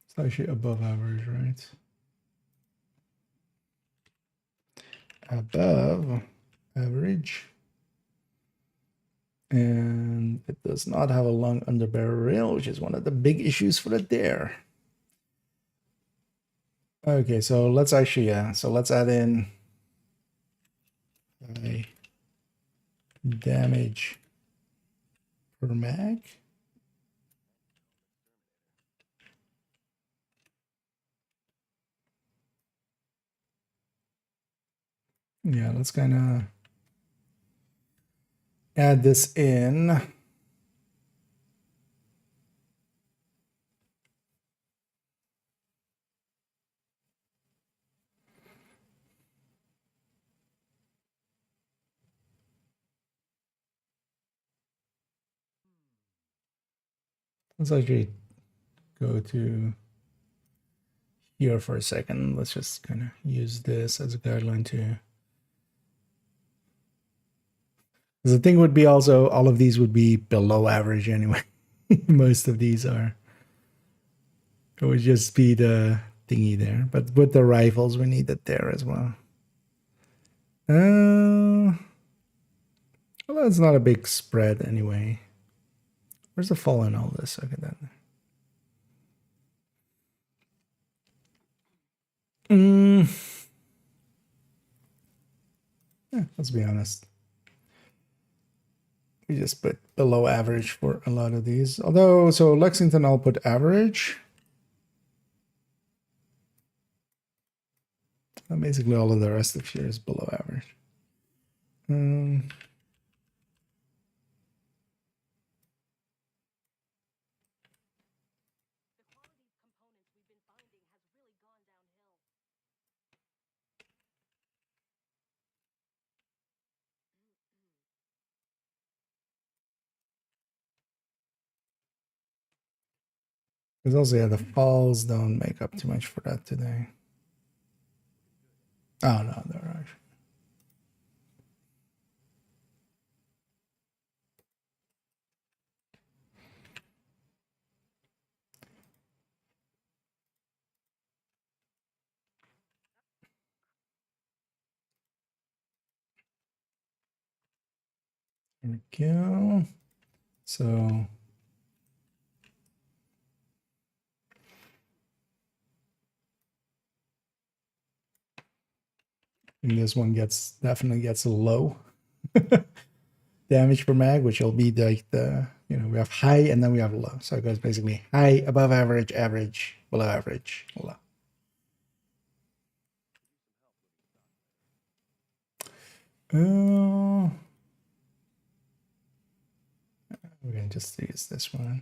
It's actually above average, right? Above average. And it does not have a long underbarrel rail, which is one of the big issues for the dare. Okay, so let's actually, so let's add in damage per mag. Yeah, let's kind of add this in. Let's actually go to here for a second. Let's just kind of use this as a guideline too. The thing would be also, all of these would be below average anyway. Most of these are. It would just be the thingy there. But with the rifles, we need it there as well. Well, that's not a big spread anyway. Where's the fall in all this? Okay, then. Yeah, let's be honest. We just put below average for a lot of these. Although, so Lexington, I'll put average. And basically, all of the rest of here is below average. Because also, yeah, the falls don't make up too much for that today. Oh, no, they're actually. There we go. So and this one definitely gets a low damage per mag, which will be like the, you know, we have high and then we have low. So it goes basically high, above average, average, below average, low. We're going to just use this one.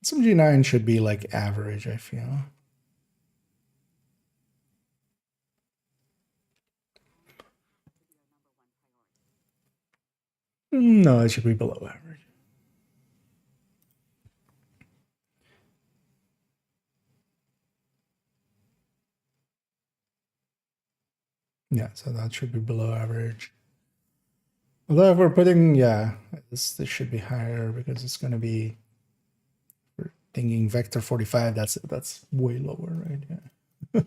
Some G9 should be like average, I feel. No, it should be below average. Yeah, so that should be below average. Although if we're putting, yeah, this should be higher because it's going to be, we're thinking vector 45, that's way lower, right? Yeah.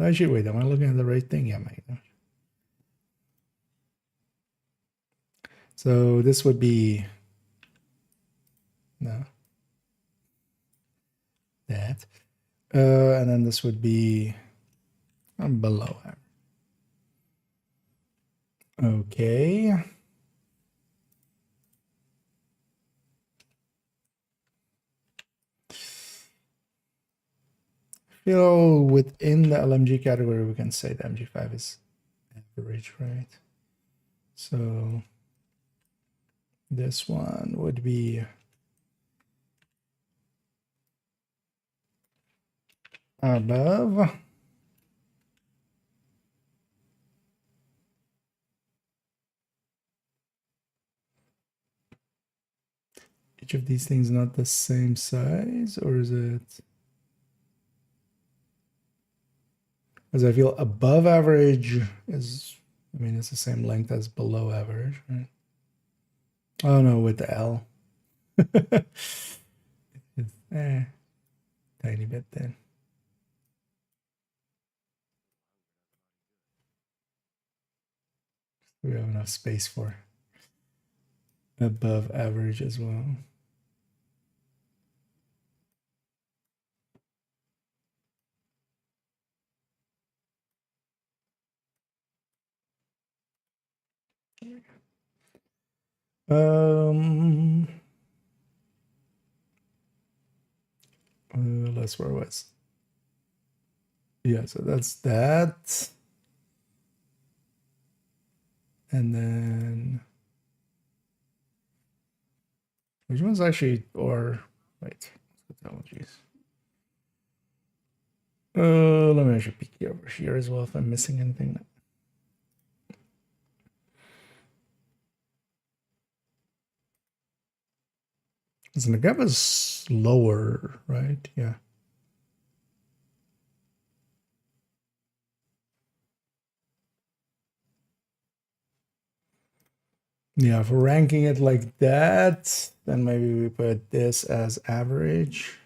Actually, wait, am I looking at the right thing? Yeah, mate. So this would be, no, that. And then this would be below average. Okay. Feel within the LMG category, we can say the MG5 is average, right? So this one would be above. Each of these things not the same size, or is it? As I feel above average is, I mean, it's the same length as below average, right? Oh no, with the L. Tiny bit then. We have enough space for above average as well. That's where it was. Yeah, so that's that. And then which one's actually, or wait, technologies. Let me actually peek over here as well if I'm missing anything. So the gap is lower, right? Yeah. Yeah, if we're ranking it like that, then maybe we put this as average.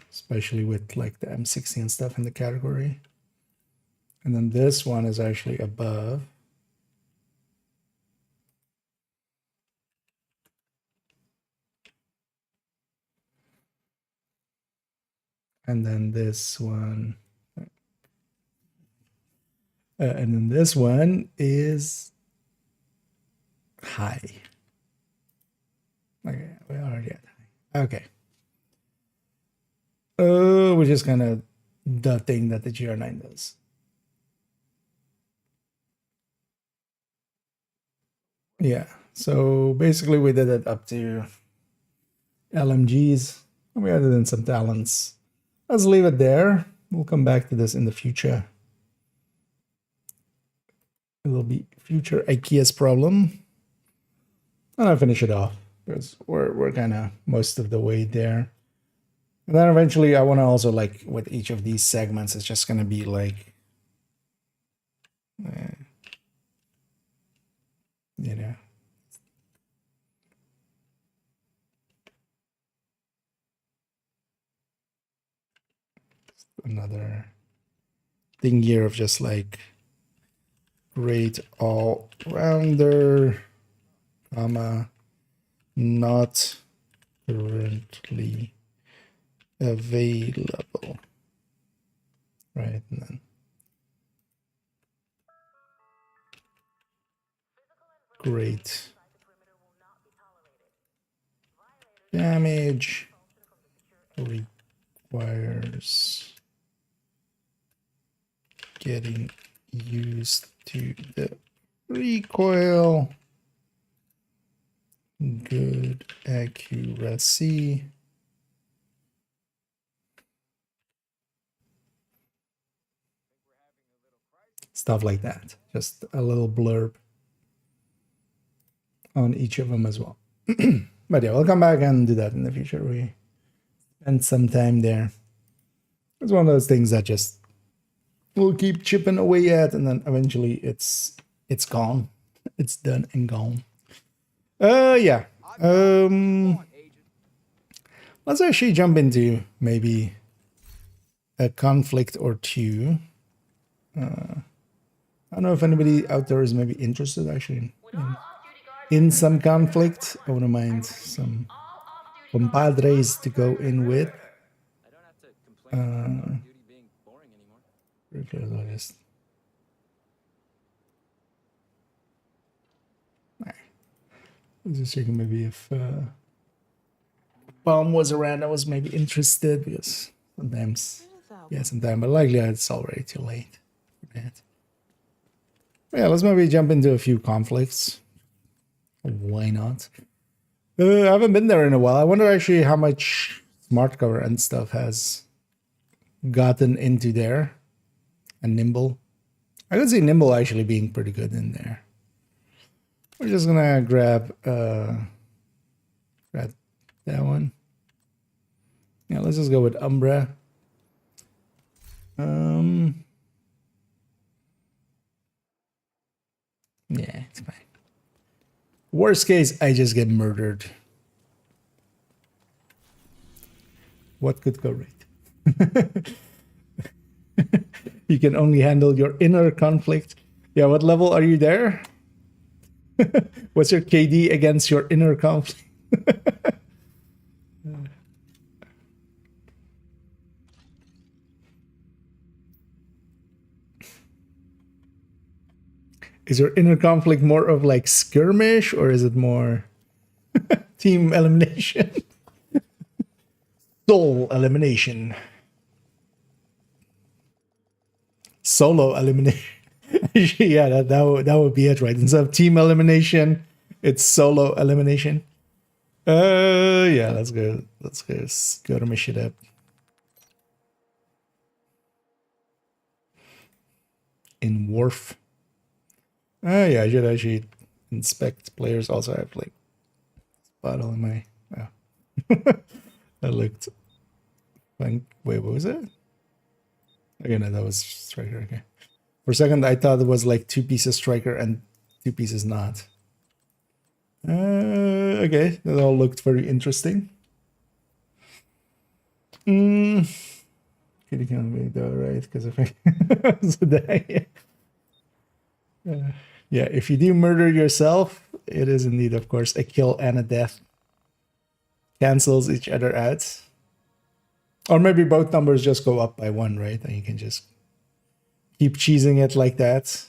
Especially with like the M60 and stuff in the category. And then this one is actually above. And then this one. And then this one is high. Okay, we already at high. Okay. Which is kind of the thing that the GR9 does. Yeah, so basically we did it up to LMGs. And we added in some talents. Let's leave it there. We'll come back to this in the future. It will be future IKEA's problem. And I'll finish it off because we're kind of most of the way there. And then eventually I want to also, like, with each of these segments, it's just going to be like, you know, another thing here of just like great all-rounder, comma, not currently available, right? And then great damage requires getting used to the recoil, good accuracy, stuff like that. Just a little blurb on each of them as well. But yeah, we'll come back and do that in the future. We spend some time there. It's one of those things that just we'll keep chipping away at, and then eventually it's gone. It's done and gone. Yeah. Let's actually jump into maybe a conflict or two. I don't know if anybody out there is maybe interested actually in some conflict. I wouldn't mind some compadres to go in with. I don't have to complain about duty being boring anymore. I was just checking maybe if Bomb was around, I was maybe interested because sometimes, yeah, sometimes, but likely it's already too late for that. Yeah, let's maybe jump into a few conflicts. Why not? I haven't been there in a while. I wonder actually how much smart cover and stuff has gotten into there. And Nimble. I could see Nimble actually being pretty good in there. We're just gonna grab that one. Yeah, let's just go with Umbra. Yeah, it's fine. Worst case, I just get murdered. What could go right? You can only handle your inner conflict. Yeah, what level are you there? What's your KD against your inner conflict? Is your inner conflict more of like skirmish, or is it more team elimination? Soul elimination. Solo elimination. Yeah, that would be it, right? Instead of team elimination, it's solo elimination. Yeah, let's go to my shit up. In Wharf. Yeah, I should actually inspect players also have like bottle in my. Oh. That looked fun. Wait, what was it? Okay, no, that was striker. Okay. For a second, I thought it was like 2 pieces striker and 2 pieces not. Okay, that all looked very interesting. Could you count me though, right? Because if I yeah, if you do murder yourself, it is indeed, of course, a kill and a death. Cancels each other out. Or maybe both numbers just go up by 1, right? And you can just keep cheesing it like that.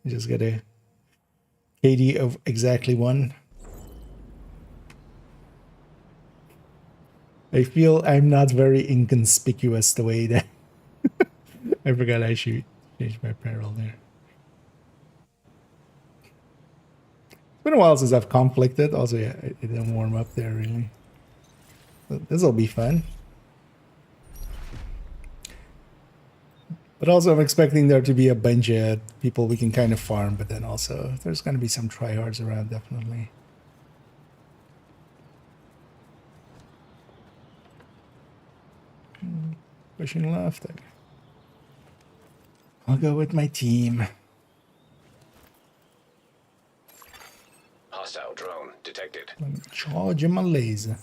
You just get a KD of exactly 1. I feel I'm not very inconspicuous the way that I forgot I should change my apparel there. It's been a while since I've conflicted. Also, yeah, it didn't warm up there really. This will be fun. But also I'm expecting there to be a bunch of people we can kind of farm, but then also there's going to be some tryhards around, definitely. Pushing left. I'll go with my team. Hostile drone detected. Let me charge him a laser.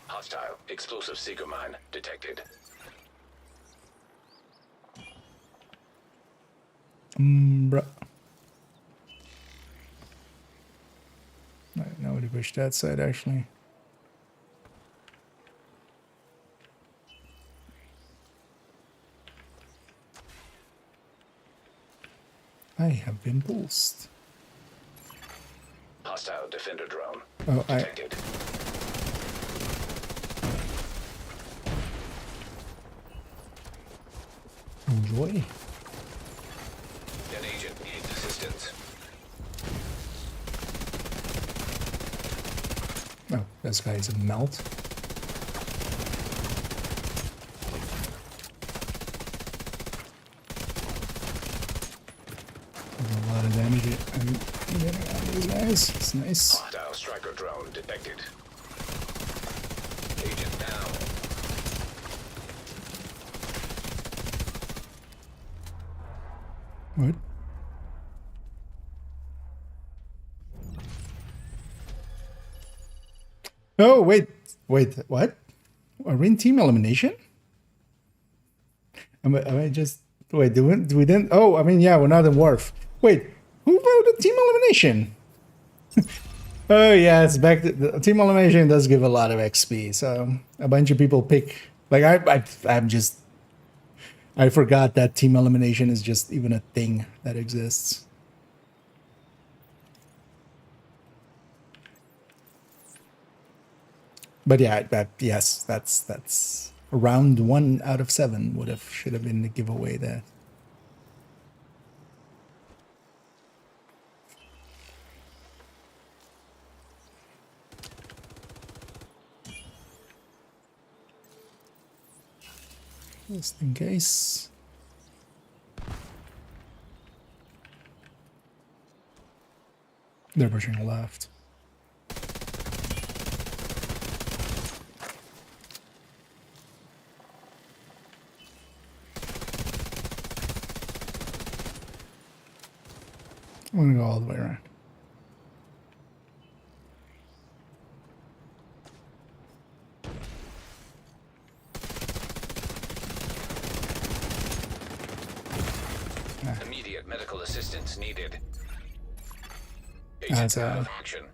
Hostile explosive seeker mine detected. Bruh. Right, now to push that side actually. I have been pulsed. Hostile defender drone Oh, detected. Enjoy. An agent needs assistance. Oh, this guy's a melt. There's a lot of damage I'm getting out of these guys. It's nice. Hostile striker drone detected. Agent down. What? Oh, wait, what? Are we in team elimination? Am I just... Wait, do we then... Oh, I mean, yeah, we're not in Wharf. Wait, who voted team elimination? Oh, yeah, it's back to... The team elimination does give a lot of XP, so a bunch of people pick... Like, I'm just... I forgot that team elimination is just even a thing that exists. But yeah, yes, that's round 1 out of 7 should have been the giveaway there. Just in case. They're pushing left. I'm gonna go all the way around. Immediate medical assistance needed. That's Agent out of action.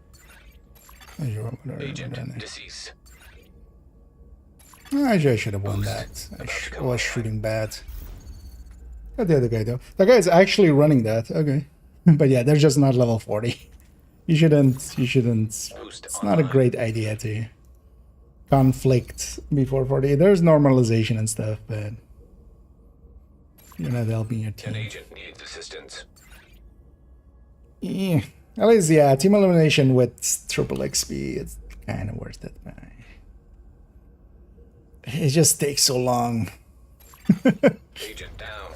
Agent deceased. Actually, I should have won that. I was shooting bad. Got the other guy though. That guy is actually running that. Okay. But yeah, they're just not level 40. You shouldn't. It's not a great idea to conflict before 40. There's normalization and stuff, but you're not helping your team. An agent needs assistance. Yeah. At least, yeah, team elimination with triple XP, it's kind of worth it, man. It just takes so long. Agent down.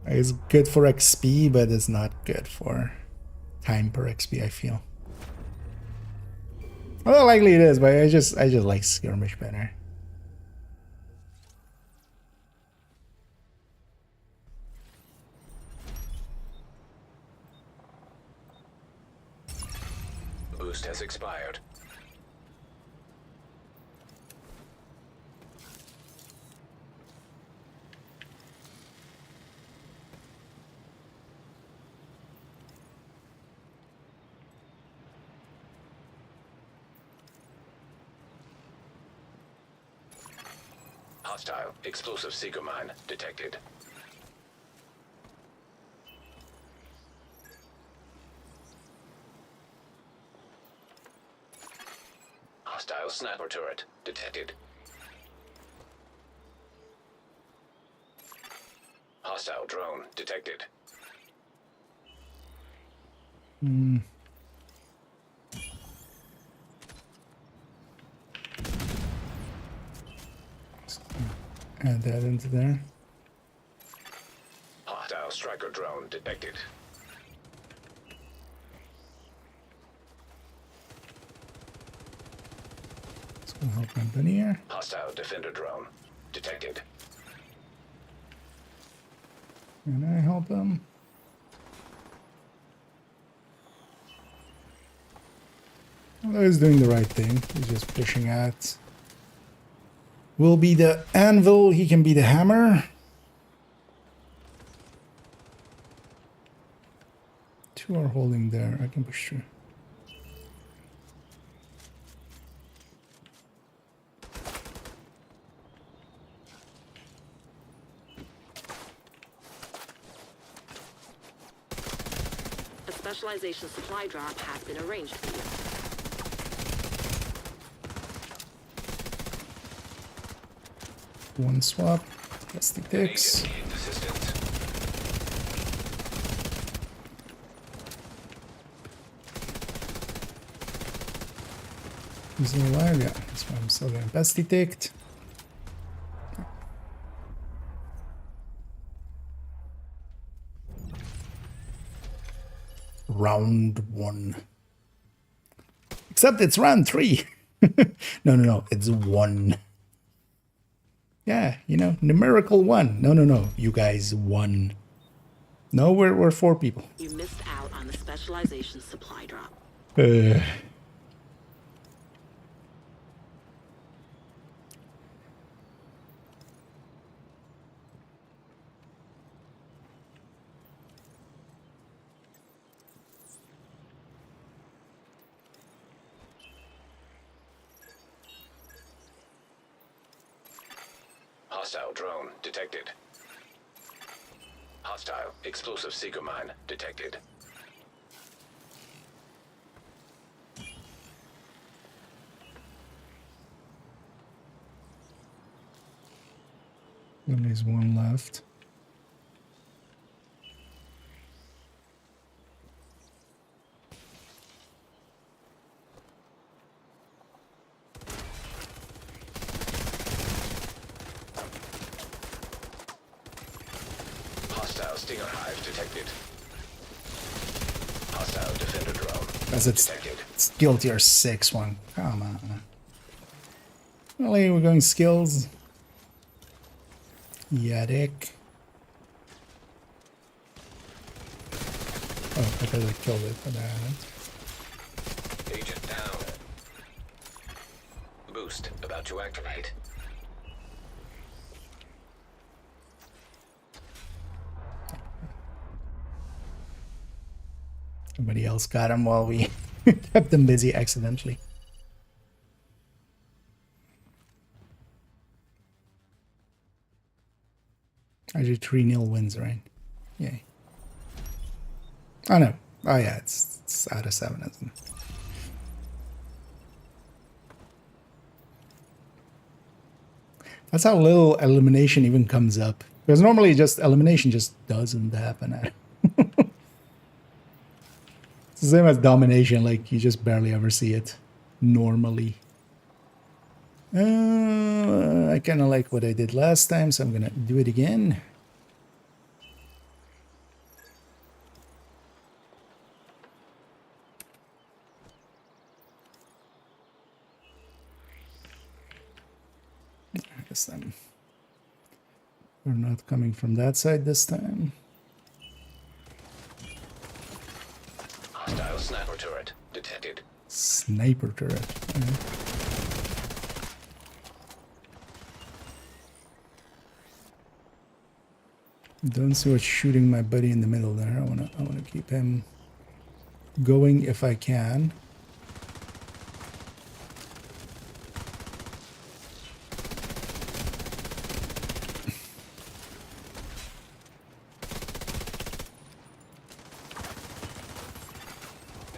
It's good for XP, but it's not good for time per XP, I feel. Well, likely it is, but I just like skirmish better. Boost has expired. Hostile explosive seeker mine detected. Hostile sniper turret detected. Hostile drone detected. Add that into there. Hostile striker drone detected. It's gonna help engineer. Hostile defender drone detected. Can I help him? Well, he's doing the right thing. He's just pushing at. Will be the anvil, he can be the hammer. Two are holding there, I can push through. A specialization supply drop has been arranged for you. One swap, plastic ticks. Agent needs assistance. He's alive, yeah. That's why I'm still getting plastic ticked. Round 1. Except it's round 3. No, it's 1. Yeah, you know, numerical 1. No, you guys won. No, we're 4 people. You missed out on the specialization supply drop. Hostile drone detected. Hostile explosive seeker mine detected. There's one left. Hostile stinger hive detected. Hostile defender drone As it's detected. skill tier 6 one. Come on. Really, we're going skills. Yaddick. Oh, because I killed it for that. Agent down. Boost about to activate. Somebody else got him while we kept them busy accidentally. Actually 3-0 wins, right? Yay. Oh no. Oh yeah, it's out of 7, isn't it? That's how little elimination even comes up. Because normally just elimination just doesn't happen. It's the same as domination, like you just barely ever see it normally. I kind of like what I did last time, so I'm gonna do it again. this time. We're not coming from that side this time. Hostile sniper turret detected. Sniper turret. Alright. Don't see what's shooting my buddy in the middle there. I wanna keep him going if I can.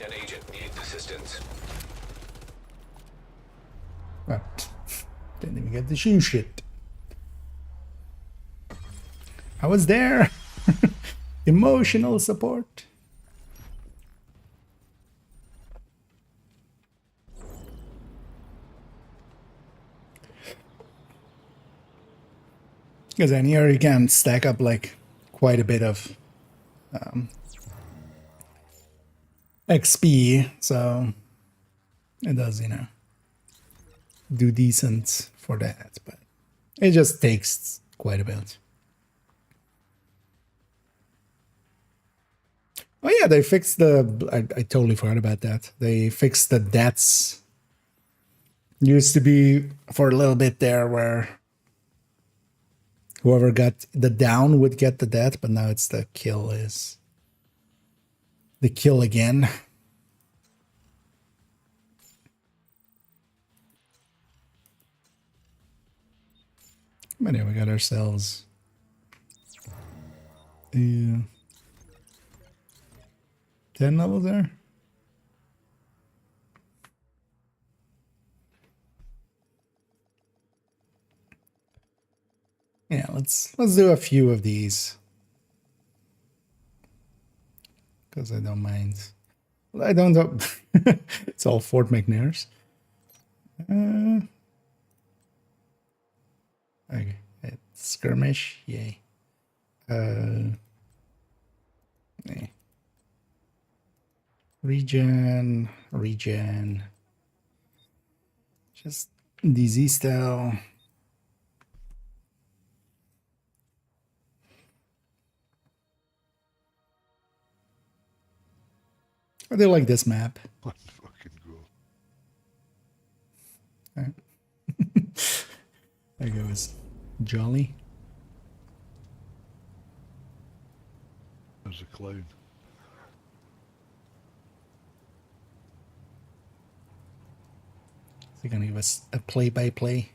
An agent needs assistance. Ah, didn't even get to shoot shit. I was there. Emotional support. Because in here you can stack up like quite a bit of XP, so it does, you know, do decent for that, but it just takes quite a bit. Oh yeah, they fixed the... I totally forgot about that. They fixed the deaths. Used to be for a little bit there where whoever got the down would get the death, but now it's the kill is the kill again. But anyway, we got ourselves 10 levels there. Yeah, let's do a few of these. Because I don't mind. I don't know. It's all Fort McNairs. Okay, it's skirmish, yay. Yeah. Regen. Just DZ style. I do like this map. Let's fucking go. Alright. There goes Jolly. There's a clown. Is he gonna give us a play-by-play?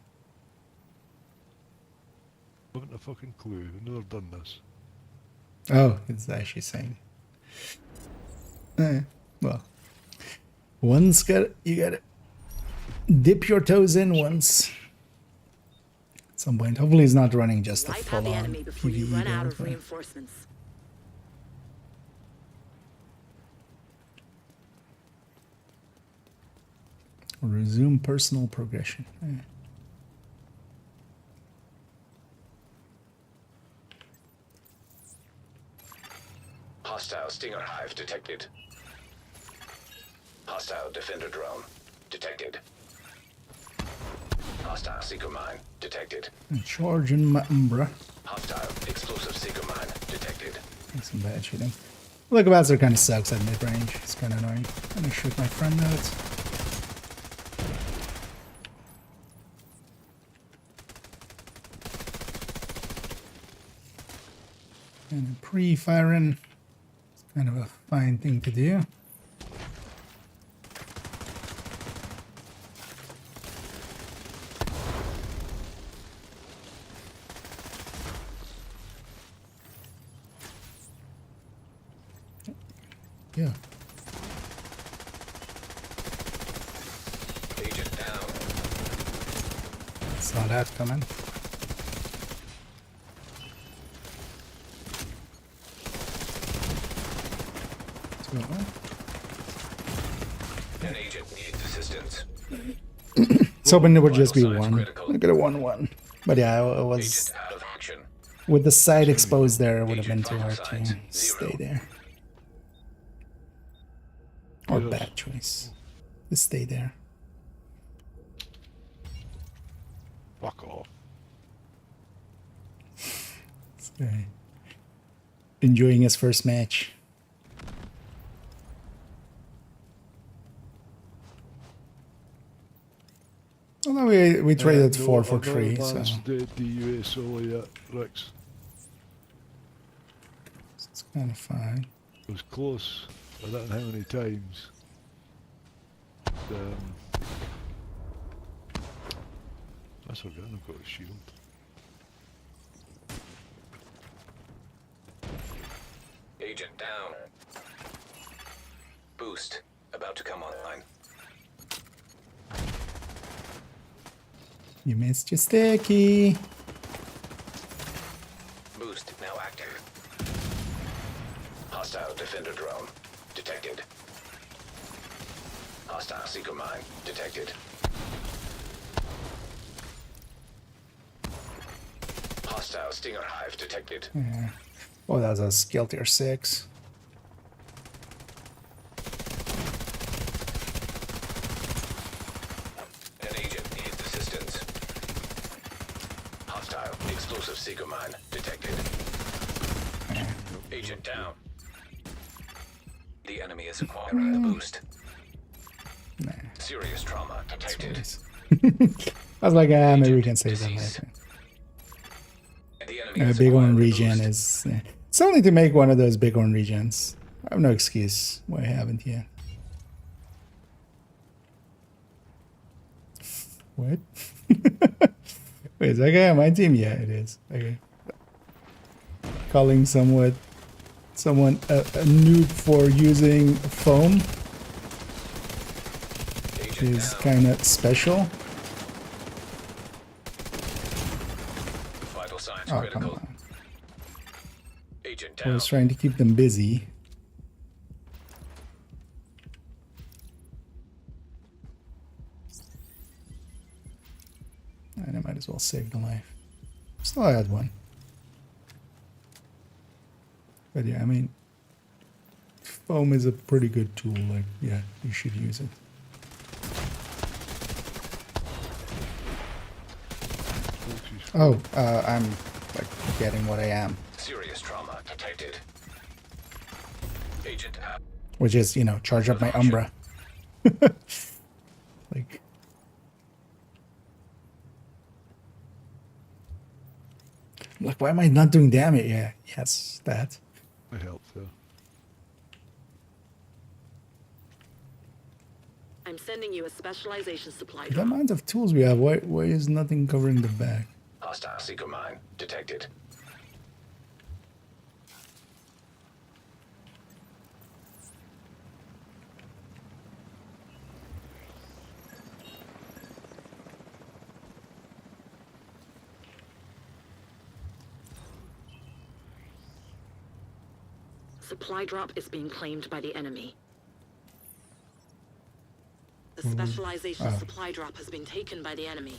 I haven't a fucking clue. I've never done this. Oh, it's actually saying. Well, you gotta dip your toes in once. At some point. Hopefully he's not running just a Wipe out the full-on enemy before you run out of PVE. reinforcements. Resume personal progression. Hostile Stinger Hive detected. Hostile Defender drone detected. Hostile Seeker Mine detected. Charging my umbra. Hostile Explosive Seeker Mine detected. That's some bad shooting. Look, Bowser kind of sucks at mid-range. It's kind of annoying. I'm gonna shoot my friend out. And pre-firing. It's kind of a fine thing to do. Yeah. Agent down. Saw that coming. An agent needs assistance. So hoping it would just be Vital signs one. critical. Look at a 1-1. But yeah, it was Agent out of action. with the side exposed there. It would have been Agent too hard vital to signs, stay 0. there. Or Yes. bad choice to stay there. Fuck off. Okay. Enjoying his first match. Although we traded No, 4 for I've not 3, so advanced the DUA solo yet, Rex. it's kind of fine. It was close. I don't know how many times. That's okay, I've got a shield. Agent down. Boost about to come online. You missed your sticky. Boost now active. Hostile defender drone detected. Hostile seeker mine detected. Hostile stinger hive detected. Yeah. Oh, that's a skill tier 6. An agent needs assistance. Hostile explosive seeker mine detected. Agent down. The enemy is acquiring the boost. Nah. Serious trauma detected. I was like, maybe we Agent can save that deceased. later. The enemy is Big one acquiring the regen boost. is... it's only to make one of those big one regens. I have no excuse why I haven't yet. What? Wait, is that guy on my team? Yeah, it is. Okay. Calling someone a noob for using foam Agent is down. kind of special. Vital signs Oh, come critical. on. Agent I down. was trying to keep them busy. And I might as well save the life. Still had one. But yeah, I mean, foam is a pretty good tool. Like, yeah, you should use it. Oh, I'm like forgetting what I am, Serious trauma detected. Agent out. which is, you know, charge up my Umbra. Like, like, why am I not doing damage? Yeah, yes, that. It helped there. I'm sending you a specialization supply The drop. amount of tools we have, why is nothing covering the back? Hostile seeker mine detected. Supply drop is being claimed by the enemy. The specialization supply drop has been taken by the enemy.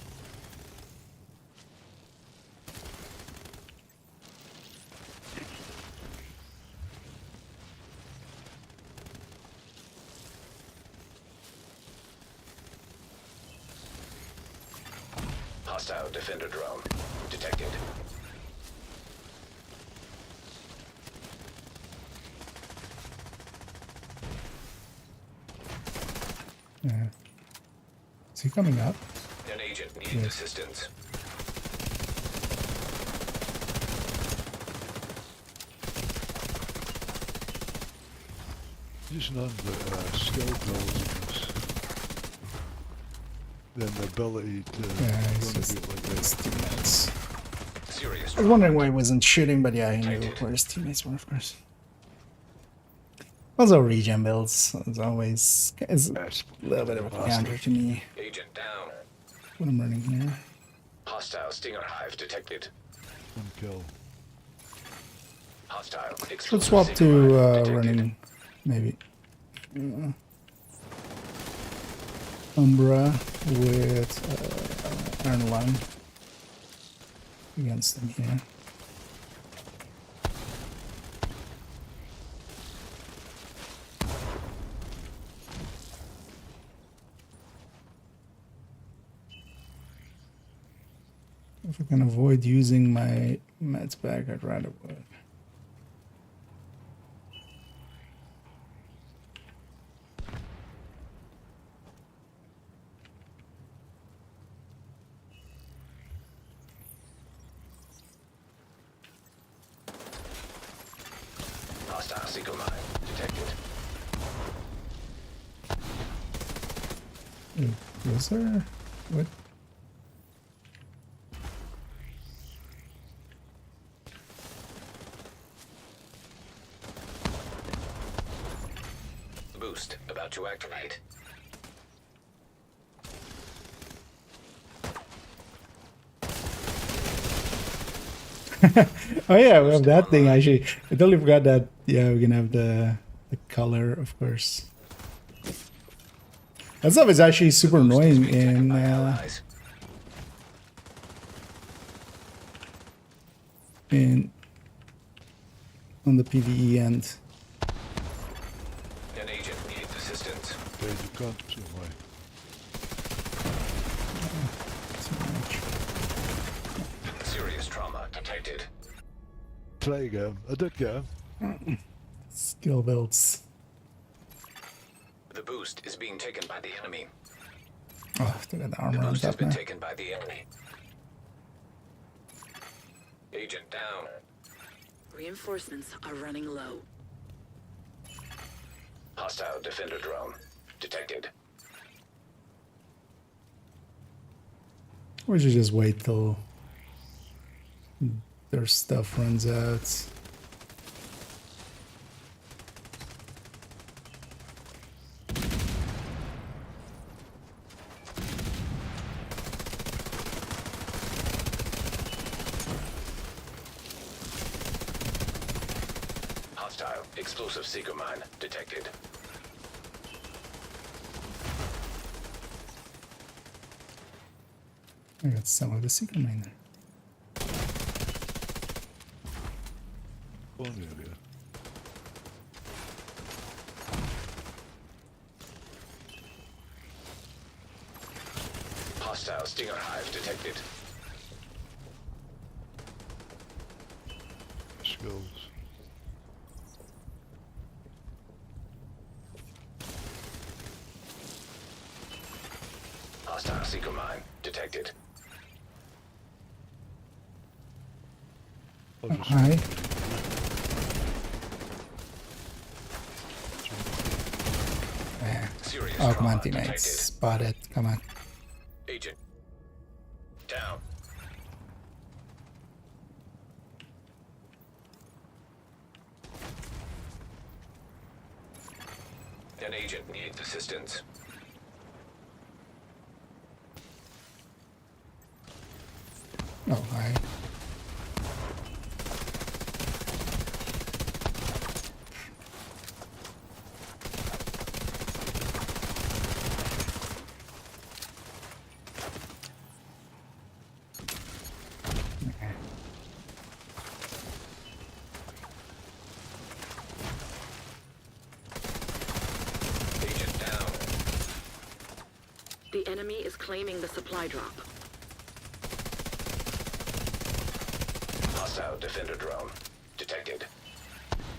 Hostile defender drone detected. Yeah. Is he coming up? An agent needs assistance. Just none but skill intelligence. Then the ability to Yeah, run it's just about like his that. teammates. Serious I was wondering why he wasn't shooting, but yeah, I knew where his teammates were, of course. Also, regen builds is always is a Yes. little bit of a counter to me agent down. when I'm running here. Hostile stinger hive detected. One kill. Hostile Should explosive swap seeker to mine detected. running maybe Umbra with Iron Lung against them here. If I can avoid using my Matt's back. I'd rather work. Hostile seeker mine detected. Was there? What? Boost about to activate. Oh yeah, we have that thing actually. I totally forgot that. Yeah, we're gonna have the color, of course. That stuff is actually super annoying in on the PVE end. An agent needs assistance. They can't survive. Serious trauma detected. Play game. I did get him. Skill builds. The boost is being taken by the enemy. Oh, I have to get the The armor on boost has top been now. taken by the enemy. Agent down. Reinforcements are running low. Hostile defender drone detected. We should just wait till their stuff runs out. Hostile explosive seeker mine detected. I got some of the secret mine there. One area. Hostile stinger hive detected. Skills. Hostile seeker mine detected. I'll Oh, just hi. Serious Oh, come on, trauma teammates. detected. Spot it. Come on. Agent down. An agent needs assistance. Oh, hi. Agent down. The enemy is claiming the supply drop. Hostile defender drone detected.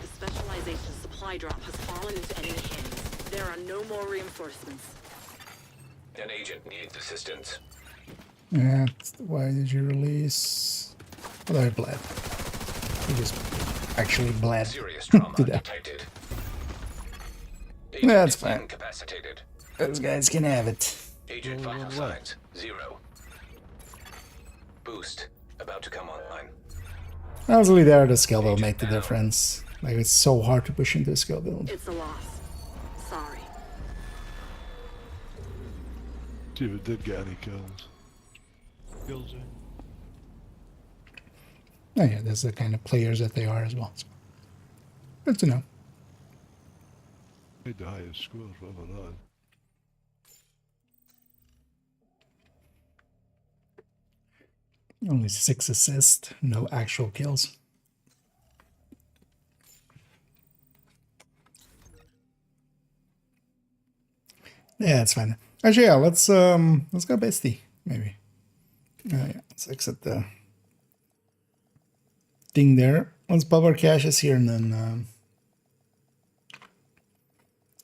The specialization supply drop has fallen into enemy hands. There are no more reinforcements. An agent needs assistance. Yeah, why did you release? Well, I bled. You just actually bled Serious trauma to death. detected. Yeah, that's is fine. Incapacitated. Those guys can have it. Agent vital signs 0. Boost about to come online. Honestly, there the skill will make the difference. Like, it's so hard to push into a skill build. It's a loss. Sorry. see if it did get any kills. Kills in. Oh yeah, that's the kind of players that they are as well. So, good to know. Made the highest scores, whatever that is. Only 6 assists, no actual kills. Yeah, it's fine. Actually, yeah, let's go bestie, maybe. Yeah, let's exit the thing there. Let's pop our caches here and then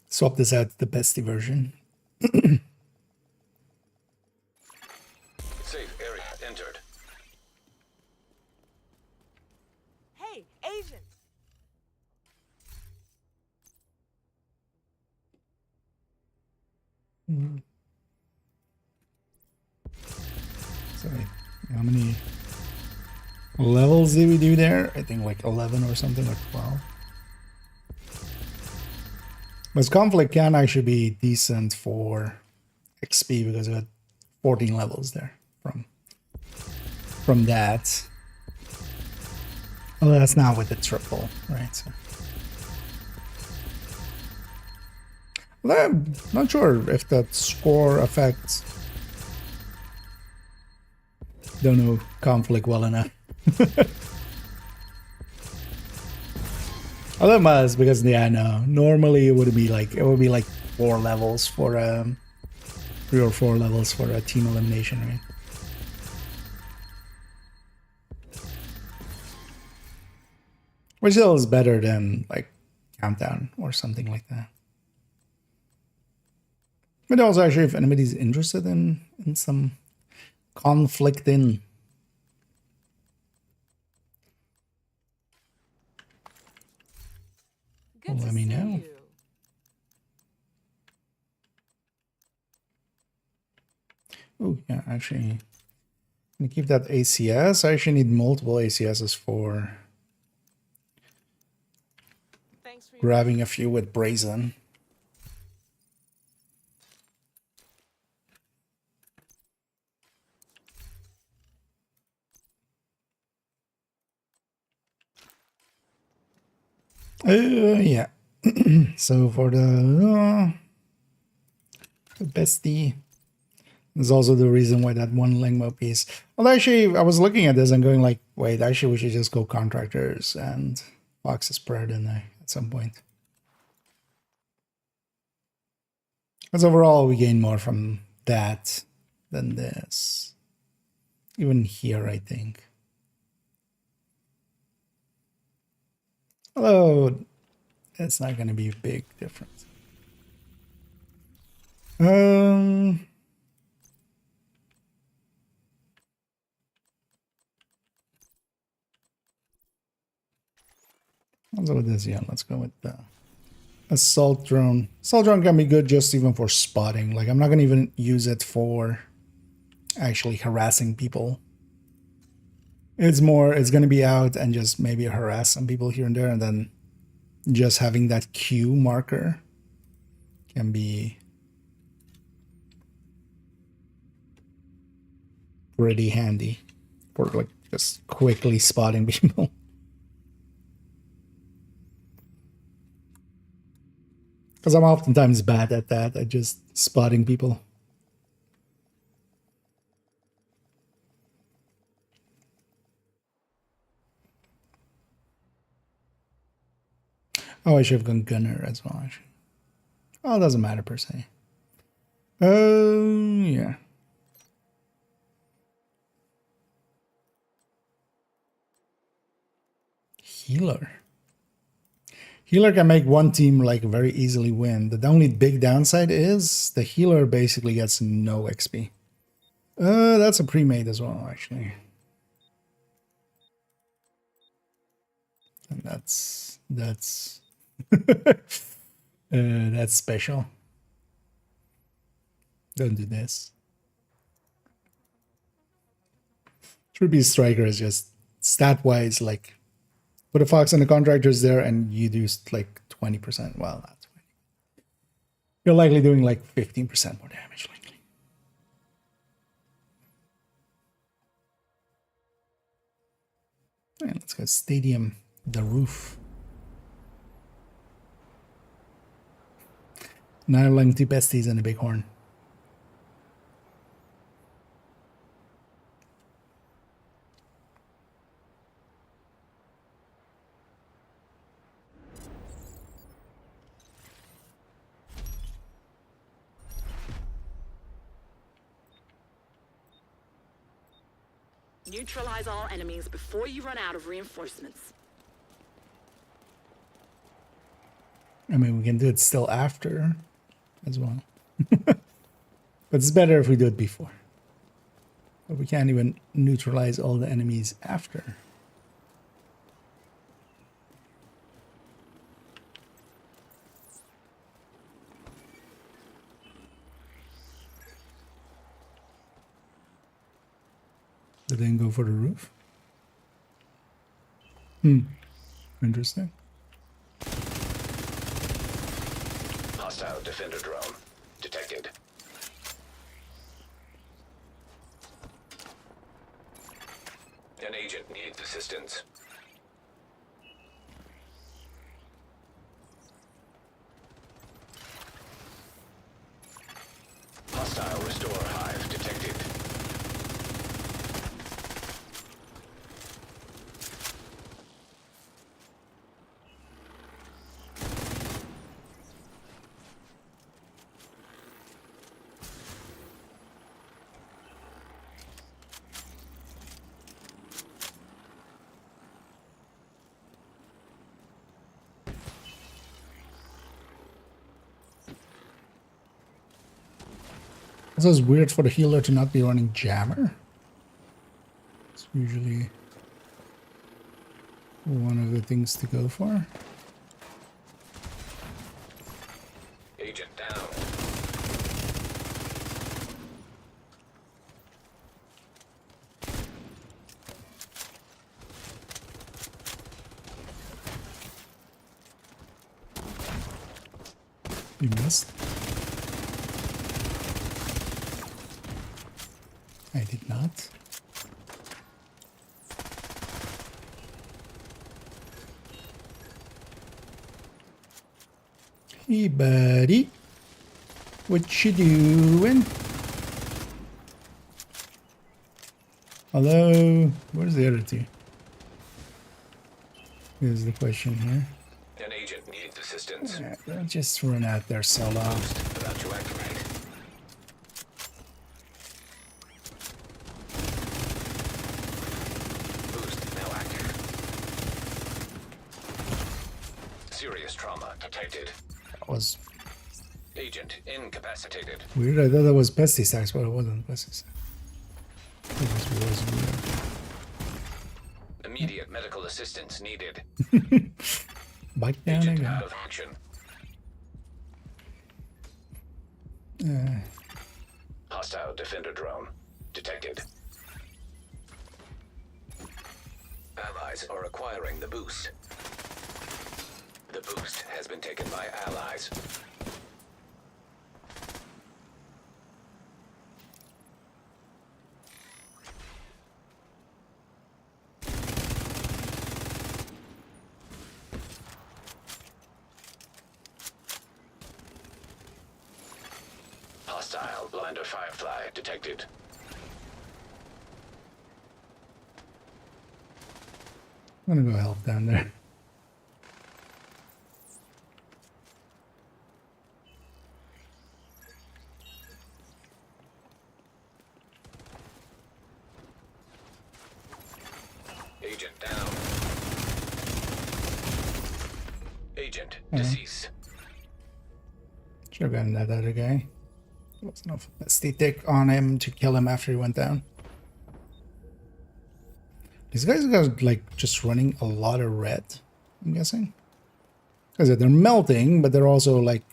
swap this out to the bestie version. Safe area entered. Hey, Asian! Sorry, how many levels did we do there? I think like 11 or something, or 12. But conflict can actually be decent for XP because I got 14 levels there from that. Well, that's not with the triple, right? So. Well, I'm not sure if that score affects. Don't know conflict well enough. Although it must, because yeah, no. Normally it would be like 4 levels for 3 or 4 levels for a team elimination, right? Which still is better than like countdown or something like that. But also, actually, if anybody's interested in some conflict in, let me know. Oh yeah, actually, I'm gonna keep that ACS. I actually need multiple ACSs for grabbing a few with Brazen. Yeah. So for the bestie, is also the reason why that one Lengmo piece. Well, actually, I was looking at this and going like, wait, actually, we should just go contractors and Fox spread in there at some point. Because overall, we gain more from that than this. Even here, I think. Although, it's not going to be a big difference. Let's go with this. Yeah, let's go with the assault drone. Assault drone can be good just even for spotting. Like, I'm not going to even use it for actually harassing people. It's going to be out and just maybe harass some people here and there, and then just having that Q marker can be pretty handy for like just quickly spotting people. Because I'm oftentimes bad at that, at just spotting people. Oh, I should have gone gunner as well, actually. Oh, it doesn't matter per se. Yeah. Healer. Healer can make one team like very easily win. The only big downside is the healer basically gets no XP. That's a pre-made as well, actually. And that's that's special. Don't do this. Tribute Striker is just stat-wise, like, put a Fox and the contractors there and you do like 20%. Well, not 20. You're likely doing like 15% more damage, likely. All right, let's go Stadium, the roof. Now lengthy besties and a bighorn. Neutralize all enemies before you run out of reinforcements. I mean, we can do it still after as well. But it's better if we do it before. But we can't even neutralize all the enemies after. They didn't go for the roof. Interesting. Hostile defender drone detected. An agent needs assistance. Hostile restore hive detected. Also, it's weird for the healer to not be running jammer. It's usually one of the things to go for. Agent down. You missed. I did not. Hey, buddy. What you doing? Hello? Where's the other two? Here's the question here. An agent needs assistance. Yeah, don't just run out there so long. About to activate. Boost now active. Serious trauma detected. That was Agent incapacitated. weird. I thought that was pesticides, but it wasn't pesticides. It was weird. Immediate medical assistance needed. Bite down Agent again. out of action. Hostile defender drone detected. Allies are acquiring the boost. The boost has been taken by allies. Hostile blinder firefly detected. I'm gonna go help down there. Agent down. Agent deceased. Should have gotten that other guy. There was enough aesthetic on him to kill him after he went down. These guys are like just running a lot of red, I'm guessing. Because they're melting, but they're also like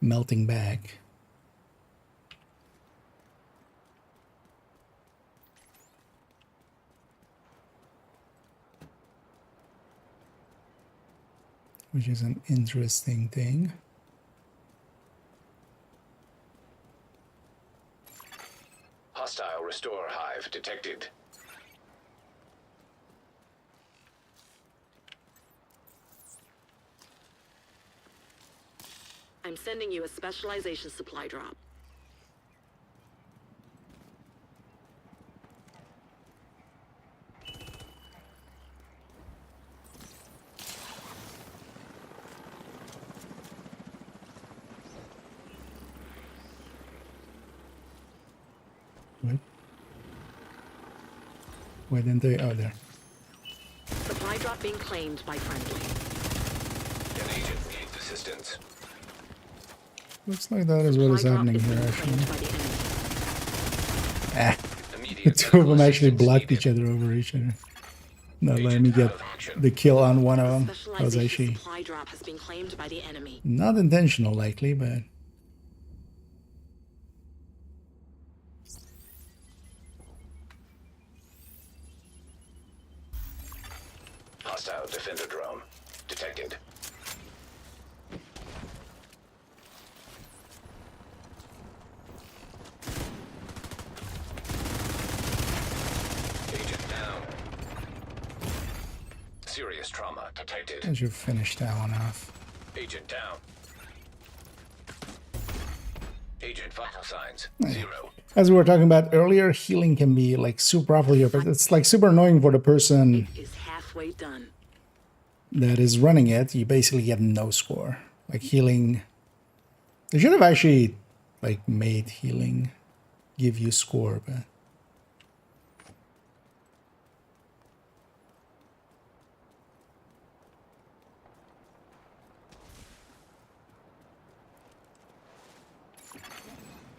melting back. Which is an interesting thing. Hostile restore hive detected. I'm sending you a specialization supply drop. What? Why didn't they? Oh, there. Supply drop being claimed by friendly. An agent needs assistance. Looks like that is what is Supply drop happening is here, being actually. claimed by the enemy. Ah, the Immediate two of them medical actually assistance blocked needed. each other over each other. Not letting Agent me get out of action. the kill on one of them. That was Specialization actually supply drop has been claimed by the enemy. not intentional, likely, but Hostile defender drone detected. Agent down. Serious trauma detected. I should finish that one off. Agent down. Agent vital signs Hey. 0. As we were talking about earlier, healing can be like super awful here, but it's like super annoying for the person Is halfway done. that is running it. You basically get no score. Like healing, they should have actually like made healing give you score, but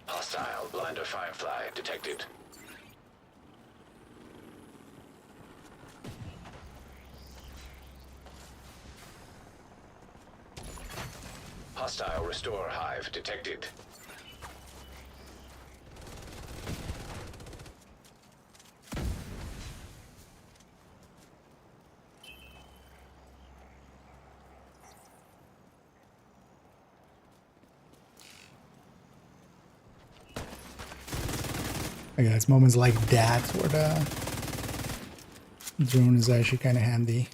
Hostile blinder firefly detected. Hostile restore hive detected. yeah, it's moments like that where the drone is actually kind of handy.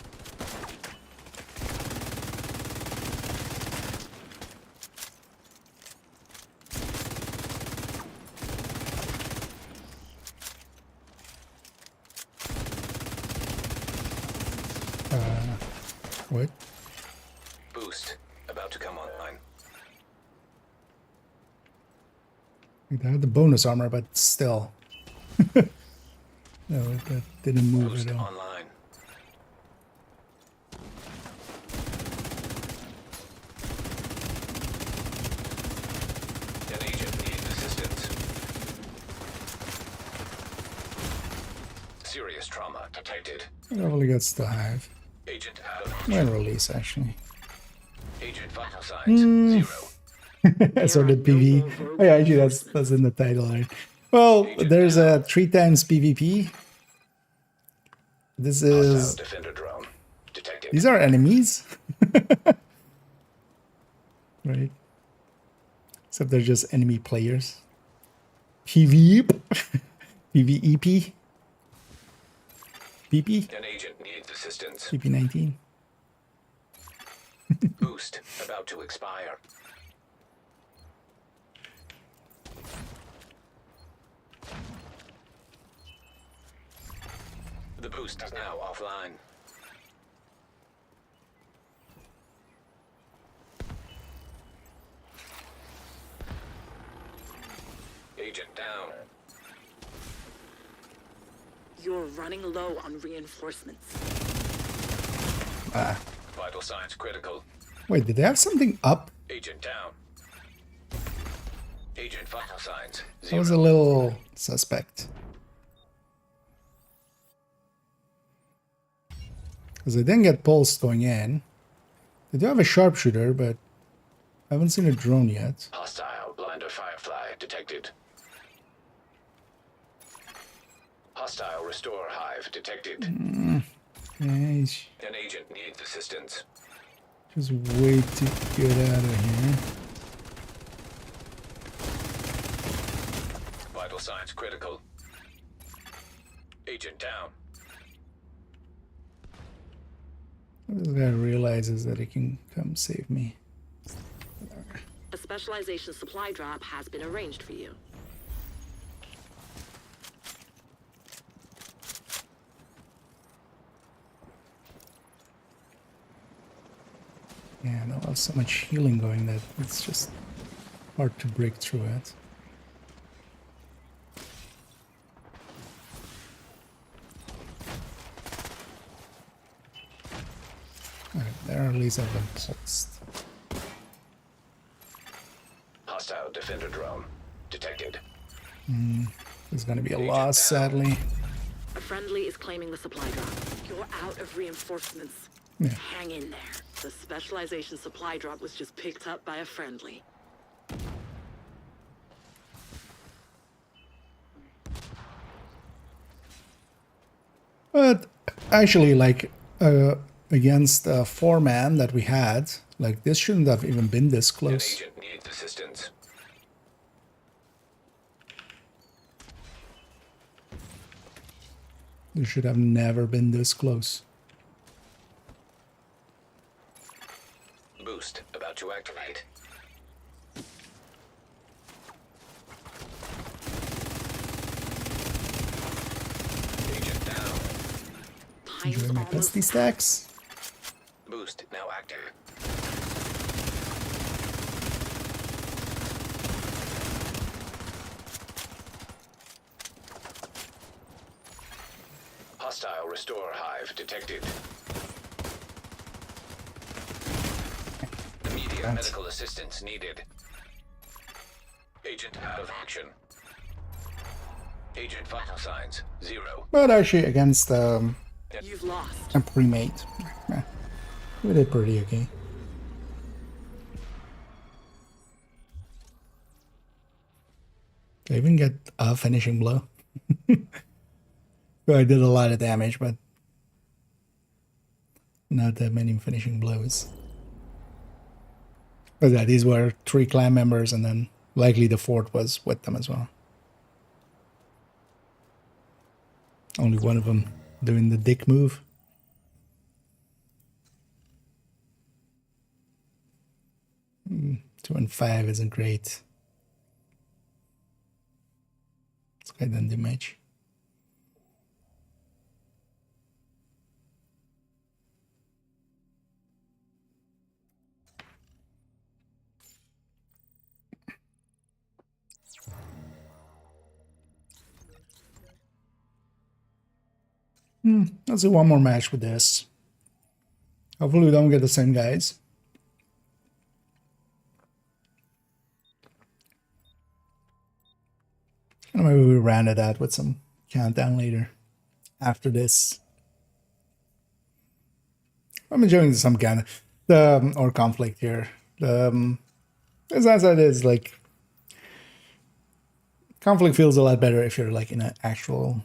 What? Boost about to come online. They had the bonus armor, but still. No, that didn't move Boost at all. online. An agent needs assistance. Serious trauma detected. It probably gets the hive. Agent out of When action. release, actually. Agent vital signs 0. Assorted PVE. Oh yeah, actually that's in the title, right? Well, there's a 3 times PvP. This Hostile is... defender drone detected. These are enemies. Right? Except they're just enemy players. PvE. PvEP. PP. An agent needs assistance. PP19. Boost about to expire. The boost is now offline. Agent down. You're running low on reinforcements. Vital signs critical. Wait, did they have something up? Agent down. Agent vital signs That was a 0. little suspect. Because I didn't get pulse going in. They do have a sharpshooter, but I haven't seen a drone yet. Hostile blinder firefly detected. Hostile restore hive detected. Nice. An agent needs assistance. Just wait to get out of here. Vital signs critical. Agent down. This guy realizes that he can come save me. A specialization supply drop has been arranged for you. Yeah, they'll have so much healing going that it's just hard to break through it. There at least have been pulsed. Hostile defender drone detected. There's gonna be a loss, sadly. A friendly is claiming the supply drop. You're out of reinforcements. Yeah. Hang in there. The specialization supply drop was just picked up by a friendly. But actually, like, against a 4-man that we had, like, this shouldn't have even been this An close. agent needs assistance. This should have never been this close. Boost about to activate. Agent down. Enjoy my pesty stacks. Boost now active. Hostile restore hive detected. Immediate medical assistance needed. Agent out of action. Agent vital signs 0. But actually, against You've lost. a pre-mate, we did pretty okay. I even get a finishing blow. So I did a lot of damage, but not that many finishing blows. But yeah, these were 3 clan members, and then likely the 4th was with them as well. Only one of them doing the dick move. Mm, 2 and 5 isn't great. This guy didn't do much. Let's do one more match with this. Hopefully we don't get the same guys. And maybe we round it out with some countdown later. After this. I'm enjoying some kind of or conflict here. As I said, is like conflict feels a lot better if you're like in an actual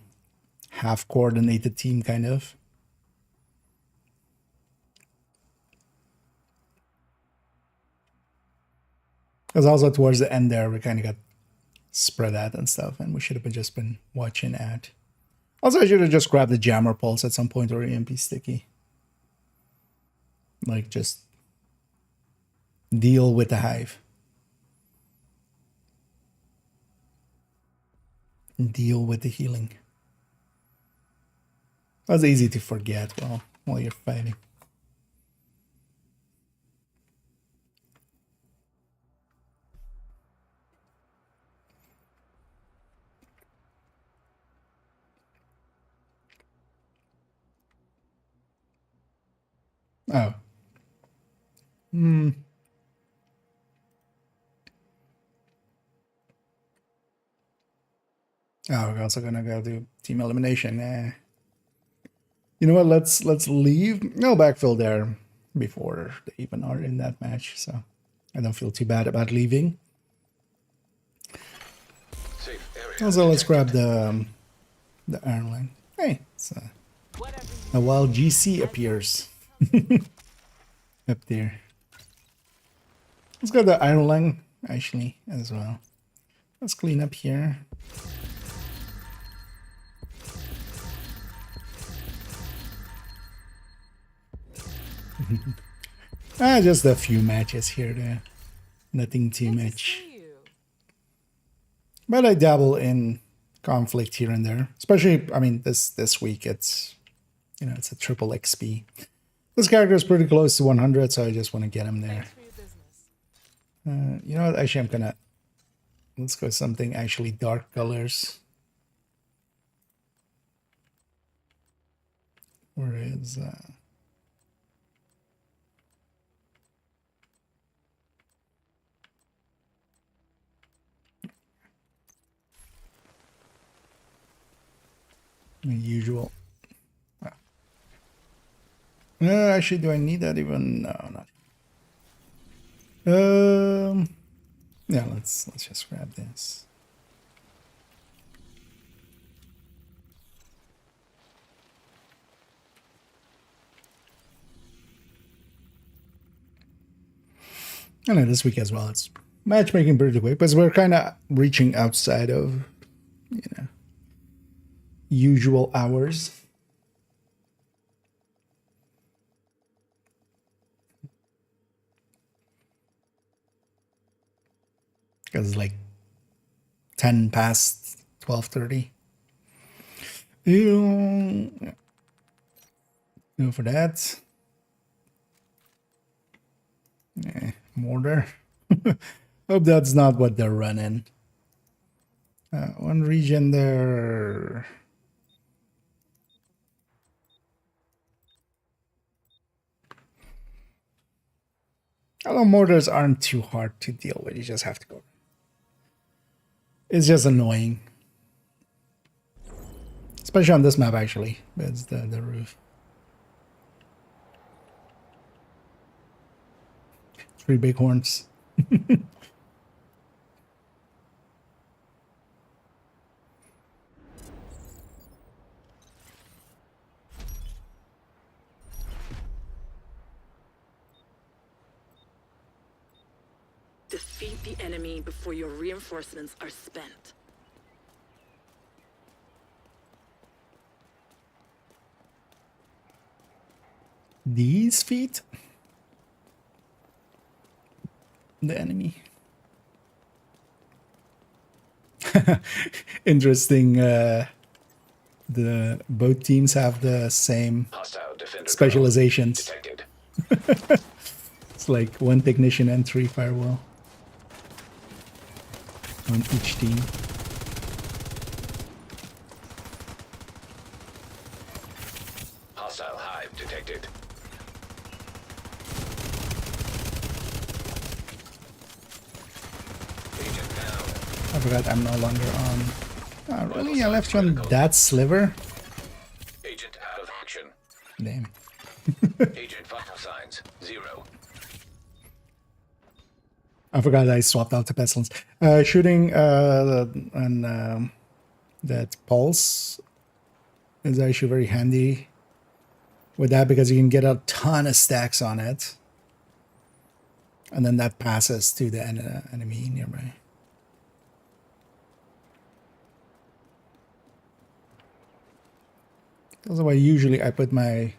half coordinated team, kind of. Because also towards the end there, we kind of got spread out and stuff, and we should have just been watching at. Also, I should have just grabbed the jammer pulse at some point, or EMP sticky. Like, just deal with the hive. Deal with the healing. That's easy to forget while you're fighting. Oh. Oh, we're also gonna go do team elimination. You know what? Let's leave. No backfill there before they even are in that match, so I don't feel too bad about leaving. Safe area. Also, let's grab the iron line. Hey, it's a wild GC appears up there. Let's grab the iron line actually as well. Let's clean up here. Just a few matches here there. Nothing too much. But I dabble in conflict here and there. Especially, I mean, this week it's, you know, it's a triple XP. This character is pretty close to 100, so I just want to get him there. You know what? Actually, let's go something actually dark colors. Where is Usual. Actually, do I need that even? No, not. Yeah, let's just grab this. And then this week as well, it's matchmaking pretty quick, because we're kind of reaching outside of, you know, usual hours. Because it's like 10 past 12:30. Go for that. Mortar. Hope that's not what they're running. One region there. Although mortars aren't too hard to deal with, you just have to go. It's just annoying. Especially on this map, actually. It's the roof. 3 bighorns. Defeat the enemy before your reinforcements are spent. These feet? The enemy. Interesting. The both teams have the same specializations. It's like 1 technician and 3 firewall on each team. Hostile hive detected. I forgot I'm no longer on. Oh, really? I left you on that sliver? Agent out of action. Damn. Agent vital signs 0. I forgot I swapped out the pestilence. Shooting and that pulse is actually very handy with that, because you can get a ton of stacks on it. And then that passes to the enemy nearby. That's why usually I put my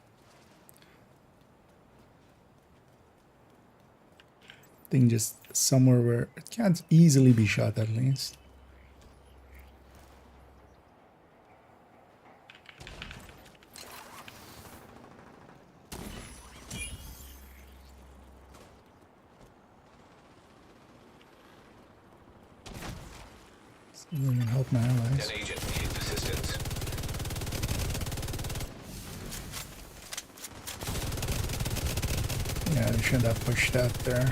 thing just somewhere where it can't easily be shot, at least. So I can help my allies. An agent needs assistance. Yeah, I should have pushed that there.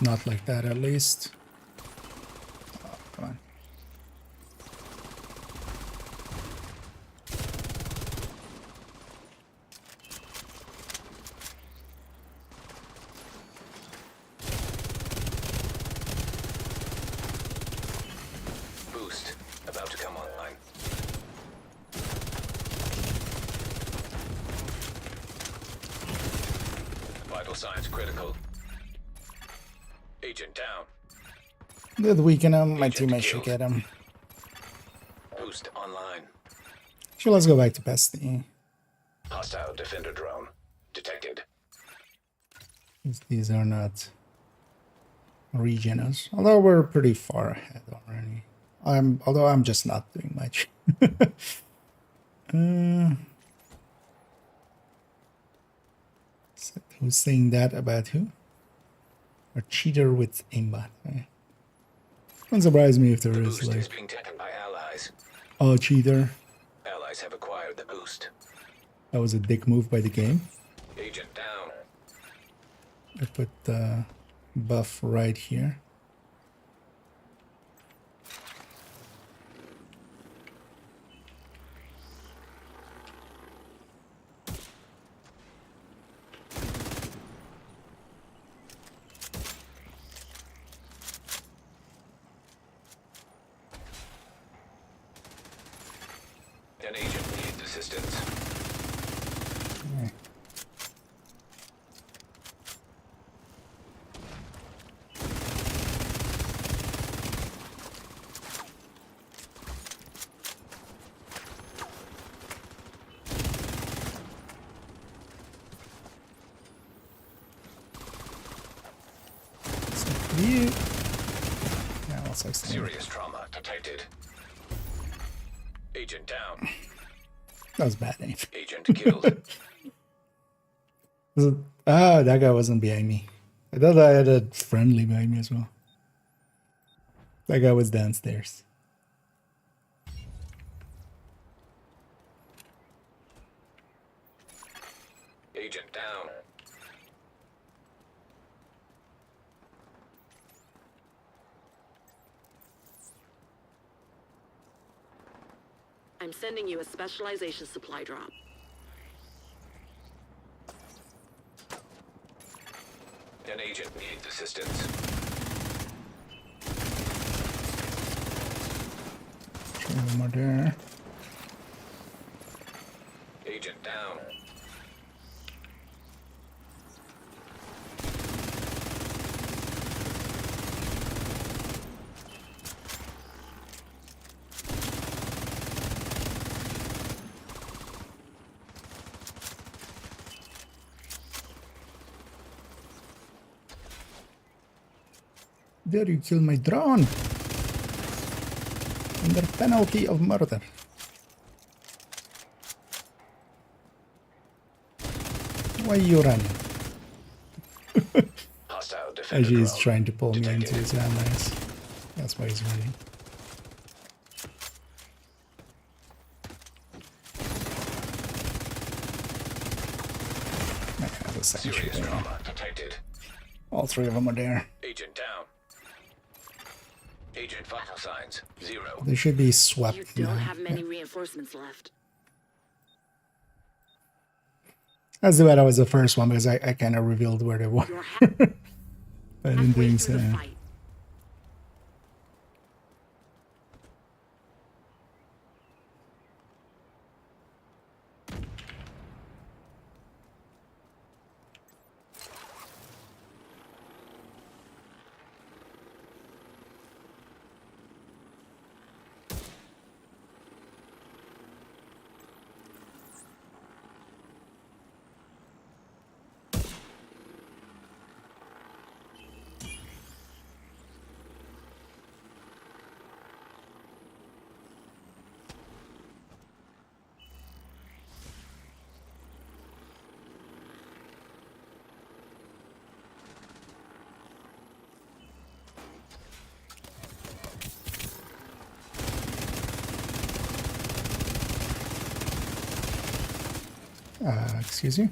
Not like that, at least. Oh, come on. Boost about to come online. Vital signs critical. Agent down. Did weaken him. My teammates should get him. Boost online. So let's go back to Pesty. Hostile defender drone detected. These are not regionals, although we're pretty far ahead already. Although I'm just not doing much. So who's saying that about who? A cheater with aimbot. Wouldn't surprise me if there is Boost like is being taken by allies. a cheater. Allies have acquired the boost. That was a dick move by the game. Agent down. I put the buff right here. you. Yeah, also extended. Serious trauma detected. Agent down. That was bad aim. Agent killed. Ah, that guy wasn't behind me. I thought I had a friendly behind me as well. That guy was downstairs. Agent down. I'm sending you a specialization supply drop. An agent needs assistance. One more there. Agent down. Dare you kill my drone? Under penalty of murder. Why are you running? Hostile defender Actually, he's drone trying to pull me detected. into his allies. That's why he's running. I have a second Serious shooter. trauma detected. All three of them are there. Agent down. Agent vital signs 0. They should be You swept don't now. have many reinforcements left. That's the way that was the first one because I kind of revealed where they were. You're But in halfway doing through so. the fight. Excuse me.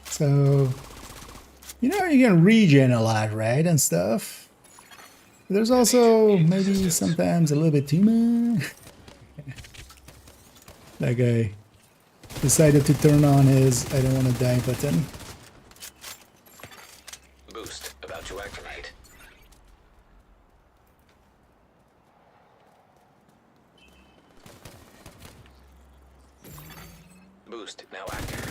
So, you know, you can regen a lot, right, and stuff. There's also maybe sometimes a little bit too much. That guy decided to turn on his I don't want to die button. Boost about to activate. Boost now active.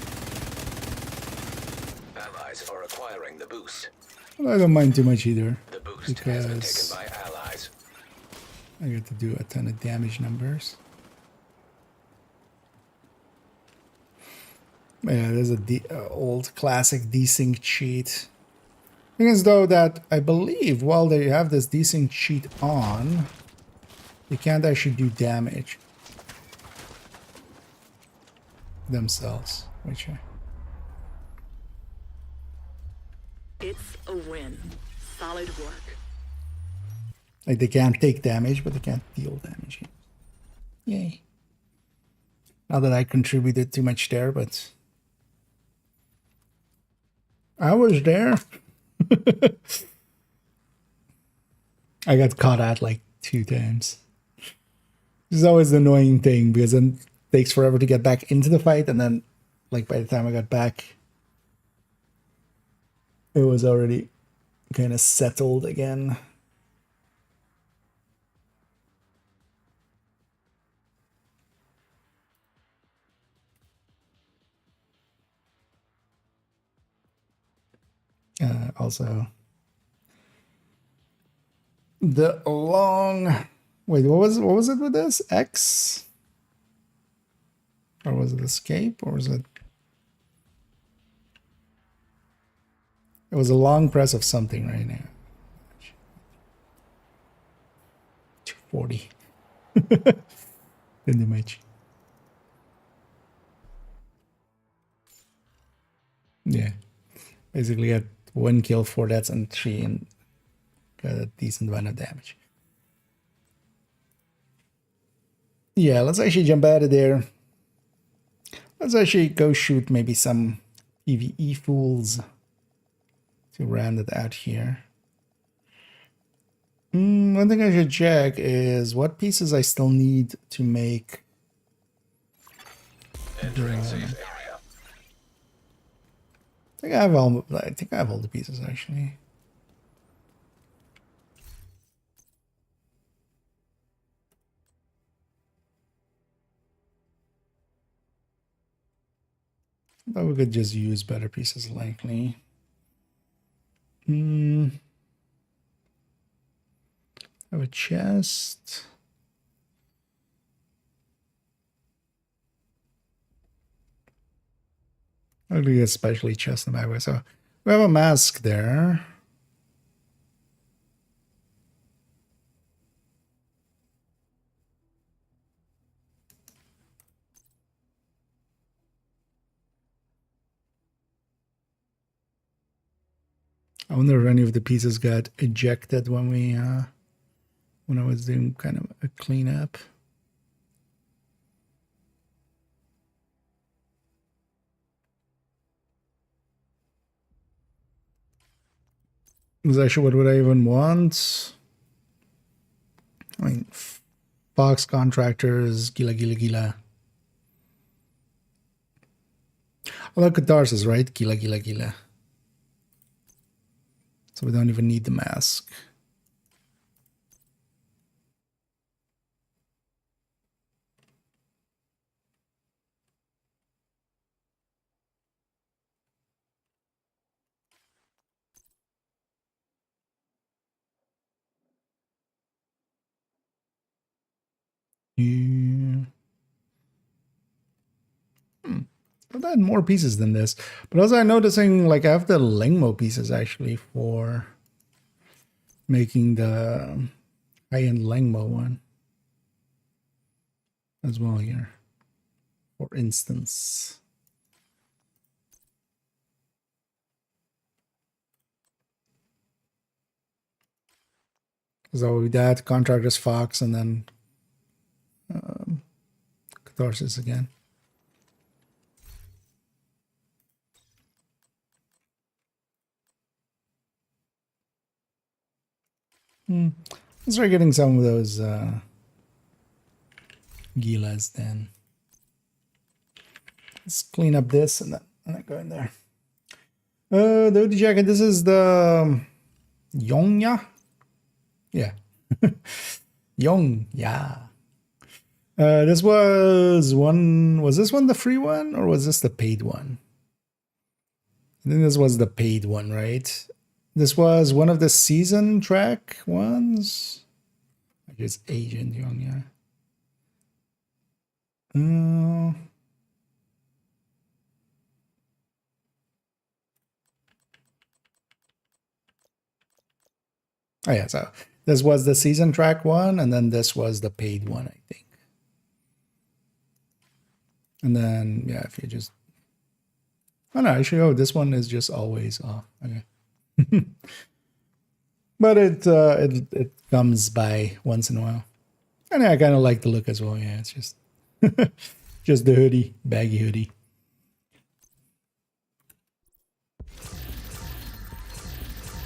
Allies are acquiring the boost. Well, I don't mind too much either. The boost has been taken Because by allies. I get to do a ton of damage numbers. Yeah, there's a old classic desync cheat. Thing is though that I believe while they have this desync cheat on, they can't actually do damage themselves. Which It's a win. Solid work. like they can't take damage, but they can't deal damage. Yay. Not that I contributed too much there, but I was there. I got caught at like 2 times. This is always the annoying thing because then it takes forever to get back into the fight, and then like by the time I got back, it was already kind of settled again. Also, the long wait, what was it with this X, or was it escape, or was it It was a long press of something right now. 240. In the match. Yeah. Basically got 1 kill, 4 deaths, and 3 and got a decent amount of damage. Yeah, let's actually jump out of there. Let's actually go shoot maybe some PVE fools to round it out here. One thing I should check is what pieces I still need to make. Entering safe area. I think I have all the pieces actually. But we could just use better pieces likely. Have a chest. I'll do a specially chest in my way. So we have a mask there. I wonder if any of the pieces got ejected when we when I was doing kind of a cleanup. Is actually what would I even want? I mean, Fox contractors, gila gila gila. Although catharsis, right? Gila gila gila. So we don't even need the mask. Yeah. I've had more pieces than this. But also I'm noticing like I have the Lingmo pieces actually for making the high-end Lingmo one as well here. For instance. So with that, contractors Fox and then catharsis again. Let's start getting some of those gilas then. Let's clean up this and then go in there. The OD jacket, this is the Yongya? Yeah. Yongya. This was this one the free one or was this the paid one? I think this was the paid one, right? This was one of the season track ones. I guess Agent Yongya. Oh yeah, so this was the season track one, and then this was the paid one, I think. And then yeah, if you just no, actually, this one is just always off. Okay. But it comes by once in a while. And I kind of like the look as well. Yeah, it's just just the hoodie, baggy hoodie.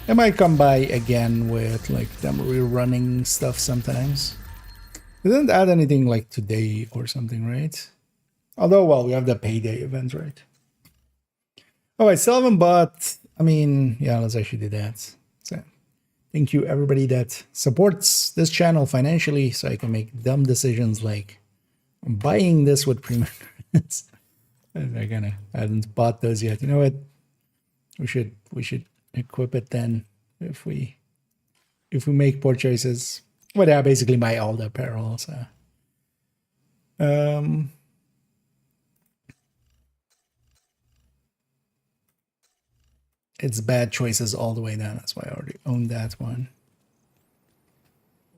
It might come by again with like them rerunning stuff sometimes. It didn't add anything like today or something, right? Although, well, we have the payday event, right? Oh, I still haven't bought. I mean, yeah, let's actually do that. So, thank you everybody that supports this channel financially, so I can make dumb decisions like buying this with premium credits. I hadn't bought those yet. You know what? We should equip it then if we make poor choices. Well, yeah, basically buy all the apparel. So, it's bad choices all the way down. That's why I already own that one.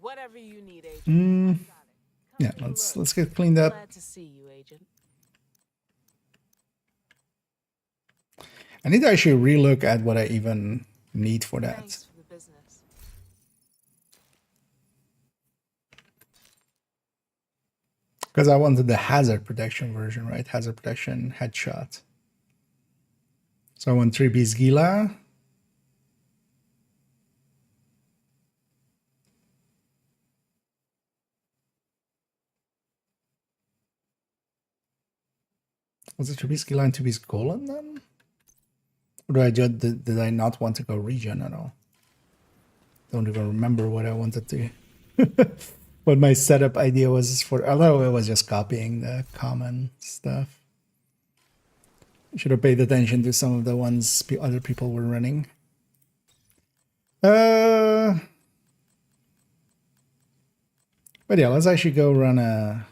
Whatever you need, Agent. Yeah, let's get cleaned up. Glad to see you, Agent. I need to actually relook at what I even need for that. Thanks for the business. Because I wanted the hazard protection version, right? Hazard protection headshot. So I want 3-piece Gila. Was it 3-piece Gila and 2-piece Golem then? Or did I not want to go region at all? Don't even remember what I wanted to. What my setup idea was for, although it was just copying the common stuff. Should have paid attention to some of the ones other people were running. But yeah, let's actually go run a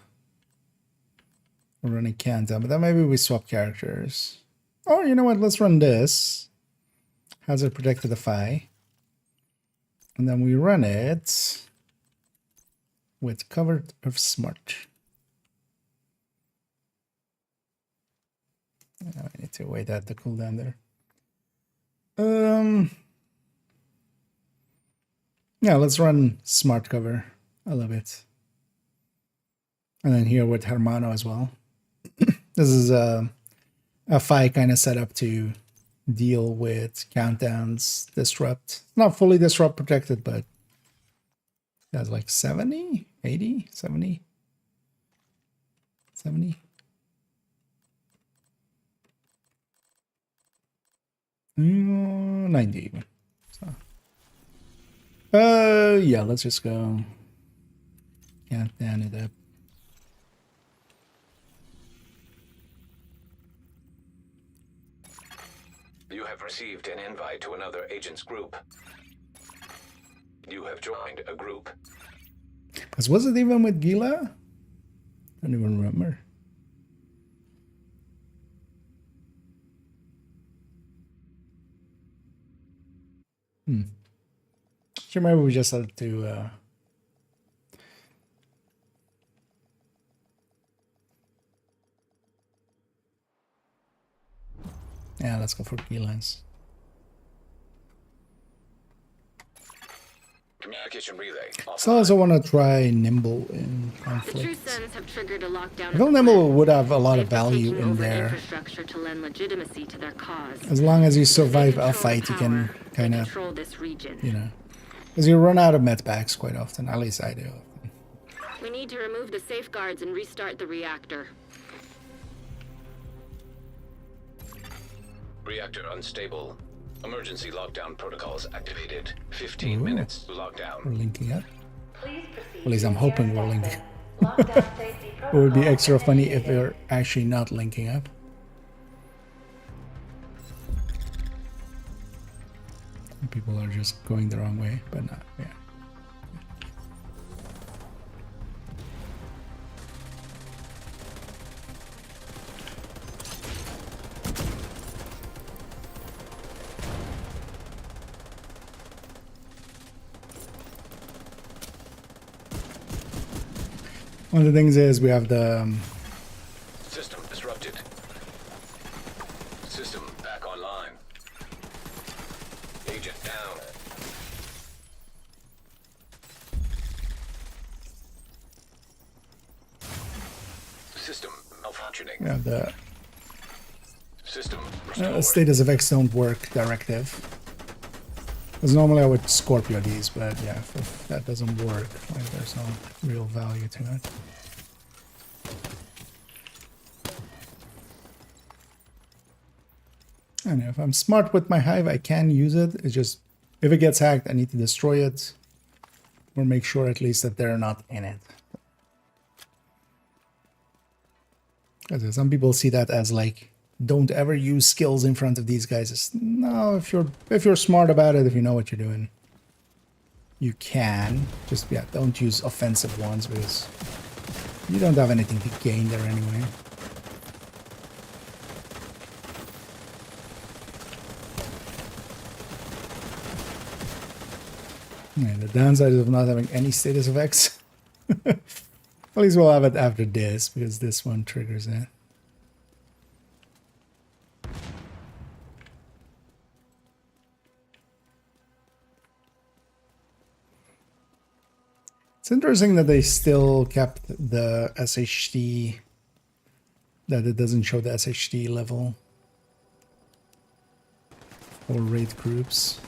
countdown. But then maybe we swap characters. Oh, you know what? Let's run this. Hazard protected the Phi. And then we run it with covered of smart. I need to wait at the cooldown there. Yeah, let's run smart cover a little bit. And then here with Hermano as well. This is a Phi kind of setup to deal with countdowns, disrupt. Not fully disrupt protected, but it has like 70, 80, 70, 70. 90 even. So. Yeah, let's just go countdown it up. You have received an invite to another agent's group. You have joined a group. Because was it even with Gila? I don't even remember. Sure, maybe we just had to yeah, let's go for Gilans. Communication relay. So I also want to try Nimble in The conflict. True Sons have triggered a lockdown. I feel Nimble would have a lot of value Taking in over there. infrastructure to lend legitimacy to their cause. As long as you If they survive a control fight, you can power, kind they of, control this region. you know, because you run out of med packs quite often. At least I do. We need to remove the safeguards and restart the reactor. Reactor unstable. Emergency lockdown protocols activated. 15 minutes to lockdown. We're linking up. At least I'm hoping we're linking. It would be extra funny if we're actually not linking up. People are just going the wrong way, but not, yeah. One of the things is we have the System disrupted. System back online. Agent down. System malfunctioning. we have the System restored. status effects don't work directive. Because normally I would Scorpio these, but yeah, if that doesn't work, like there's no real value to it. And if I'm smart with my hive, I can use it. It's just, if it gets hacked, I need to destroy it. Or make sure at least that they're not in it. Because some people see that as like, don't ever use skills in front of these guys. It's, no, if you're smart about it, if you know what you're doing, you can. Just, yeah, don't use offensive ones because you don't have anything to gain there anyway. And the downside of not having any status effects. At least we'll have it after this, because this one triggers it. It's interesting that they still kept the SHD, that it doesn't show the SHD level for raid groups.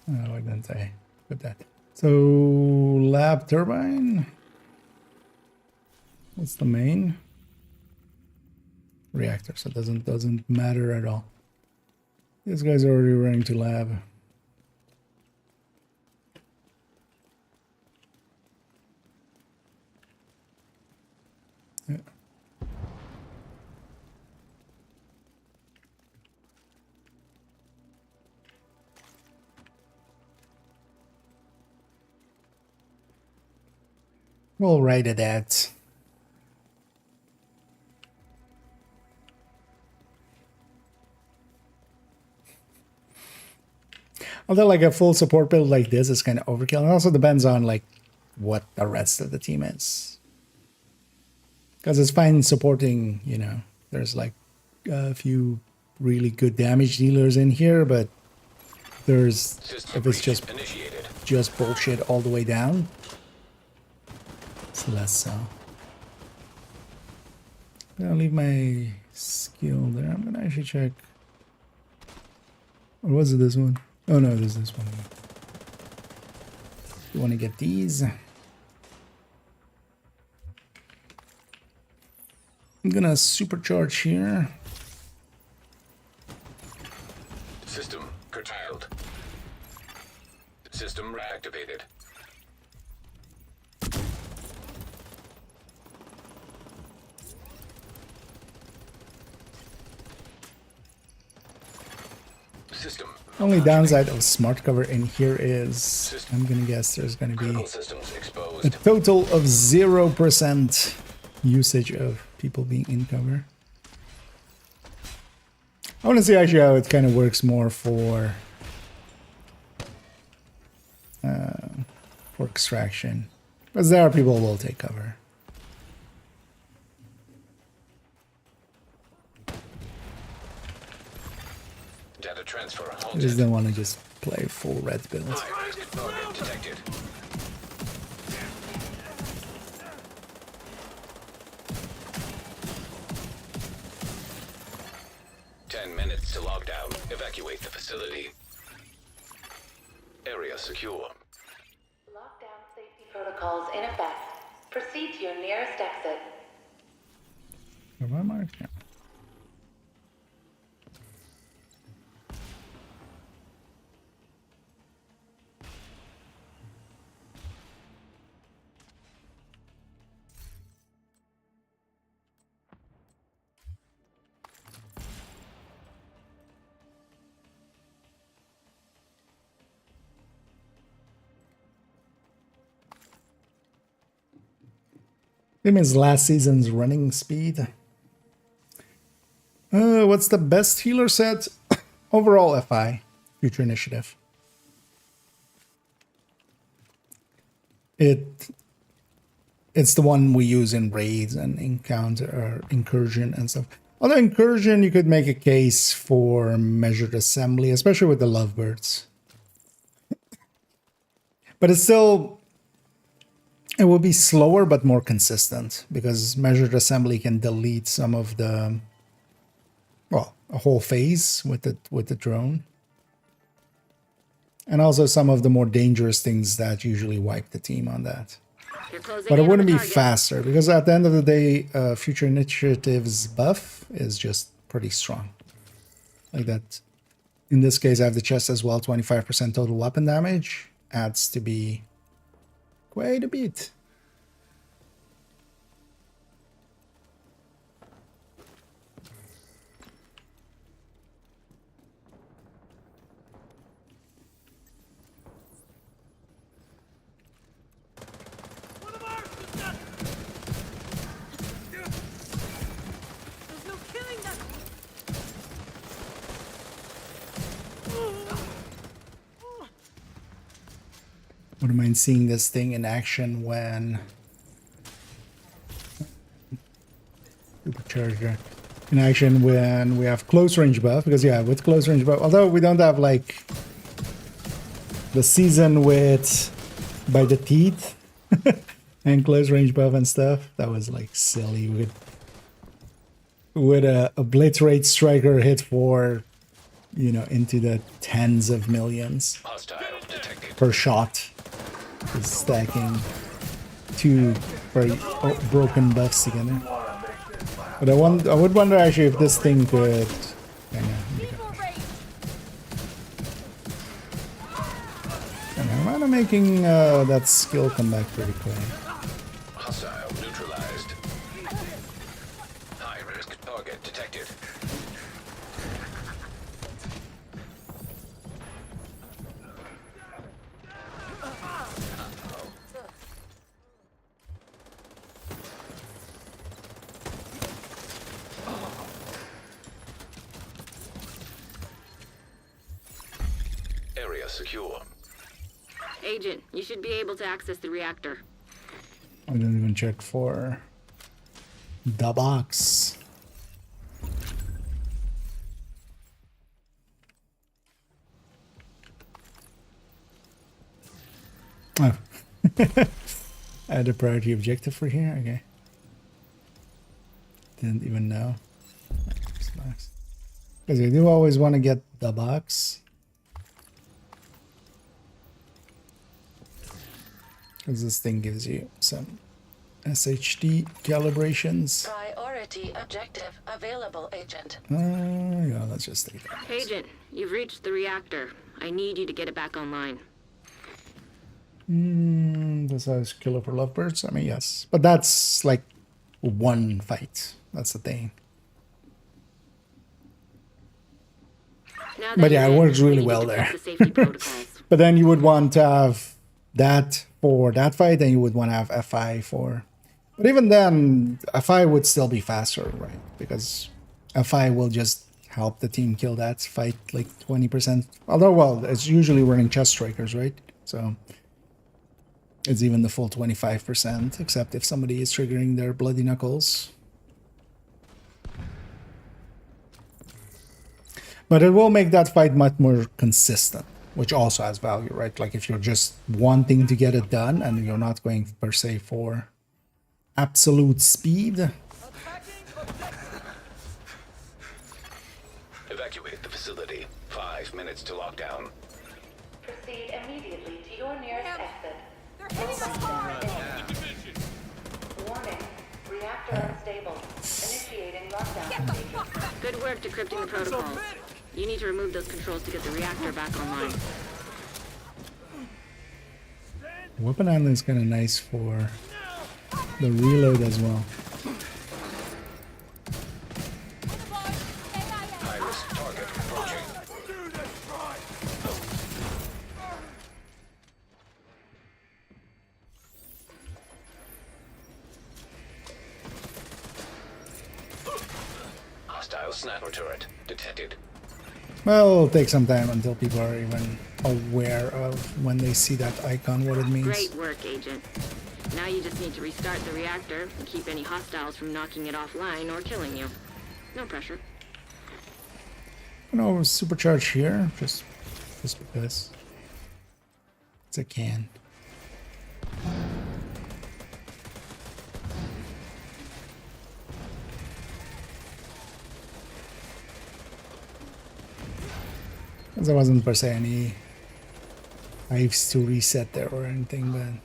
Oh, why didn't I put that? So, lab turbine. What's the main? Reactor, so it doesn't matter at all. This guy's already running to lab. Yeah. We'll write it at. Although like a full support build like this is kind of overkill. It also depends on like what the rest of the team is. Because it's fine supporting, you know, there's like a few really good damage dealers in here, but there's, if it's just bullshit all the way down, it's less so. I'll leave my skill there. I'm gonna actually check. Or was it this one? Oh no, there's this one. You want to get these? I'm gonna supercharge here. System curtailed. System reactivated. System. Only downside of smart cover in here is, I'm gonna guess there's gonna be a total of 0% usage of people being in cover. I want to see actually how it kind of works more for extraction, because there are people who will take cover. Data transfer I halted. just don't want to just play full red build. Target detected. Minutes to lockdown. Evacuate the facility. Area secure. Lockdown safety protocols in effect. Proceed to your nearest exit. Have I marked? Yeah. Same as last season's running speed. What's the best healer set? Overall FI, Future Initiative. It's the one we use in raids and encounter or incursion and stuff. Although incursion, you could make a case for measured assembly, especially with the lovebirds. But it's still, it will be slower but more consistent, because measured assembly can delete some of the, well, a whole phase with the drone, and also some of the more dangerous things that usually wipe the team on that. But it wouldn't be faster, because at the end of the day, Future Initiative's buff is just pretty strong. Like that. In this case, I have the chest as well. 25% total weapon damage adds to be quite a bit. Wouldn't mind seeing this thing in action when supercharger in action when we have close range buff, because yeah, with close range buff, although we don't have like the season with by the teeth and close range buff and stuff, that was like silly. With a blitz rate striker hit for, you know, into the tens of millions per shot, is stacking two very broken buffs together. But I would wonder actually if this thing could. Hang on, and I'm kind of making that skill come back pretty quick. Hostile neutralized. High risk target detected. Area secure. Agent, you should be able to access the reactor. I didn't even check for the box. Oh. Add a priority objective for here? Okay. Didn't even know. Because I do always want to get the box. Because this thing gives you some SHD calibrations. Priority objective available, Agent. Yeah, let's just take that. Agent, you've reached the reactor. I need you to get it back online. This has killer for lovebirds. I mean, yes, but that's like one fight. That's the thing. But yeah, it works really well there. But then you would want to have that for that fight, and you would want to have FI for. But even then, FI would still be faster, right? Because FI will just help the team kill that fight like 20%. Although, well, it's usually running chest strikers, right? So it's even the full 25%, except if somebody is triggering their bloody knuckles. But it will make that fight much more consistent, which also has value, right? Like if you're just wanting to get it done and you're not going per se for absolute speed. Evacuate the facility. 5 minutes to lockdown. Proceed immediately to your nearest exit. Warning. Reactor unstable. Initiating lockdown. Good work decrypting the protocols. You need to remove those controls to get the reactor back online. Weapon handling is kind of nice for the reload as well. High-risk target approaching. Hostile sniper turret detected. Well, it'll take some time until people are even aware of when they see that icon what it means. Great work, Agent. Now you just need to restart the reactor and keep any hostiles from knocking it offline or killing you. No pressure. I'm gonna supercharge here, just because it's a can. Because there wasn't per se any lives to reset there or anything, but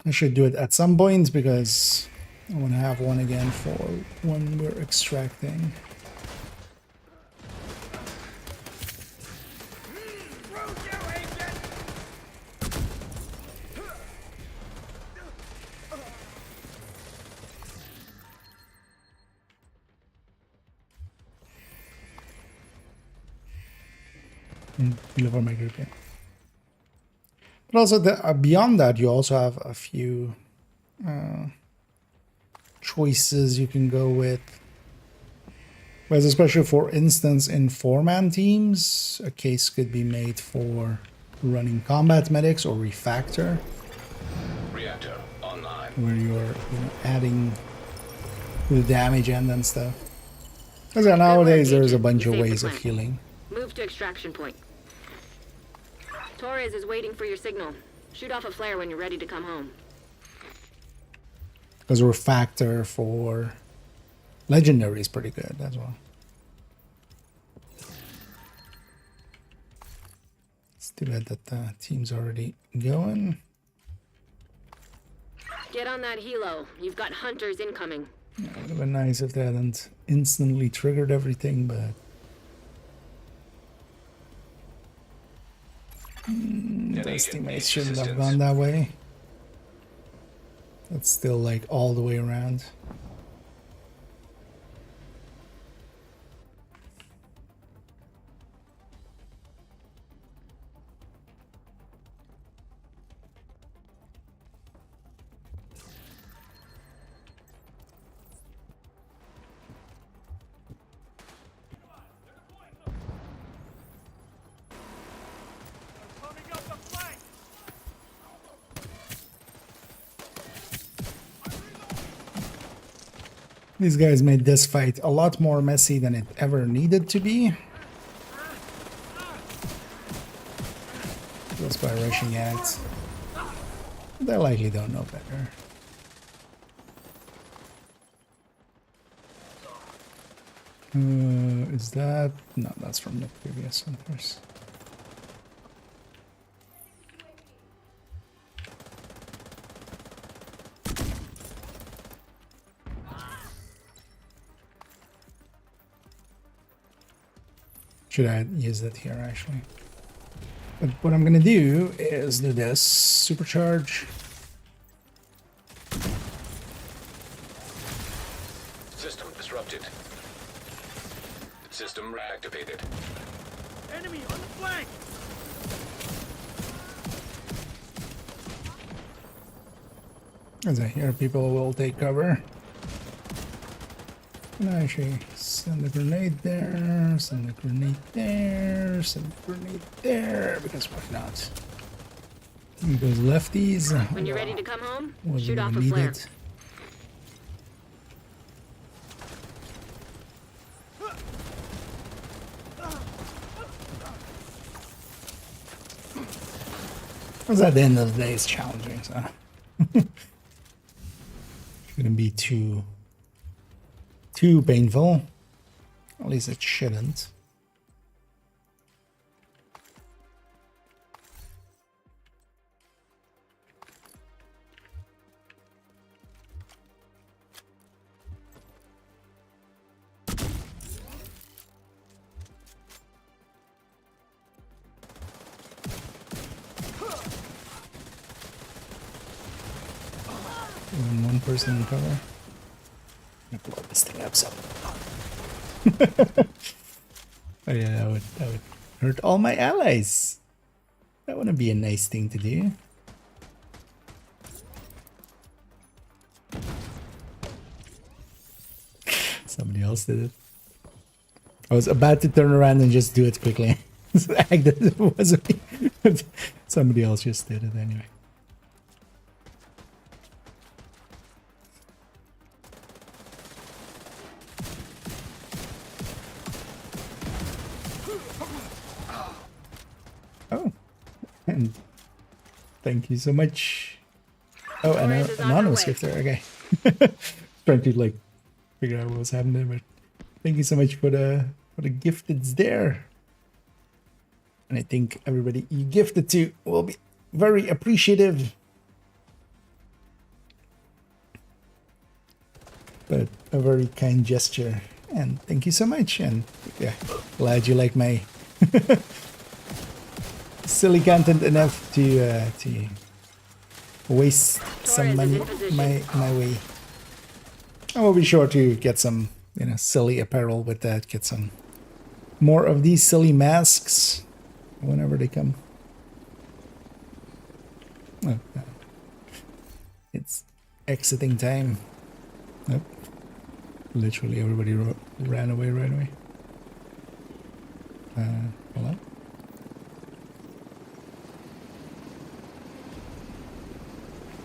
I should do it at some point because I want to have one again for when we're extracting. Deliver my group, yeah. But also, beyond that, you also have a few choices you can go with. Whereas, especially for instance, in 4-man teams, a case could be made for running combat medics or refactor, Reactor online. where you're adding the damage end and stuff. Because nowadays there's a bunch of ways of healing. Move to extraction point. Torres is waiting for your signal. Shoot off a flare when you're ready to come home. Because refactor for legendary is pretty good as well. It's too bad that the team's already going. Get on that helo. You've got hunters incoming. Yeah, it would have been nice if they hadn't instantly triggered everything, but those teammates shouldn't have gone that way. That's still like all the way around. These guys made this fight a lot more messy than it ever needed to be. Just by rushing at. They likely don't know better. Is that... No, that's from the previous hunters. Should I use that here, actually? But what I'm gonna do is do this. Supercharge. System disrupted. System reactivated. Enemy on the flank! As I hear people will take cover. Can I actually send a grenade there, send a grenade there, send a grenade there, because why not? Those lefties. When you're ready to come home, wasn't shoot off a even flare. needed. Because at the end of the day, it's challenging, so shouldn't be too painful. At least it shouldn't. One person in cover. I'm gonna blow this thing up so. Oh yeah, that would hurt all my allies. That wouldn't be a nice thing to do. Somebody else did it. I was about to turn around and just do it quickly. Act that it wasn't me. Somebody else just did it anyway. Oh, and thank you so much. Oh, and an anonymous gifter. Okay, trying to like figure out what was happening, but thank you so much for the gift that's there. And I think everybody you gifted to will be very appreciative. But a very kind gesture, and thank you so much. And yeah, glad you like my silly content enough to waste some money my way. I will be sure to get some silly apparel with that. Get some more of these silly masks whenever they come. Oh, it's exiting time. Nope. Literally everybody ran away right away. Hello?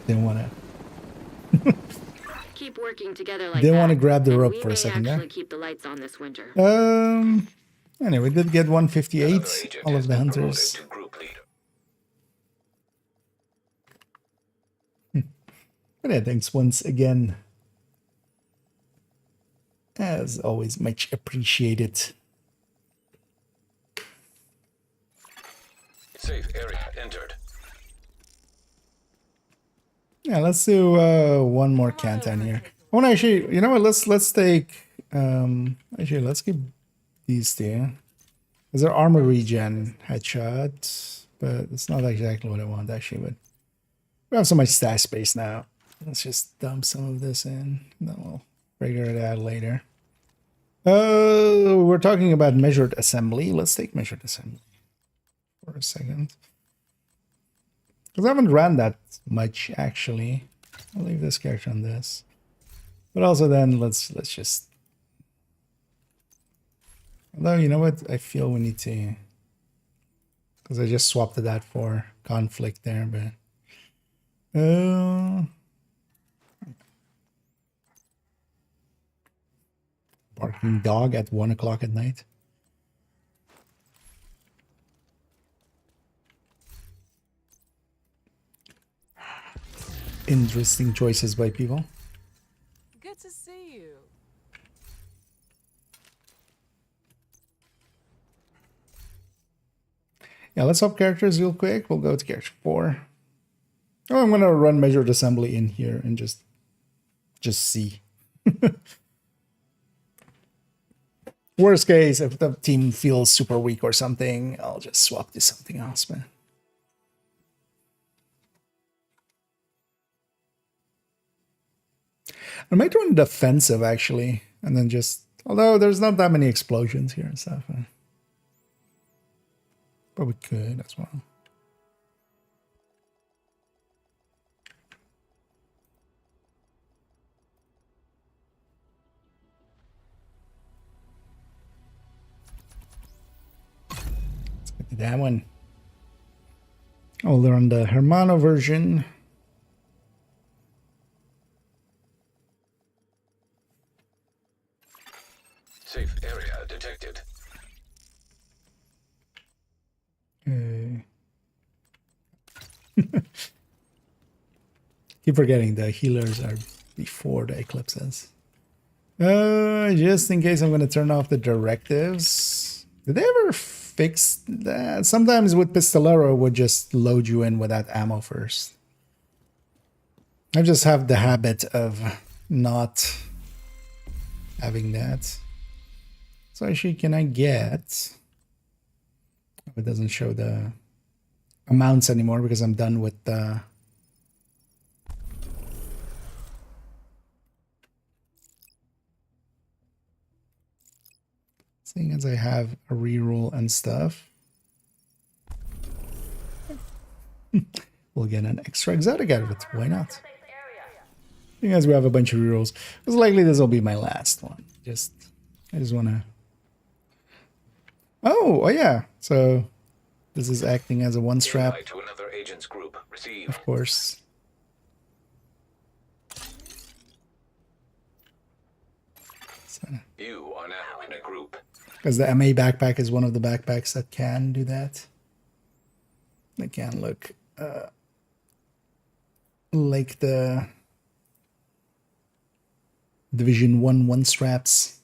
Didn't want to. Keep working together like Didn't that. want to grab the and rope we for a may second there. actually keep the lights on this winter. Anyway, we did get 158. Another agent All has of the been promoted hunters. to group leader. But yeah, thanks once again. As always, much appreciated. Safe area entered. Yeah, let's do one more canton here. I want to actually, you know what? Let's take actually let's keep these two. Is there armor regen headshot? But it's not exactly what I want actually. But we have so much stash space now. Let's just dump some of this in. Then we'll figure it out later. We're talking about measured assembly. Let's take measured assembly for a second. Because I haven't ran that much actually. I'll leave this character on this. But also then let's just. Although you know what, I feel we need to. Because I just swapped that for conflict there, but. Barking dog at 1 o'clock at night. Interesting choices by people. Good to see you. Yeah, let's swap characters real quick. We'll go to character 4. Oh, I'm gonna run measured assembly in here and just see. Worst case, if the team feels super weak or something, I'll just swap to something else, man. I might run defensive actually, and then just, although there's not that many explosions here and stuff, but we could as well. Let's get to that one. Oh, they're on the Hermano version. Safe area detected. Keep forgetting the healers are before the eclipses. Just in case I'm going to turn off the directives. Did they ever fix that? Sometimes with Pistolero would just load you in without ammo first. I just have the habit of not having that. So actually, can I get... It doesn't show the amounts anymore because I'm done with the... Seeing as I have a reroll and stuff. We'll get an extra exotic out of it. Why not? Seeing as we have a bunch of rerolls. It's likely this will be my last one. I just want to... Oh yeah. So this is acting as a one strap. Invite to another agent's group. Receive. Of course. So, You are now in a group. because the MA backpack is one of the backpacks that can do that. They can look like the Division 1 straps.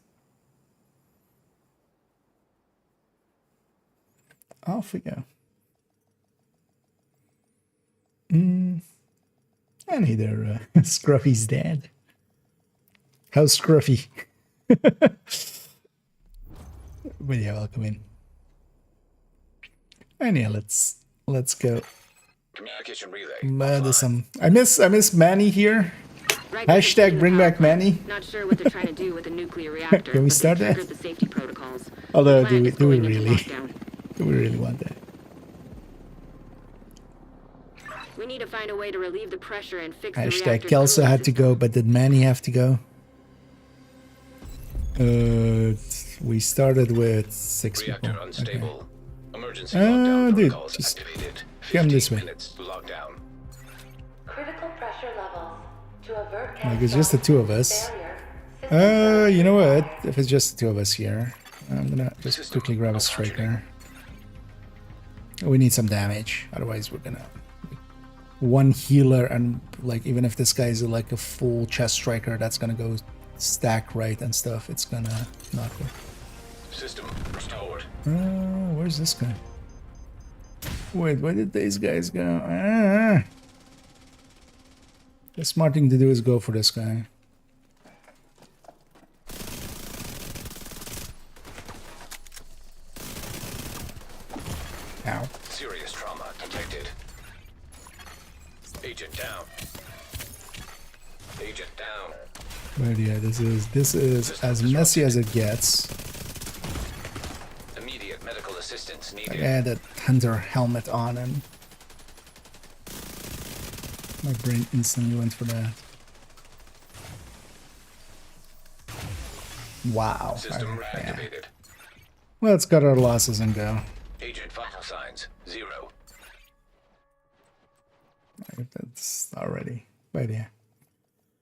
Off we go. And hey there, Scruffy's dead. How's Scruffy? But yeah, welcome in. And yeah, let's go. Communication relay. Murder some. I miss Manny here. Hashtag bring back Manny. Not sure what they're trying to do with the nuclear reactor. Can we but they start that? triggered the safety protocols. Although The plant do is we going into really? lockdown. Do we really want that? We need to find a way to relieve the pressure and fix the Hashtag reactor's Kelso cooling had to go, but did Manny have to go? We started with 6 Reactor people. unstable. Okay. Emergency lockdown Dude, protocols just activated. come this 15 way. minutes lockdown. Critical pressure To avert Like it's just the two of us. You know what? If it's just the two of us here, I'm gonna just quickly grab a striker. We need some damage, otherwise we're gonna one healer, and like even if this guy's like a full chest striker, that's gonna go stack right and stuff. It's gonna not work. System restored. Where's this guy? Wait, where did these guys go? The smart thing to do is go for this guy. Ow. Serious trauma detected. Agent down. Agent down. But yeah, this is as messy as it gets. Immediate medical assistance I needed. had that hunter helmet on and my brain instantly went for that. Wow. System Yeah. reactivated. Let's cut our losses and go. Agent vital signs 0. That's already, but yeah.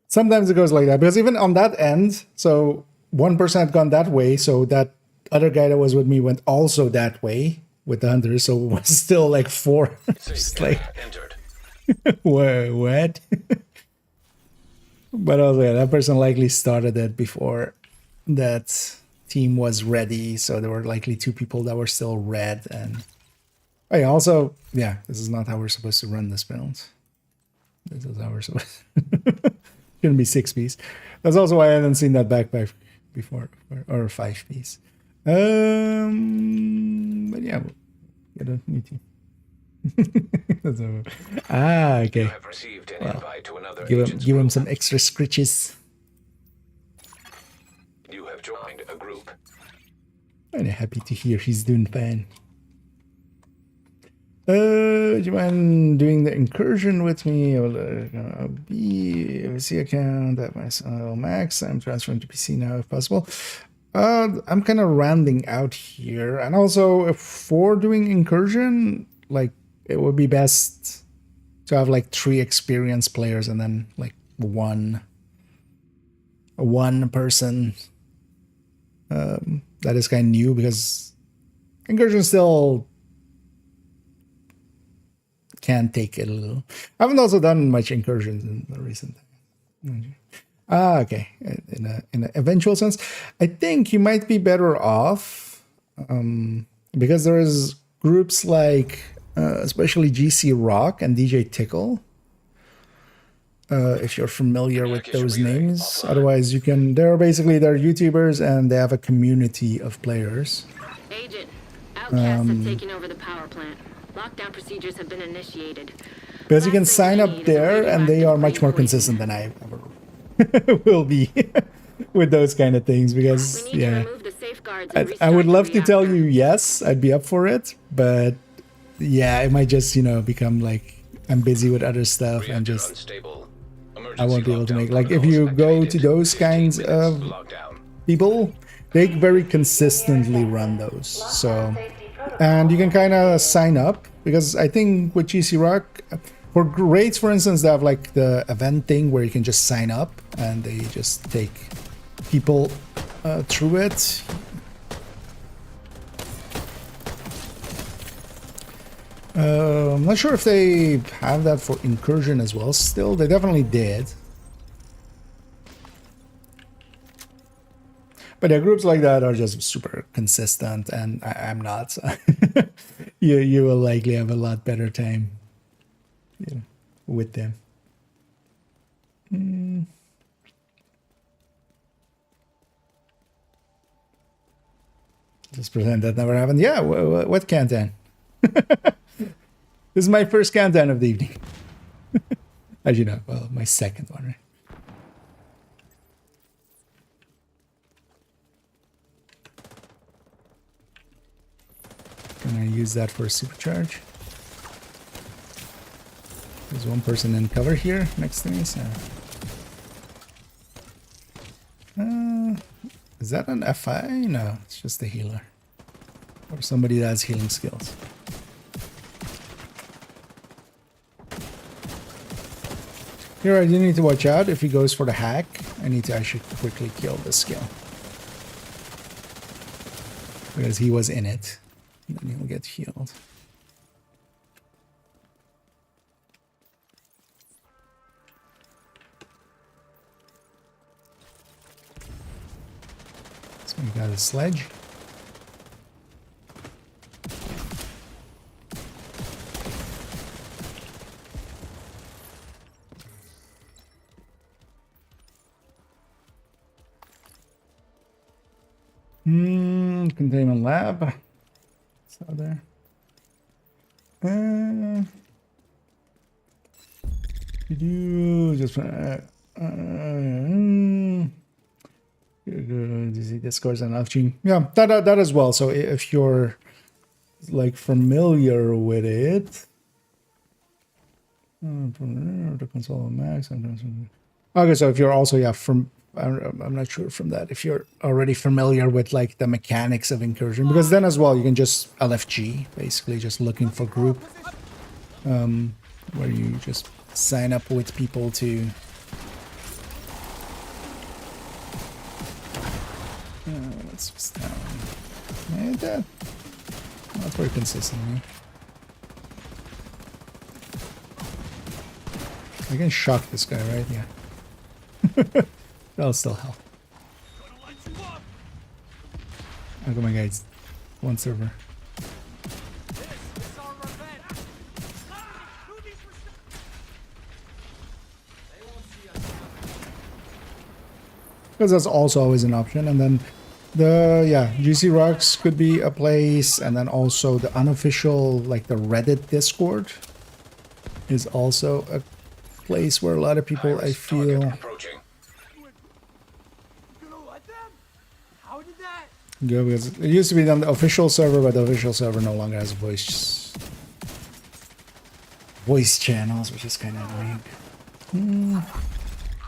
Sometimes it goes like that, because even on that end, so 1% had gone that way, so that other guy that was with me went also that way with the hunter, so it was still like 4. Just like, entered. what? But also, yeah, that person likely started it before that team was ready, so there were likely 2 people that were still red. And oh yeah, also, yeah, this is not how we're supposed to run this build. This is how we're supposed to. Gonna be 6 piece. That's also why I hadn't seen that backpack before, or 5 piece. But yeah, you don't need to. That's over. Okay. You have received an invite to another Give agent's him group. some extra scritches. You have joined a group. I'm happy to hear he's doing fine. Do you mind doing the incursion with me? I'll be PC account at my max. I'm transferring to PC now if possible. I'm kind of rounding out here, and also for doing incursion, like it would be best to have like 3 experienced players and then like one person that is kind of new, because incursion still can take it a little. I haven't also done much incursions in the recent time. Okay. In an eventual sense, I think you might be better off because there's groups like especially GC Rock and DJ Tickle. If you're familiar with those names, otherwise you can. They're YouTubers and they have a community of players. Agent, outcasts have taken over the power plant. Lockdown procedures have been initiated. Because you can sign up there, and they are much more consistent than I ever will be with those kind of things. Because yeah, I would love to tell you yes, I'd be up for it, but yeah, it might just become like I'm busy with other stuff and just I won't be able to make. Like if you go to those kinds of people, they very consistently run those. So. And you can kind of sign up, because I think with GC Rock, for raids, for instance, they have like the event thing where you can just sign up and they just take people through it. I'm not sure if they have that for incursion as well. Still, they definitely did. But yeah, groups like that are just super consistent, and I'm not. So you will likely have a lot better time, with them. Just pretend that never happened. Yeah, what countdown? This is my first countdown of the evening. As you know, well, my second one, right? Can I use that for a supercharge? There's one person in cover here next to me, so... is that an FI? No, it's just a healer. Or somebody that has healing skills. Here I do need to watch out. If he goes for the hack, I need to actually quickly kill this skill. Because he was in it. And then he'll get healed. So we got a sledge. Containment lab. So there. Just discourse and live stream. Yeah, that as well. So if you're like familiar with it, the console max. Okay, so if you're also from. I'm not sure from that if you're already familiar with like the mechanics of incursion, because then as well you can just LFG, basically just looking for group, where you just sign up with people to let's just not very consistently. I can shock this guy, right? Yeah. That'll still help. Oh my god, it's one server. Because that's also always an option. And then GC Rocks could be a place, and then also the unofficial, like the Reddit Discord is also a place where a lot of people, I feel, go, because it used to be on the official server, but the official server no longer has voice channels, which is kind of annoying.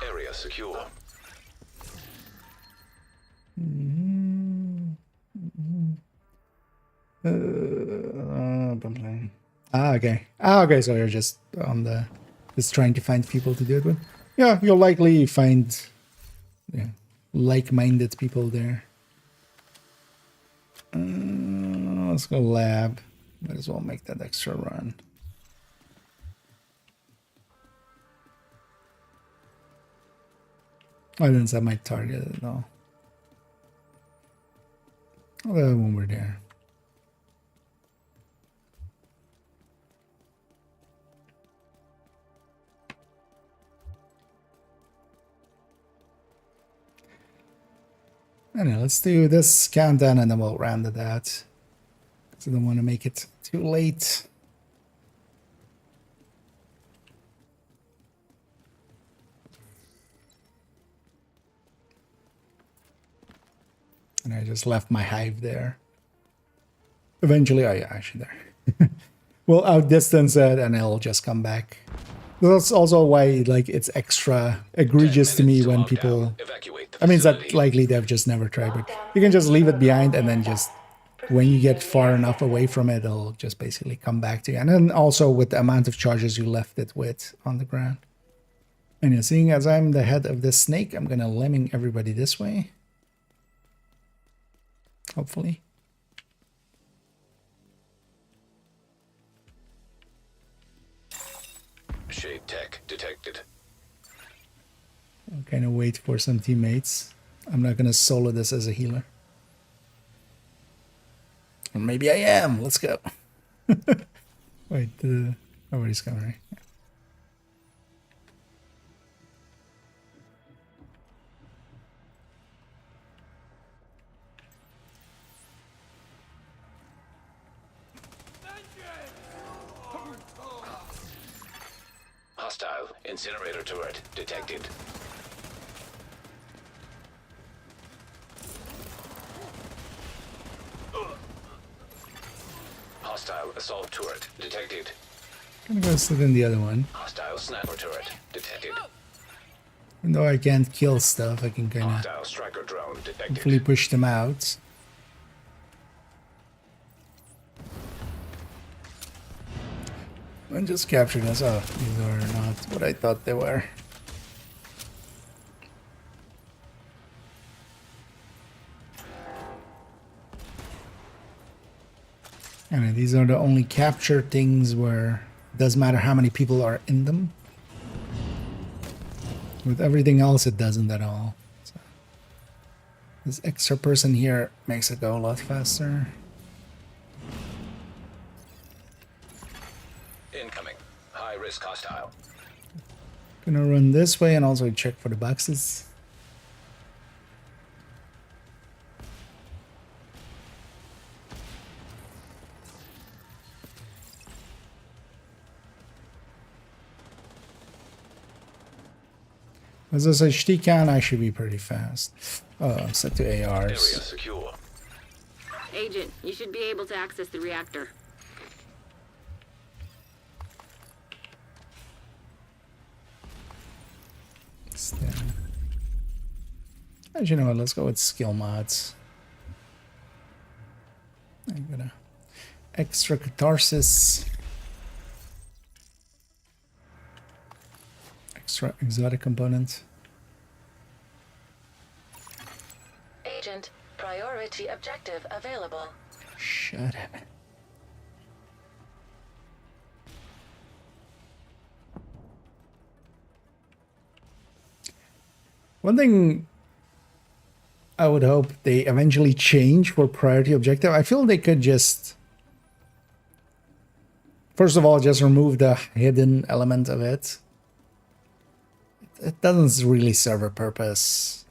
Area secure. Okay, so you're just on the just trying to find people to do it with. Yeah, you'll likely find like-minded people there. Let's go lab. Might as well make that extra run. I didn't set my target at all. Although when we're there. Anyway, let's do this countdown and then we'll round it out. Because I don't want to make it too late. And I just left my hive there. Eventually, oh yeah, actually there. We'll outdistance it and it'll just come back. That's also why like it's extra egregious to me when people... I mean, it's not likely they've just never tried, but you can just leave it behind and then just, when you get far enough away from it, it'll just basically come back to you. And then also with the amount of charges you left it with on the ground. And you're seeing as I'm the head of this snake, I'm going to lemming everybody this way. Hopefully. Shade tech detected. I'll kind of wait for some teammates. I'm not going to solo this as a healer. Or maybe I am. Let's go. Wait, nobody's coming, right? Yeah. Hostile incinerator turret detected. Hostile assault turret detected. I'm gonna go sit in the other one. Hostile sniper turret detected. Even though I can't kill stuff, I can kind of Hostile striker drone detected. hopefully push them out. And just capture this. Oh, these are not what I thought they were. And these are the only capture things where it doesn't matter how many people are in them. With everything else, it doesn't at all. So this extra person here makes it go a lot faster. Incoming. High risk hostile. Gonna run this way and also check for the boxes. As a HD can, I should be pretty fast. Oh, I'm set to Area ARs. secure. Agent, you should be able to access the reactor. As you know what, let's go with skill mods. I'm gonna extra catharsis. Extra exotic component. Agent, priority objective available. Shut up. One thing I would hope they eventually change for priority objective. I feel they could just, first of all, just remove the hidden element of it. It doesn't really serve a purpose.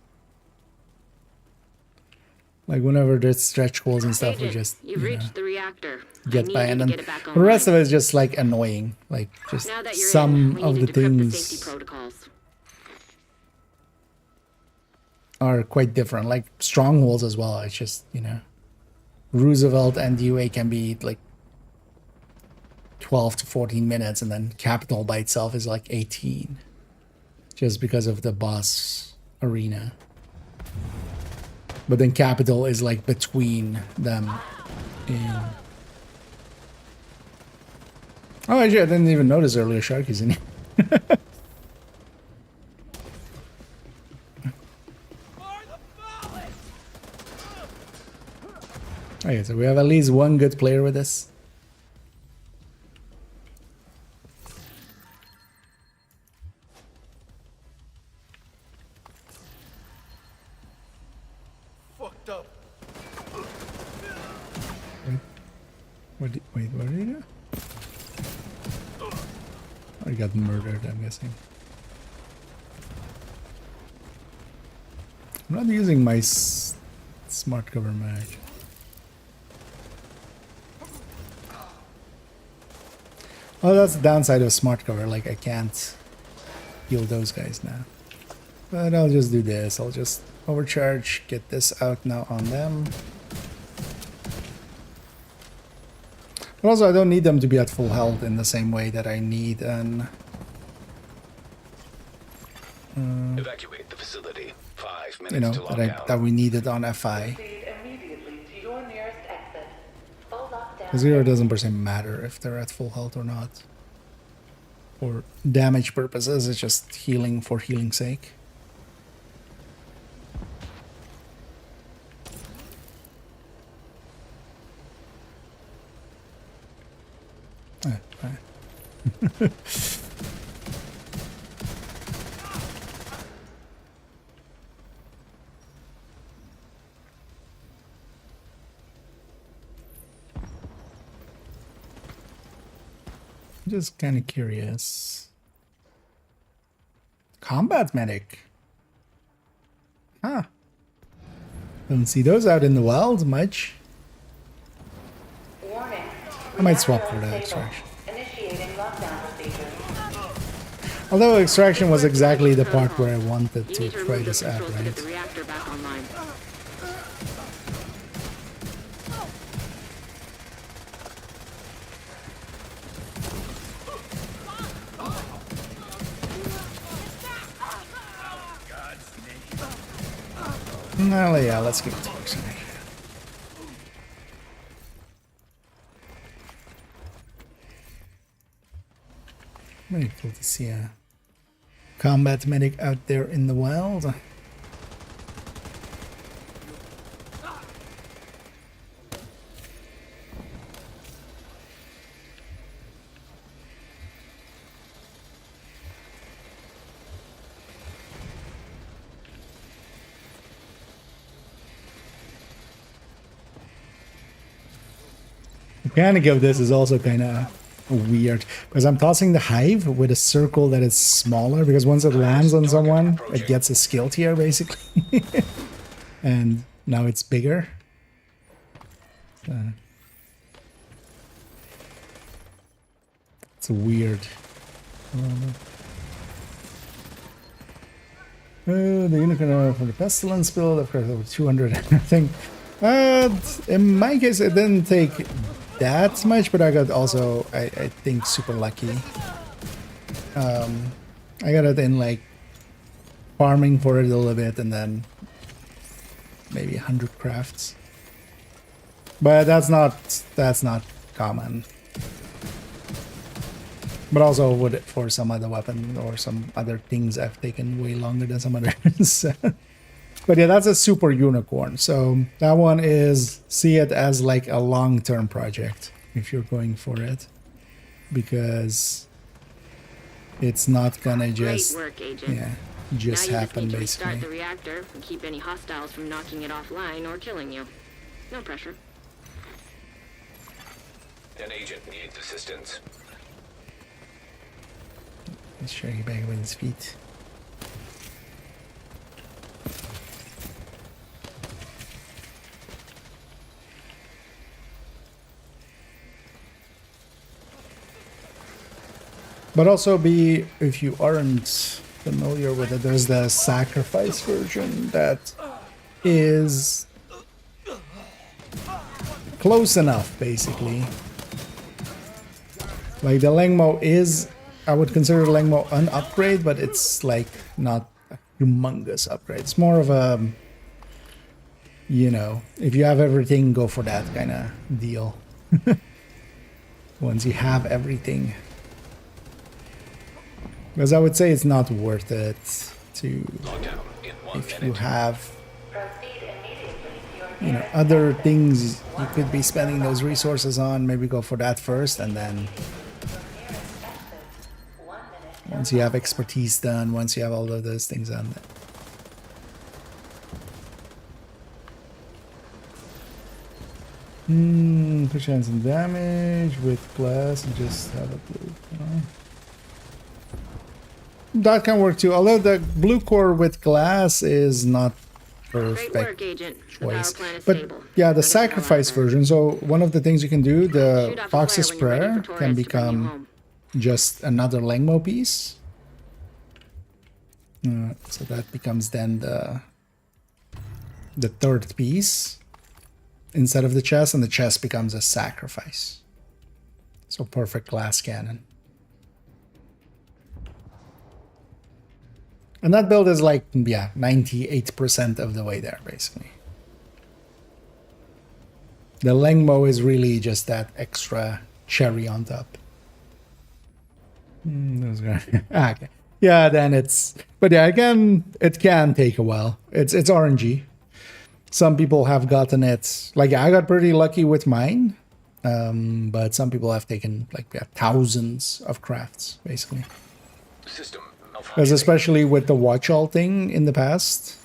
Like whenever there's stretch goals and stuff, we just You've reached the reactor. get by, and then the rest of it is just like annoying. Like just Now that you're some in, of the decrypt the things safety protocols. are quite different. Like strongholds as well. It's just, you know, Roosevelt and UA can be like 12 to 14 minutes, and then Capital by itself is like 18. Just because of the boss arena. But then Capital is like between them. Oh, actually, I didn't even notice earlier Sharky's in here. Okay, so we have at least one good player with us. Fucked up. What did he do? Oh, he got murdered, I'm guessing. I'm not using my smart cover mag. Oh, that's the downside of smart cover. Like, I can't heal those guys now. But I'll just do this. I'll just overcharge, get this out now on them. But also, I don't need them to be at full health in the same way that I need an... Evacuate the facility. 5 minutes you know, to lock that we needed on FI. Proceed immediately to your nearest exit. Full lockdown. Because here it doesn't per se matter if they're at full health or not. For damage purposes, it's just healing for healing's sake. Just kind of curious. Combat medic. Huh. Don't see those out in the wild much. Warning. I might swap for Reactor that unstable. extraction. Initiating lockdown procedure. Although extraction was exactly the part where I wanted to try remove this those out, controls to get the right? reactor back online. Well, yeah, let's give it to Oxygen. Very cool to see a combat medic out there in the wild. mechanic of this is also kind of weird because I'm tossing the hive with a circle that is smaller because once it lands on someone, it gets a skill tier basically. And now it's bigger. It's weird. The unicorn for the pestilence build, of course, over 200 and everything. In my case, it didn't take that much, but I got also, I think, super lucky. I got it in like farming for it a little bit, and then maybe 100 crafts. But that's not common. But also would for some other weapon or some other things I've taken way longer than some others. But yeah, that's a super unicorn. So that one is, see it as like a long-term project if you're going for it. Because it's not gonna just, Great work, Agent. yeah, just now you happen just need to basically. restart the reactor and keep any hostiles from knocking it offline or killing you. No pressure. An agent needs assistance. He's shaking back with his feet. But also if you aren't familiar with it, there's the sacrifice version that is close enough, basically. Like the Lengmo is, I would consider Lengmo an upgrade, but it's like not a humongous upgrade. It's more of a, you know, if you have everything, go for that kind of deal. Once you have everything. Because I would say it's not worth it to, if you have, you know, other things you could be spending those resources on, maybe go for that first, and then once you have expertise done, once you have all of those things done. Push on some damage with glass and just have a blue. That can work too, although the blue core with glass is not perfect Great work, Agent. The power choice. plant is But stable. yeah, the sacrifice version, so one of the things you can do, the Shoot off a Fox's flare when you're ready Prayer for can Torres to bring you become home. just another Lengmo piece. So that becomes then the third piece instead of the chest, and the chest becomes a sacrifice. So perfect glass cannon. And that build is like, yeah, 98% of the way there, basically. The Lengmo is really just that extra cherry on top. Okay. Yeah, then it's... But yeah, again, it can take a while. It's RNG. Some people have gotten it... Like, I got pretty lucky with mine. But some people have taken, like, thousands of crafts, basically. System. Because especially with the watch all thing in the past,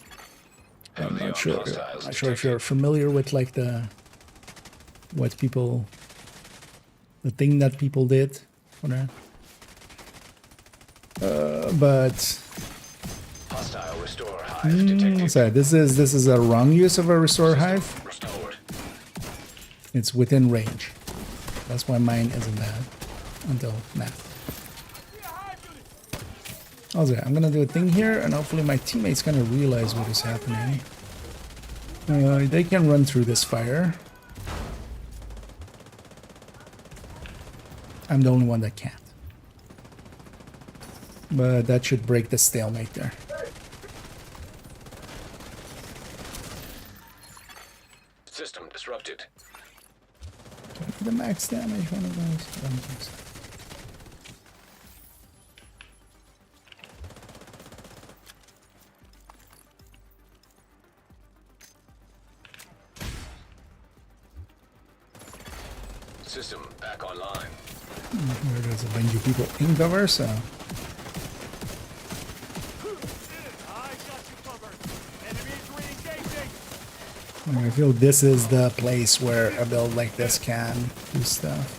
I'm not sure if you're familiar with like the thing that people did for that. But Hostile restore hive detected. sorry, this is a wrong use of a restore hive. Restored. It's within range. That's why mine isn't that until now. Also, I'm gonna do a thing here, and hopefully my teammates gonna realize what is happening. They can run through this fire. I'm the only one that can't. But that should break the stalemate there. System disrupted. Can I get the max damage one of those? I don't think so. System back online. There's a bunch of people in cover, so... I feel this is the place where a build like this can do stuff.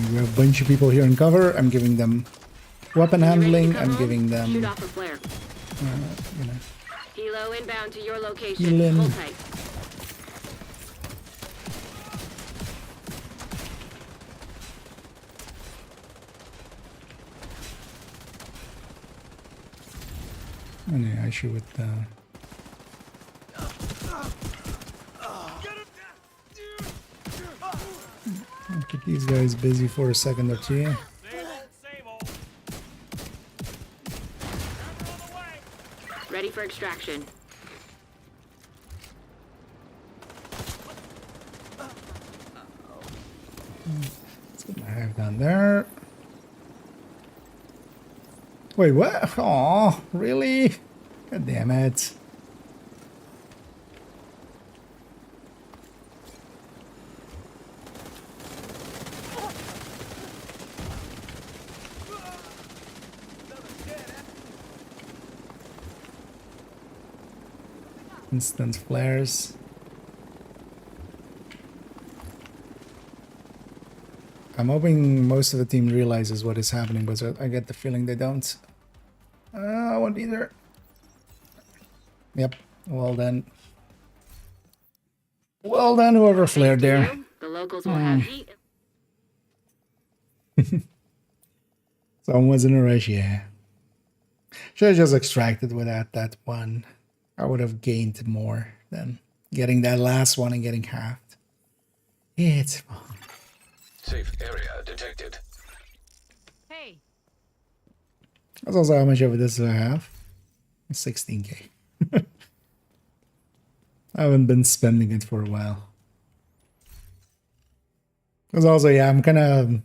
We have a bunch of people here in cover. I'm giving them weapon handling. I'm giving them, Shoot off a flare. you know, Helo inbound to your location. healing. Hold tight. And yeah, I should with I'll keep these guys busy for a second or two. Ready for extraction. Let's get my hive down there. Wait, what? Aw, really? God damn it. Instant flares. I'm hoping most of the team realizes what is happening, but I get the feeling they don't. I won't either. Yep. Well then. Well done, whoever flared there. The locals will have heat. Someone was in a rush, yeah. Should have just extracted without that one. I would have gained more than getting that last one and getting halved. It's fine. Safe area detected. Hey, That's also how much of this do I have. 16k. I haven't been spending it for a while. Because also, yeah, I'm kind of...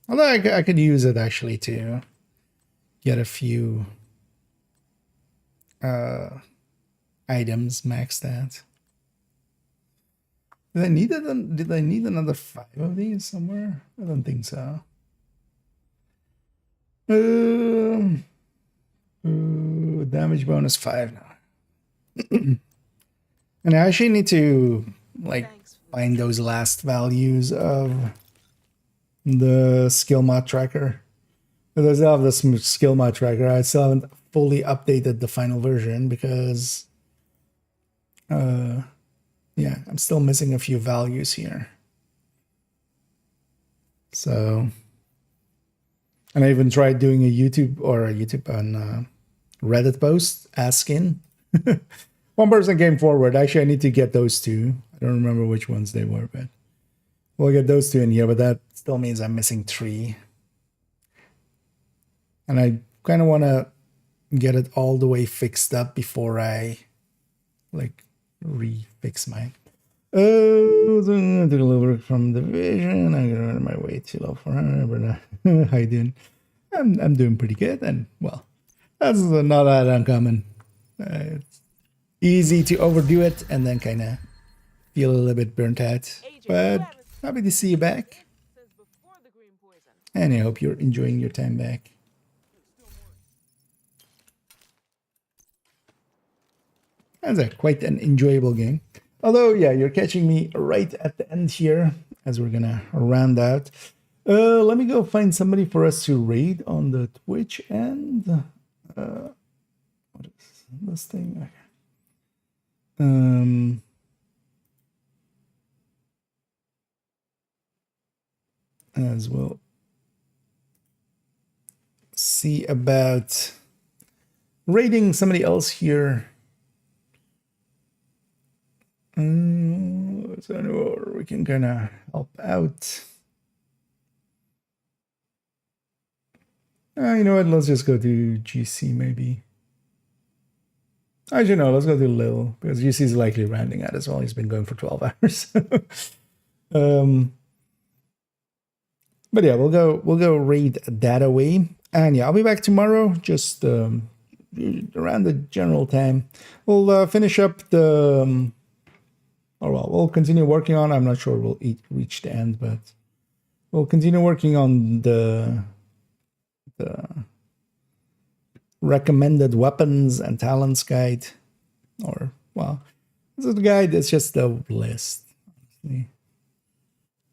Although I could use it actually to get a few items maxed out. Did I need another 5 of these somewhere? I don't think so. Damage bonus 5 now. And I actually need to like find those last values of the skill mod tracker. Because I still have this skill mod tracker. I still haven't fully updated the final version because yeah, I'm still missing a few values here. So, and I even tried doing a YouTube on Reddit post, asking. One person came forward. Actually, I need to get those two. I don't remember which ones they were, but we'll get those two in here. But that still means I'm missing 3. And I kind of want to get it all the way fixed up before I like refix mine. Oh, I did a little bit from the vision. I'm gonna run my way too low for her, but how you doing? I'm doing pretty good, and well, that's not that uncommon. It's easy to overdo it and then kind of feel a little bit burnt out. But happy to see you back, and I hope you're enjoying your time back. That's quite an enjoyable game. Although, yeah, you're catching me right at the end here as we're gonna round out. Let me go find somebody for us to raid on the Twitch and what is this thing? As well. See about raiding somebody else here. So we can kind of help out. You know what? Let's just go to GC maybe. Actually, no, let's go to Lil because GC is likely rounding out as well. He's been going for 12 hours. But yeah, we'll go raid that away. And yeah, I'll be back tomorrow. Just around the general time. We'll finish up the. Oh well, we'll continue working on. I'm not sure we'll reach the end, but we'll continue working on the recommended weapons and talents guide, or well, this is the guide. That's just the list.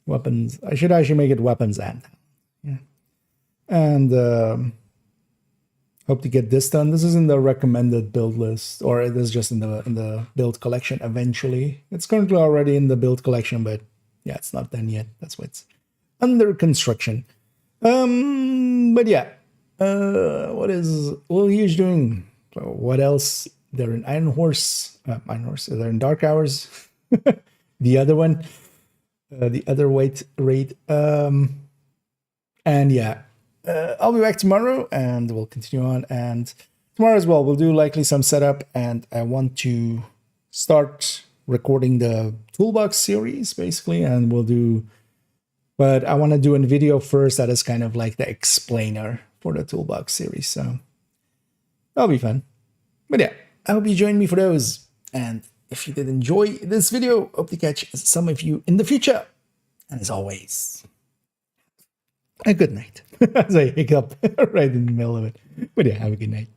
Weapons. I should actually make it weapons and yeah. And hope to get this done. This is in the recommended build list, or it is just in the build collection eventually. It's currently already in the build collection, but yeah, it's not done yet. That's why it's under construction. But yeah, what is Lil Huge doing? So what else? They're in Iron Horse. They're in Dark Hours. The other one, the other weight raid. And yeah, I'll be back tomorrow, and we'll continue on. And tomorrow as well, we'll do likely some setup, and I want to start recording the toolbox series basically, and we'll do. But I want to do a video first that is kind of like the explainer for the toolbox series. So that'll be fun. But yeah, I hope you join me for those. And if you did enjoy this video, hope to catch some of you in the future. And as always, a good night. As I hiccup right in the middle of it. But yeah, have a good night.